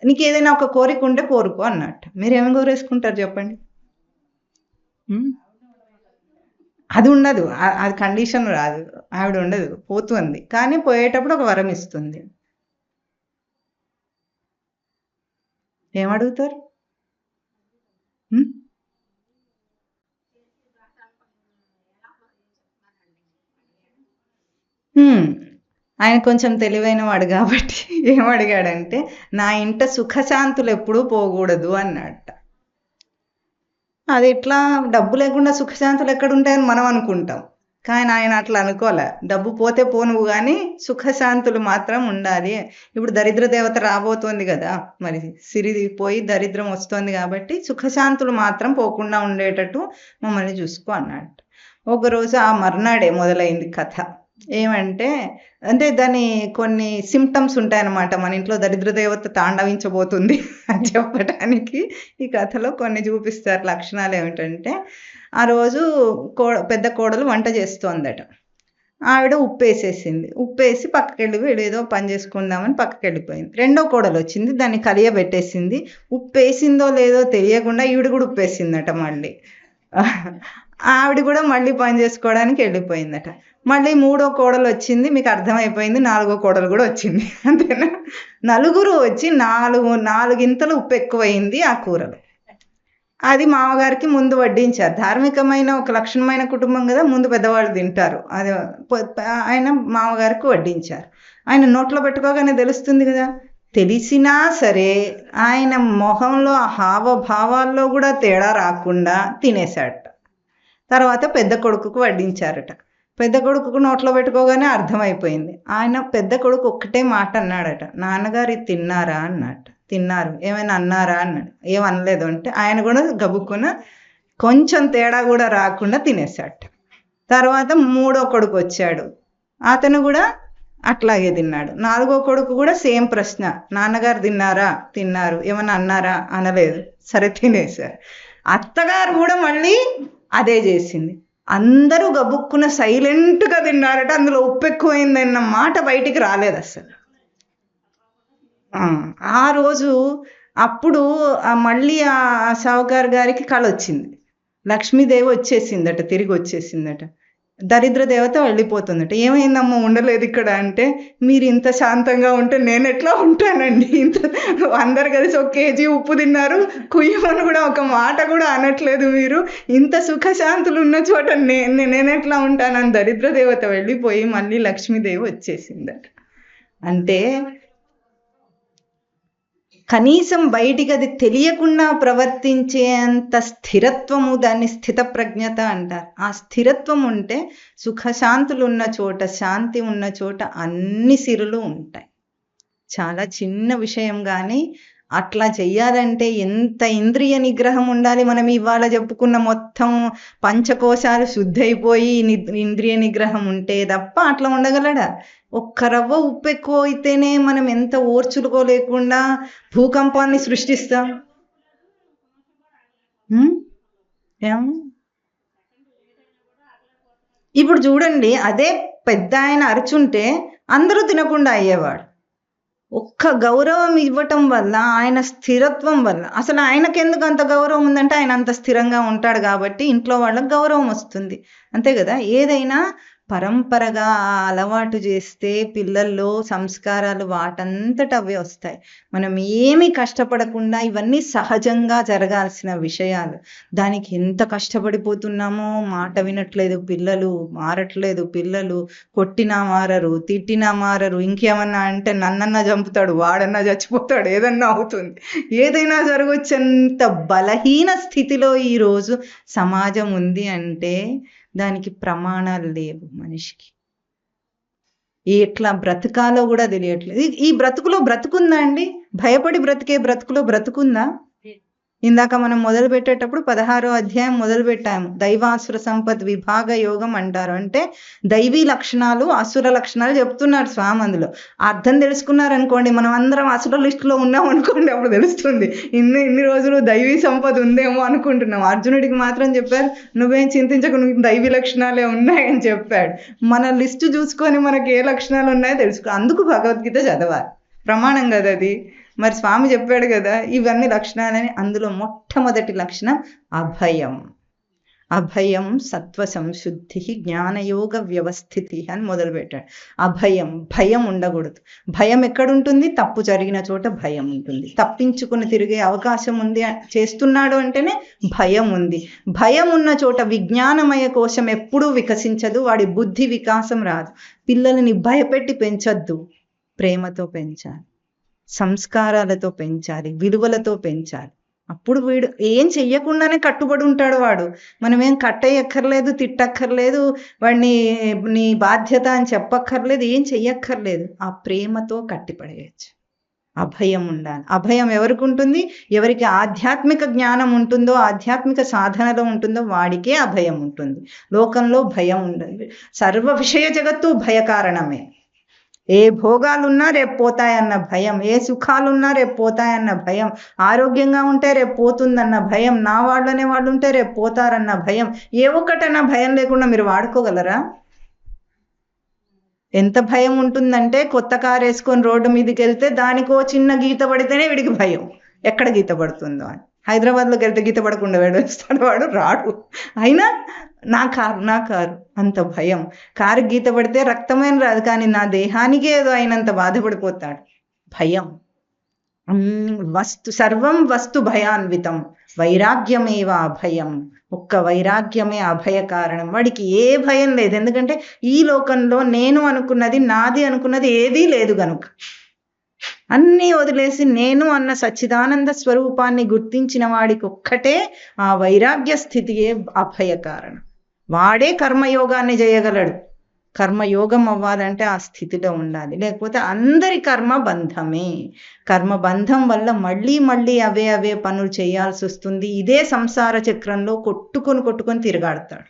నీకు ఏదైనా ఒక కోరిక ఉంటే కోరుకో అన్నట్టు. మీరేమి కోరేసుకుంటారు చెప్పండి? అది ఉండదు, అది కండిషన్ రాదు, ఆవిడ ఉండదు, పోతుంది. కానీ పోయేటప్పుడు ఒక వరం ఇస్తుంది. ఏమడుగుతారు? ఆయన కొంచెం తెలివైన వాడు కాబట్టి ఏమడిగాడంటే, నా ఇంట సుఖశాంతులు ఎప్పుడూ పోకూడదు అన్నట్ట. అది ఎట్లా, డబ్బు లేకుండా సుఖశాంతులు ఎక్కడుంటాయని మనం అనుకుంటాం, కానీ ఆయన అట్లా అనుకోలే. డబ్బు పోతే పోనువు కానీ సుఖశాంతులు మాత్రం ఉండాలి. ఇప్పుడు దరిద్ర దేవత రాబోతోంది కదా, మరి సిరి పోయి దరిద్రం వస్తుంది కాబట్టి సుఖశాంతులు మాత్రం పోకుండా ఉండేటట్టు మమ్మల్ని చూసుకో అన్నాడు. ఒకరోజు ఆ మర్నాడే మొదలైంది కథ. ఏమంటే, అంటే దాని కొన్ని సిమ్టమ్స్ ఉంటాయన్నమాట. మన ఇంట్లో దరిద్ర దేవత తాండవించబోతుంది అని చెప్పడానికి ఈ కథలో కొన్ని చూపిస్తారు లక్షణాలు. ఏమిటంటే, ఆ రోజు పెద్ద కోడలు వంట చేస్తోందట. ఆవిడ ఉప్పేసేసింది. ఉప్పేసి పక్కకెళ్ళి ఏదో పని చేసుకుందామని పక్కకెళ్ళిపోయింది. రెండో కోడలు వచ్చింది, దాన్ని కలియబెట్టేసింది. ఉప్పేసిందో లేదో తెలియకుండా ఈవిడ కూడా ఉప్పేసిందట. మళ్ళీ ఆవిడ కూడా మళ్ళీ పని చేసుకోవడానికి వెళ్ళిపోయిందట. మళ్ళీ మూడో కోడలు వచ్చింది, మీకు అర్థమైపోయింది. నాలుగో కోడలు కూడా వచ్చింది. అంతేనా? నలుగురు వచ్చి నాలుగింతలు ఉప్పు ఎక్కువైంది ఆ కూరలో. అది మామగారికి ముందు వడ్డించారు. ధార్మికమైన ఒక లక్షణమైన కుటుంబం కదా, ముందు పెద్దవాళ్ళు తింటారు. అది ఆయన మామగారికి వడ్డించారు. ఆయన నోట్లో పెట్టుకోగానే తెలుస్తుంది కదా. తెలిసినా సరే ఆయన మొహంలో హావభావాల్లో కూడా తేడా రాకుండా తినేశాడట. తర్వాత పెద్ద కొడుకుకు వడ్డించారట. పెద్ద కొడుకు నోట్లో పెట్టుకోగానే అర్థమైపోయింది. ఆయన పెద్ద కొడుకు ఒక్కటే మాట అన్నాడట, నాన్నగారు ఇది తిన్నారా అన్నట్టు. తిన్నారు, ఏమైనా అన్నారా అన్నాడు. ఏమనలేదు అంటే ఆయన కూడా గబుక్కున కొంచెం తేడా కూడా రాకుండా తినేశాడు. తర్వాత మూడో కొడుకు వచ్చాడు, అతను కూడా అట్లాగే తిన్నాడు. నాలుగో కొడుకు కూడా సేమ్ ప్రశ్న, నాన్నగారు తిన్నారా? తిన్నారు, ఏమన్నా అన్నారా? అనలేదు, సరే తినేశారు. అత్తగారు కూడా మళ్ళీ అదే చేసింది. అందరూ గబుక్కున సైలెంట్గా తిన్నారట. అందులో ఉప్పు ఎక్కువైందన్న మాట బయటికి రాలేదు అసలు. ఆ రోజు అప్పుడు మళ్ళీ ఆ సావుకారు గారికి కళ వచ్చింది. లక్ష్మీదేవి వచ్చేసిందట, తిరిగి వచ్చేసిందట. దరిద్ర దేవత వెళ్ళిపోతుందట. ఏమైందమ్మా ఉండలేదు ఇక్కడ అంటే, మీరు ఇంత శాంతంగా ఉంటే నేను ఎట్లా ఉంటానండి? అందరు కలిసి 1 కేజీ ఉప్పు తిన్నారు, కుయ్యమని కూడా ఒక మాట కూడా అనట్లేదు. మీరు ఇంత సుఖశాంతులు ఉన్న చోట నేను ఎట్లా ఉంటానని దరిద్ర దేవత వెళ్ళిపోయి మళ్ళీ లక్ష్మీదేవి వచ్చేసిందట. అంటే కనీసం బయటికి అది తెలియకుండా ప్రవర్తించే అంత స్థిరత్వము, దాన్ని స్థితప్రజ్ఞత అంటారు. ఆ స్థిరత్వం ఉంటే సుఖశాంతులు ఉన్న చోట, శాంతి ఉన్న చోట అన్ని సిరులు ఉంటాయి. చాలా చిన్న విషయం కానీ అట్లా చెయ్యాలంటే ఎంత ఇంద్రియ నిగ్రహం ఉండాలి. మనం ఇవాళ చెప్పుకున్న మొత్తం పంచకోశాలు శుద్ధైపోయి ఇంద్రియ నిగ్రహం ఉంటే తప్ప అట్లా ఉండగలడా? ఒక్క రవ్వ ఉప్పు ఎక్కువ అయితేనే మనం ఎంత ఓర్చుకోలేకుండా భూకంపాన్ని సృష్టిస్తాం. ఇప్పుడు చూడండి, అదే పెద్ద ఆయన అరుచుంటే అందరూ తినకుండా అయ్యేవాడు. ఒక్క గౌరవం ఇవ్వటం వల్ల, ఆయన స్థిరత్వం వల్ల, అసలు ఆయనకెందుకు అంత గౌరవం ఉందంటే ఆయన అంత స్థిరంగా ఉంటాడు కాబట్టి ఇంట్లో వాళ్ళకి గౌరవం వస్తుంది. అంతే కదా. ఏదైనా పరంపరగా అలవాటు చేస్తే పిల్లల్లో సంస్కారాలు వాటంతట అవే వస్తాయి. మనం ఏమీ కష్టపడకుండా, ఇవన్నీ సహజంగా జరగాల్సిన విషయాలు. దానికి ఎంత కష్టపడిపోతున్నామో. మాట వినట్లేదు పిల్లలు, మారట్లేదు పిల్లలు, కొట్టినా మారరు, తిట్టినా మారరు. ఇంకేమన్నా అంటే నన్నన్నా చంపుతాడు, వాడన్నా చచ్చిపోతాడు, ఏదన్నా అవుతుంది, ఏదైనా జరగొచ్చంత బలహీన స్థితిలో ఈరోజు సమాజం ఉంది అంటే దానికి ప్రమాణాలు లేవు. మనిషికి ఎట్లా బ్రతకాలో కూడా తెలియట్లేదు. ఈ బ్రతుకులో బ్రతుకుందా అండి? భయపడి బ్రతికే బ్రతుకులో బ్రతుకుందా? ఇందాక మనం మొదలు పెట్టేటప్పుడు 16వ అధ్యాయం మొదలు పెట్టాము. దైవాసుర సంపత్ విభాగ యోగం అంటారు. అంటే దైవీ లక్షణాలు, అసుర లక్షణాలు చెప్తున్నారు స్వామి. అందులో అర్థం తెలుసుకున్నారనుకోండి, మనం అందరం అసుర లిస్టులో ఉన్నాం అనుకోండి, అప్పుడు తెలుస్తుంది. ఇన్ని రోజులు దైవీ సంపద ఉందేమో అనుకుంటున్నాం. అర్జునుడికి మాత్రం చెప్పారు, నువ్వేం చింతించకు, నువ్వు దైవీ లక్షణాలే ఉన్నాయని చెప్పాడు. మన లిస్టు చూసుకొని మనకి ఏ లక్షణాలు ఉన్నాయో తెలుసుకో. అందుకు భగవద్గీత చదవాలి, ప్రమాణం కదా అది. మరి స్వామి చెప్పాడు కదా ఇవన్నీ లక్షణాలని. అందులో మొట్టమొదటి లక్షణం అభయం. అభయం సత్వ సంశుద్ధి జ్ఞానయోగ వ్యవస్థితి అని మొదలుపెట్టాడు. అభయం, భయం ఉండకూడదు. భయం ఎక్కడుంటుంది? తప్పు జరిగిన చోట భయం ఉంటుంది. తప్పించుకుని తిరిగే అవకాశం ఉంది చేస్తున్నాడు అంటేనే భయం ఉంది. భయం ఉన్న చోట విజ్ఞానమయ కోశం ఎప్పుడూ వికసించదు, వాడి బుద్ధి వికాసం రాదు. పిల్లల్ని భయపెట్టి పెంచొద్దు, ప్రేమతో పెంచాలి, సంస్కారాలతో పెంచాలి, విలువలతో పెంచాలి. అప్పుడు వీడు ఏం చెయ్యకుండానే కట్టుబడి ఉంటాడు. వాడు మనమేం కట్టేయక్కర్లేదు, తిట్టక్కర్లేదు, వాడిని నీ బాధ్యత అని చెప్పక్కర్లేదు, ఏం చెయ్యక్కర్లేదు. ఆ ప్రేమతో కట్టిపడేయచ్చు. అభయం ఉండాలి. అభయం ఎవరికి ఉంటుంది? ఎవరికి ఆధ్యాత్మిక జ్ఞానం ఉంటుందో, ఆధ్యాత్మిక సాధనలో ఉంటుందో వాడికే అభయం ఉంటుంది. లోకంలో భయం ఉండదు. సర్వ విషయ జగత్తు భయకారణమే. ఏ భోగాలున్నా రేపు పోతాయన్న భయం, ఏ సుఖాలున్నా రేపు పోతాయన్న భయం, ఆరోగ్యంగా ఉంటే రేపు పోతుందన్న భయం, నా వాళ్ళనే వాళ్ళు ఉంటే రేపు పోతారన్న భయం, ఏ ఒక్కటన్నా భయం లేకుండా మీరు వాడుకోగలరా? ఎంత భయం ఉంటుందంటే, కొత్త కారు వేసుకొని రోడ్డు మీదకి వెళ్తే దానికో చిన్న గీత పడితేనే వీడికి భయం, ఎక్కడ గీత పడుతుందో అని. హైదరాబాద్లోకి వెళ్తే గీత పడకుండా వేడేస్తాడు, వాడు రాడు. అయినా నా కారు అంత భయం. కారు గీత పడితే రక్తమైన రాదు, కానీ నా దేహానికి ఏదో అయినంత బాధపడిపోతాడు. భయం. సర్వం వస్తు భయాన్వితం వైరాగ్యమేవ అభయం. ఒక్క వైరాగ్యమే అభయ కారణం. వాడికి ఏ భయం లేదు. ఎందుకంటే ఈ లోకంలో నేను అనుకున్నది, నాది అనుకున్నది ఏదీ లేదు గనుక. అన్నీ వదిలేసి నేను అన్న సచ్చిదానంద స్వరూపాన్ని గుర్తించిన వాడికి ఒక్కటే ఆ వైరాగ్య స్థితియే అభయ కారణం. వాడే కర్మయోగాన్ని చేయగలడు. కర్మయోగం అవ్వాలంటే ఆ స్థితిలో ఉండాలి, లేకపోతే అందరి కర్మ బంధమే. కర్మబంధం వల్ల మళ్ళీ మళ్ళీ అవే పనులు చేయాల్సి వస్తుంది. ఇదే సంసార చక్రంలో కొట్టుకొని తిరగాడతాడు.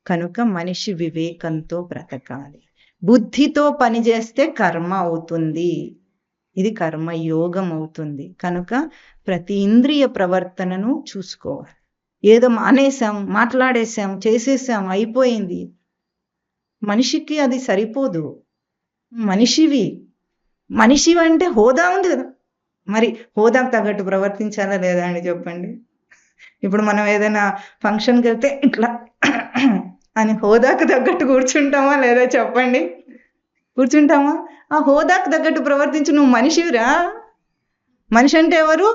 కనుక మనిషి వివేకంతో బ్రతకాలి. బుద్ధితో పనిచేస్తే కర్మ అవుతుంది, ఇది కర్మయోగం అవుతుంది. కనుక ప్రతి ఇంద్రియ ప్రవర్తనను చూసుకోవాలి. ఏదో మానేసాం, మాట్లాడేసాం, చేసేసాం, అయిపోయింది. మనిషికి అది సరిపోదు. మనిషి అంటే హోదా ఉంది కదా, మరి హోదాకు తగ్గట్టు ప్రవర్తించాలా లేదా అని చెప్పండి. ఇప్పుడు మనం ఏదైనా ఫంక్షన్కి వెళ్తే ఇట్లా అని హోదాకు తగ్గట్టు కూర్చుంటామా లేదా చెప్పండి? కూర్చుంటామా? ఆ హోదాకు తగ్గట్టు ప్రవర్తించు. నువ్వు మనిషివిరా. మనిషి అంటే ఎవరు?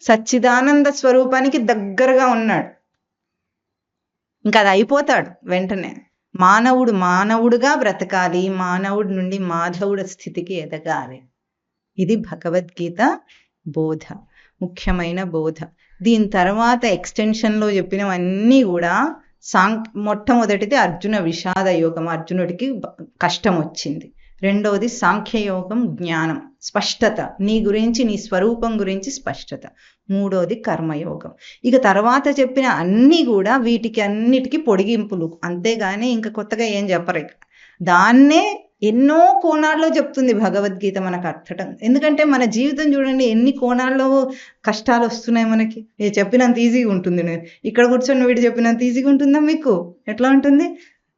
సచ్చిదానంద స్వరూపానికి దగ్గరగా ఉన్నాడు. ఇంకా అది అయిపోతాడు వెంటనే. మానవుడుగా బ్రతకాలి, మానవుడి నుండి మాధవుడి స్థితికి ఎదగాలి. ఇది భగవద్గీత బోధ, ముఖ్యమైన బోధ. దీని తర్వాత ఎక్స్టెన్షన్లో చెప్పినవన్నీ కూడా మొట్టమొదటిది అర్జున విషాద యోగం, అర్జునుడికి కష్టం వచ్చింది. రెండవది సాంఖ్యయోగం, జ్ఞానం, స్పష్టత, నీ గురించి నీ స్వరూపం గురించి స్పష్టత. మూడోది కర్మయోగం. ఇక తర్వాత చెప్పిన అన్నీ కూడా వీటికి అన్నిటికీ పొడిగింపులు, అంతేగాని ఇంకా కొత్తగా ఏం చెప్పరు. దాన్నే ఎన్నో కోణాల్లో చెప్తుంది భగవద్గీత మనకు అర్థం. ఎందుకంటే మన జీవితం చూడండి, ఎన్ని కోణాల్లో కష్టాలు వస్తున్నాయి మనకి. చెప్పినంత ఈజీగా ఉంటుంది. ఇక్కడ కూర్చొని వీడు చెప్పినంత ఈజీగా ఉంటుందా మీకు? ఎట్లా ఉంటుంది?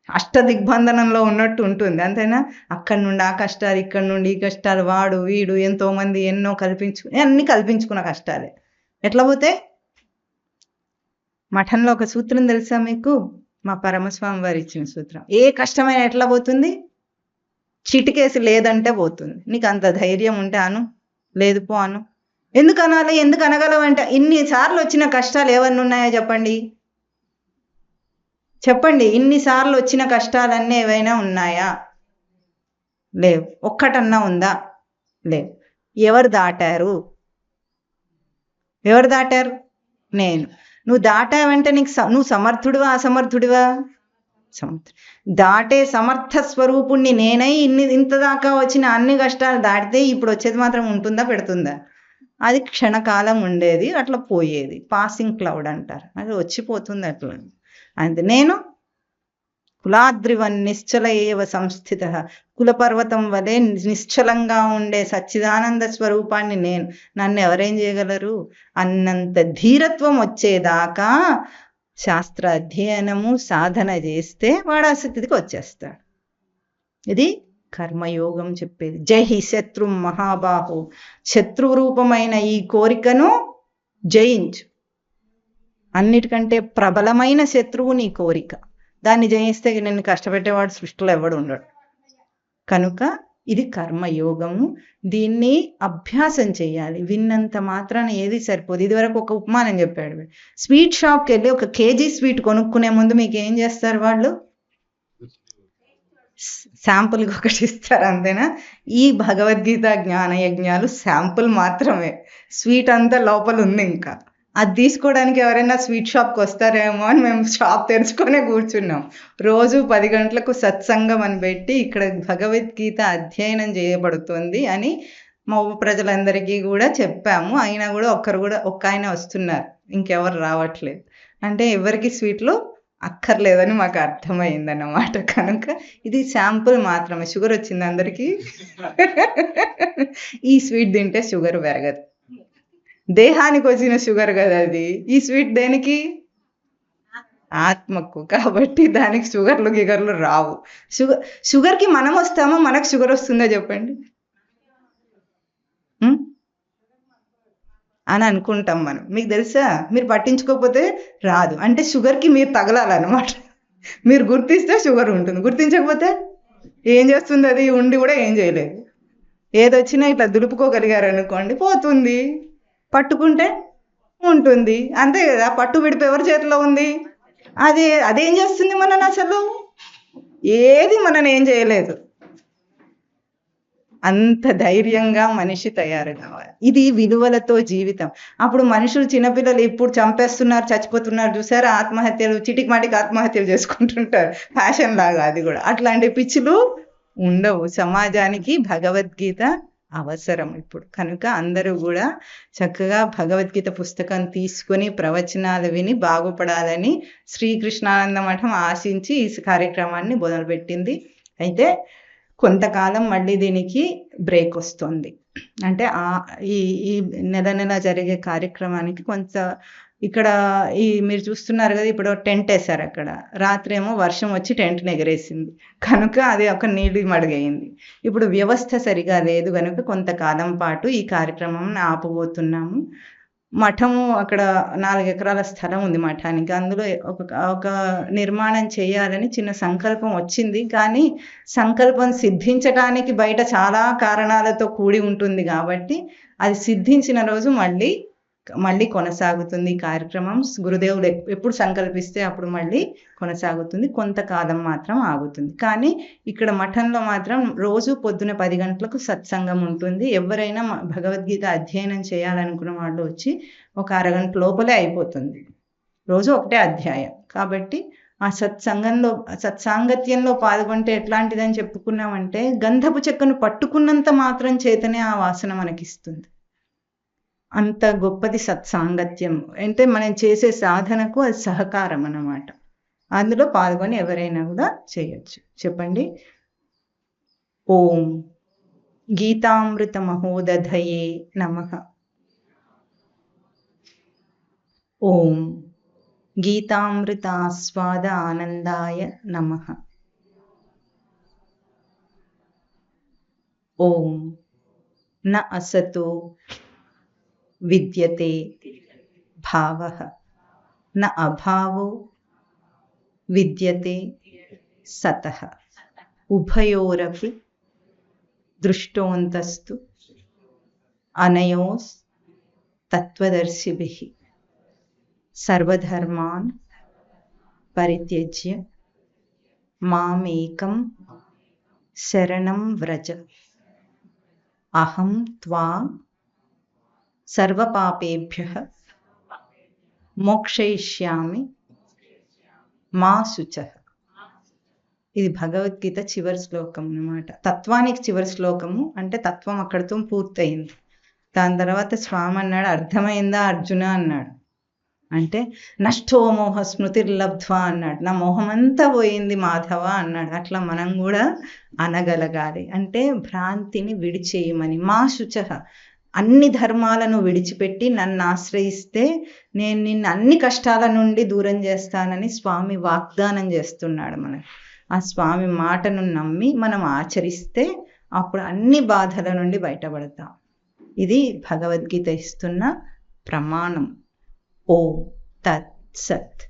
అష్ట దిగ్బంధనంలో ఉన్నట్టు ఉంటుంది, అంతేనా? అక్కడి నుండి ఆ కష్టాలు, ఇక్కడ నుండి ఈ కష్టాలు, వాడు వీడు ఎంతోమంది ఎన్నో అన్ని కల్పించుకున్న కష్టాలే. ఎట్లా పోతే? మఠంలో ఒక సూత్రం తెలుసా మీకు? మా పరమస్వామి వారు ఇచ్చిన సూత్రం. ఏ కష్టమైన ఎట్లా పోతుంది? చిటికేసి లేదంటే పోతుంది. నీకు అంత ధైర్యం ఉంటే అను, లేదు పో అను. ఎందుకు అనాలి? ఎందుకు అనగలవంటే, ఇన్నిసార్లు వచ్చిన కష్టాలు ఏమన్నా ఉన్నాయో చెప్పండి. ఇన్నిసార్లు వచ్చిన కష్టాలన్నీ ఏవైనా ఉన్నాయా? లేవు. ఒక్కటన్నా ఉందా? లేవు. ఎవరు దాటారు? నేను. నువ్వు దాటావంటే నువ్వు సమర్థుడివా అసమర్థుడివా? దాటే సమర్థ స్వరూపుణ్ణి నేనై ఇంత దాకా వచ్చిన అన్ని కష్టాలు దాటితే ఇప్పుడు వచ్చేది మాత్రం ఉంటుందా, పెడుతుందా? అది క్షణకాలం ఉండేది, అట్లా పోయేది. పాసింగ్ క్లౌడ్ అంటారు, అది వచ్చిపోతుంది అట్లా. అంతే. నేను కులాద్రివన్ నిశ్చల ఏవ సంస్థిత, కులపర్వతం వలె నిశ్చలంగా ఉండే సచ్చిదానంద స్వరూపాన్ని నేను. నన్ను ఎవరేం చేయగలరు అన్నంత ధీరత్వం వచ్చేదాకా శాస్త్ర అధ్యయనము సాధన చేస్తే వాడు ఆ స్థితికి వచ్చేస్తాడు. ఇది కర్మయోగం చెప్పేది. జై శత్రు మహాబాహు, శత్రు రూపమైన ఈ కోరికను జయించు. అన్నిటికంటే ప్రబలమైన శత్రువు నీ కోరిక. దాన్ని జయిస్తే నిన్ను కష్టపెట్టేవాడు సృష్టిలో ఎవడు ఉండడు. కనుక ఇది కర్మయోగము. దీన్ని అభ్యాసం చేయాలి. విన్నంత మాత్రాన ఏది సరిపోదు. ఇదివరకు ఒక ఉపమానం చెప్పాడు. స్వీట్ షాప్కి వెళ్ళి 1 kg స్వీట్ కొనుక్కునే ముందు మీకు ఏం చేస్తారు వాళ్ళు? శాంపుల్కి ఒకటి ఇస్తారు, అంతేనా? ఈ భగవద్గీత జ్ఞాన యజ్ఞాలు శాంపుల్ మాత్రమే. స్వీట్ అంతా లోపల ఉంది. ఇంకా అది తీసుకోవడానికి ఎవరైనా స్వీట్ షాప్కి వస్తారేమో అని మేము షాప్ తెరుచుకొనే కూర్చున్నాం. రోజు 10 గంటలకు సత్సంగం అని పెట్టి ఇక్కడ భగవద్గీత అధ్యయనం చేయబడుతుంది అని మా ప్రజలందరికీ కూడా చెప్పాము. అయినా కూడా ఒక్క ఆయన వస్తున్నారు, ఇంకెవరు రావట్లేదు. అంటే ఎవరికి స్వీట్లు అక్కర్లేదని మాకు అర్థమైందన్నమాట. కనుక ఇది శాంపుల్ మాత్రమే. షుగర్ వచ్చింది అందరికీ. ఈ స్వీట్ తింటే షుగర్ పెరగదు. దేహానికి వచ్చిన షుగర్ కదా అది. ఈ స్వీట్ దేనికి? ఆత్మకు. కాబట్టి దానికి గిగర్లు రావు. షుగర్కి మనం వస్తామో మనకు షుగర్ వస్తుందో చెప్పండి అని అనుకుంటాం మనం. మీకు తెలుసా? మీరు పట్టించుకోకపోతే రాదు. అంటే షుగర్కి మీరు తగలాలన్నమాట. మీరు గుర్తిస్తే షుగర్ ఉంటుంది, గుర్తించకపోతే ఏం చేస్తుంది? అది ఉండి కూడా ఏం చేయలేదు. ఏదొచ్చినా ఇట్లా దులుపుకోగలిగారు అనుకోండి, పోతుంది. పట్టుకుంటే ఉంటుంది, అంతే కదా. పట్టు విడిపి ఎవరి చేతిలో ఉంది? అదేం చేస్తుంది మనని? అసలు ఏది మనని ఏం చేయలేదు. అంత ధైర్యంగా మనిషి తయారు కావాలి. ఇది విలువలతో జీవితం. అప్పుడు మనుషులు, చిన్నపిల్లలు ఇప్పుడు చంపేస్తున్నారు, చచ్చిపోతున్నారు చూసారా? ఆత్మహత్యలు, చిటికి మాటికి ఆత్మహత్యలు చేసుకుంటుంటారు, ఫ్యాషన్ లాగా. అది కూడా అట్లాంటి పిచ్చులు ఉండవు. సమాజానికి భగవద్గీత అవసరం ఇప్పుడు. కనుక అందరూ కూడా చక్కగా భగవద్గీత పుస్తకం తీసుకొని ప్రవచనాలు విని బాగుపడాలని శ్రీకృష్ణానంద మఠం ఆశించి ఈ కార్యక్రమాన్ని మొదలుపెట్టింది. అయితే కొంతకాలం మళ్ళీ దీనికి బ్రేక్ వస్తుంది. అంటే ఈ నెల జరిగే కార్యక్రమానికి కొంత ఇక్కడ మీరు చూస్తున్నారు కదా, ఇప్పుడు టెంట్ వేశారు అక్కడ. రాత్రి ఏమో వర్షం వచ్చి టెంట్ని ఎగరేసింది, కనుక అది ఒక నీటి మడుగయింది. ఇప్పుడు వ్యవస్థ సరిగా లేదు కనుక కొంతకాలం పాటు ఈ కార్యక్రమం ఆపబోతున్నాము. మఠము అక్కడ 4 ఎకరాల స్థలం ఉంది మఠానికి. అందులో ఒక నిర్మాణం చేయాలని చిన్న సంకల్పం వచ్చింది. కానీ సంకల్పం సిద్ధించడానికి బయట చాలా కారణాలతో కూడి ఉంటుంది. కాబట్టి అది సిద్ధించిన రోజు మళ్ళీ కొనసాగుతుంది ఈ కార్యక్రమం. గురుదేవుడు ఎప్పుడు సంకల్పిస్తే అప్పుడు మళ్ళీ కొనసాగుతుంది. కొంతకాలం మాత్రం ఆగుతుంది. కానీ ఇక్కడ మఠంలో మాత్రం రోజు పొద్దున 10 గంటలకు సత్సంగం ఉంటుంది. ఎవరైనా భగవద్గీత అధ్యయనం చేయాలనుకున్న వాళ్ళు వచ్చి ఒక అరగంట లోపలే అయిపోతుంది. రోజు ఒకటే అధ్యాయం. కాబట్టి ఆ సత్సాంగత్యంలో పాల్గొంటే ఎట్లాంటిదని చెప్పుకున్నామంటే, గంధపు చెక్కను పట్టుకున్నంత మాత్రం చేతనే ఆ వాసన మనకిస్తుంది. అంత గొప్పది సత్సాంగత్యం. అంటే మనం చేసే సాధనకు అది సహకారం అన్నమాట. అందులో పాల్గొని ఎవరైనా కూడా చేయొచ్చు. చెప్పండి. ఓం గీతామృత మహోదధయే నమః. ఓం గీతామృతాస్వాద ఆనందాయ నమః. ఓం న అసతో విద్యతే భావః న అభావో విద్యతే సతః ఉభయోరపి దృష్టోంతస్తు అనయోస్ తత్వదర్శిభిః సర్వధర్మాన్ పరిత్యజ్య మామేకం శరణం వ్రజ అహం త్వాం సర్వపాపేభ్యః మోక్షయిష్యామి మా శుచః. ఇది భగవద్గీత చివరి శ్లోకం అన్నమాట. తత్వానికి చివరి శ్లోకము. అంటే తత్వం అక్కడితో పూర్తయింది. దాని తర్వాత స్వామి అన్నాడు, అర్థమైందా అర్జున అన్నాడు. అంటే నష్టో మోహ స్మృతిర్లబ్ధ్వా అన్నాడు. నా మోహమంతా పోయింది మాధవ అన్నాడు. అట్లా మనం కూడా అనగలగాలి. అంటే భ్రాంతిని విడిచేయమని. మా శుచః, అన్ని ధర్మాలను విడిచిపెట్టి నన్ను ఆశ్రయిస్తే నేను నిన్ను అన్ని కష్టాల నుండి దూరం చేస్తానని స్వామి వాగ్దానం చేస్తున్నాడు మనకు. ఆ స్వామి మాటను నమ్మి మనం ఆచరిస్తే అప్పుడు అన్ని బాధల నుండి బయటపడతాం. ఇది భగవద్గీత ఇస్తున్న ప్రమాణం. ఓం తత్ సత్.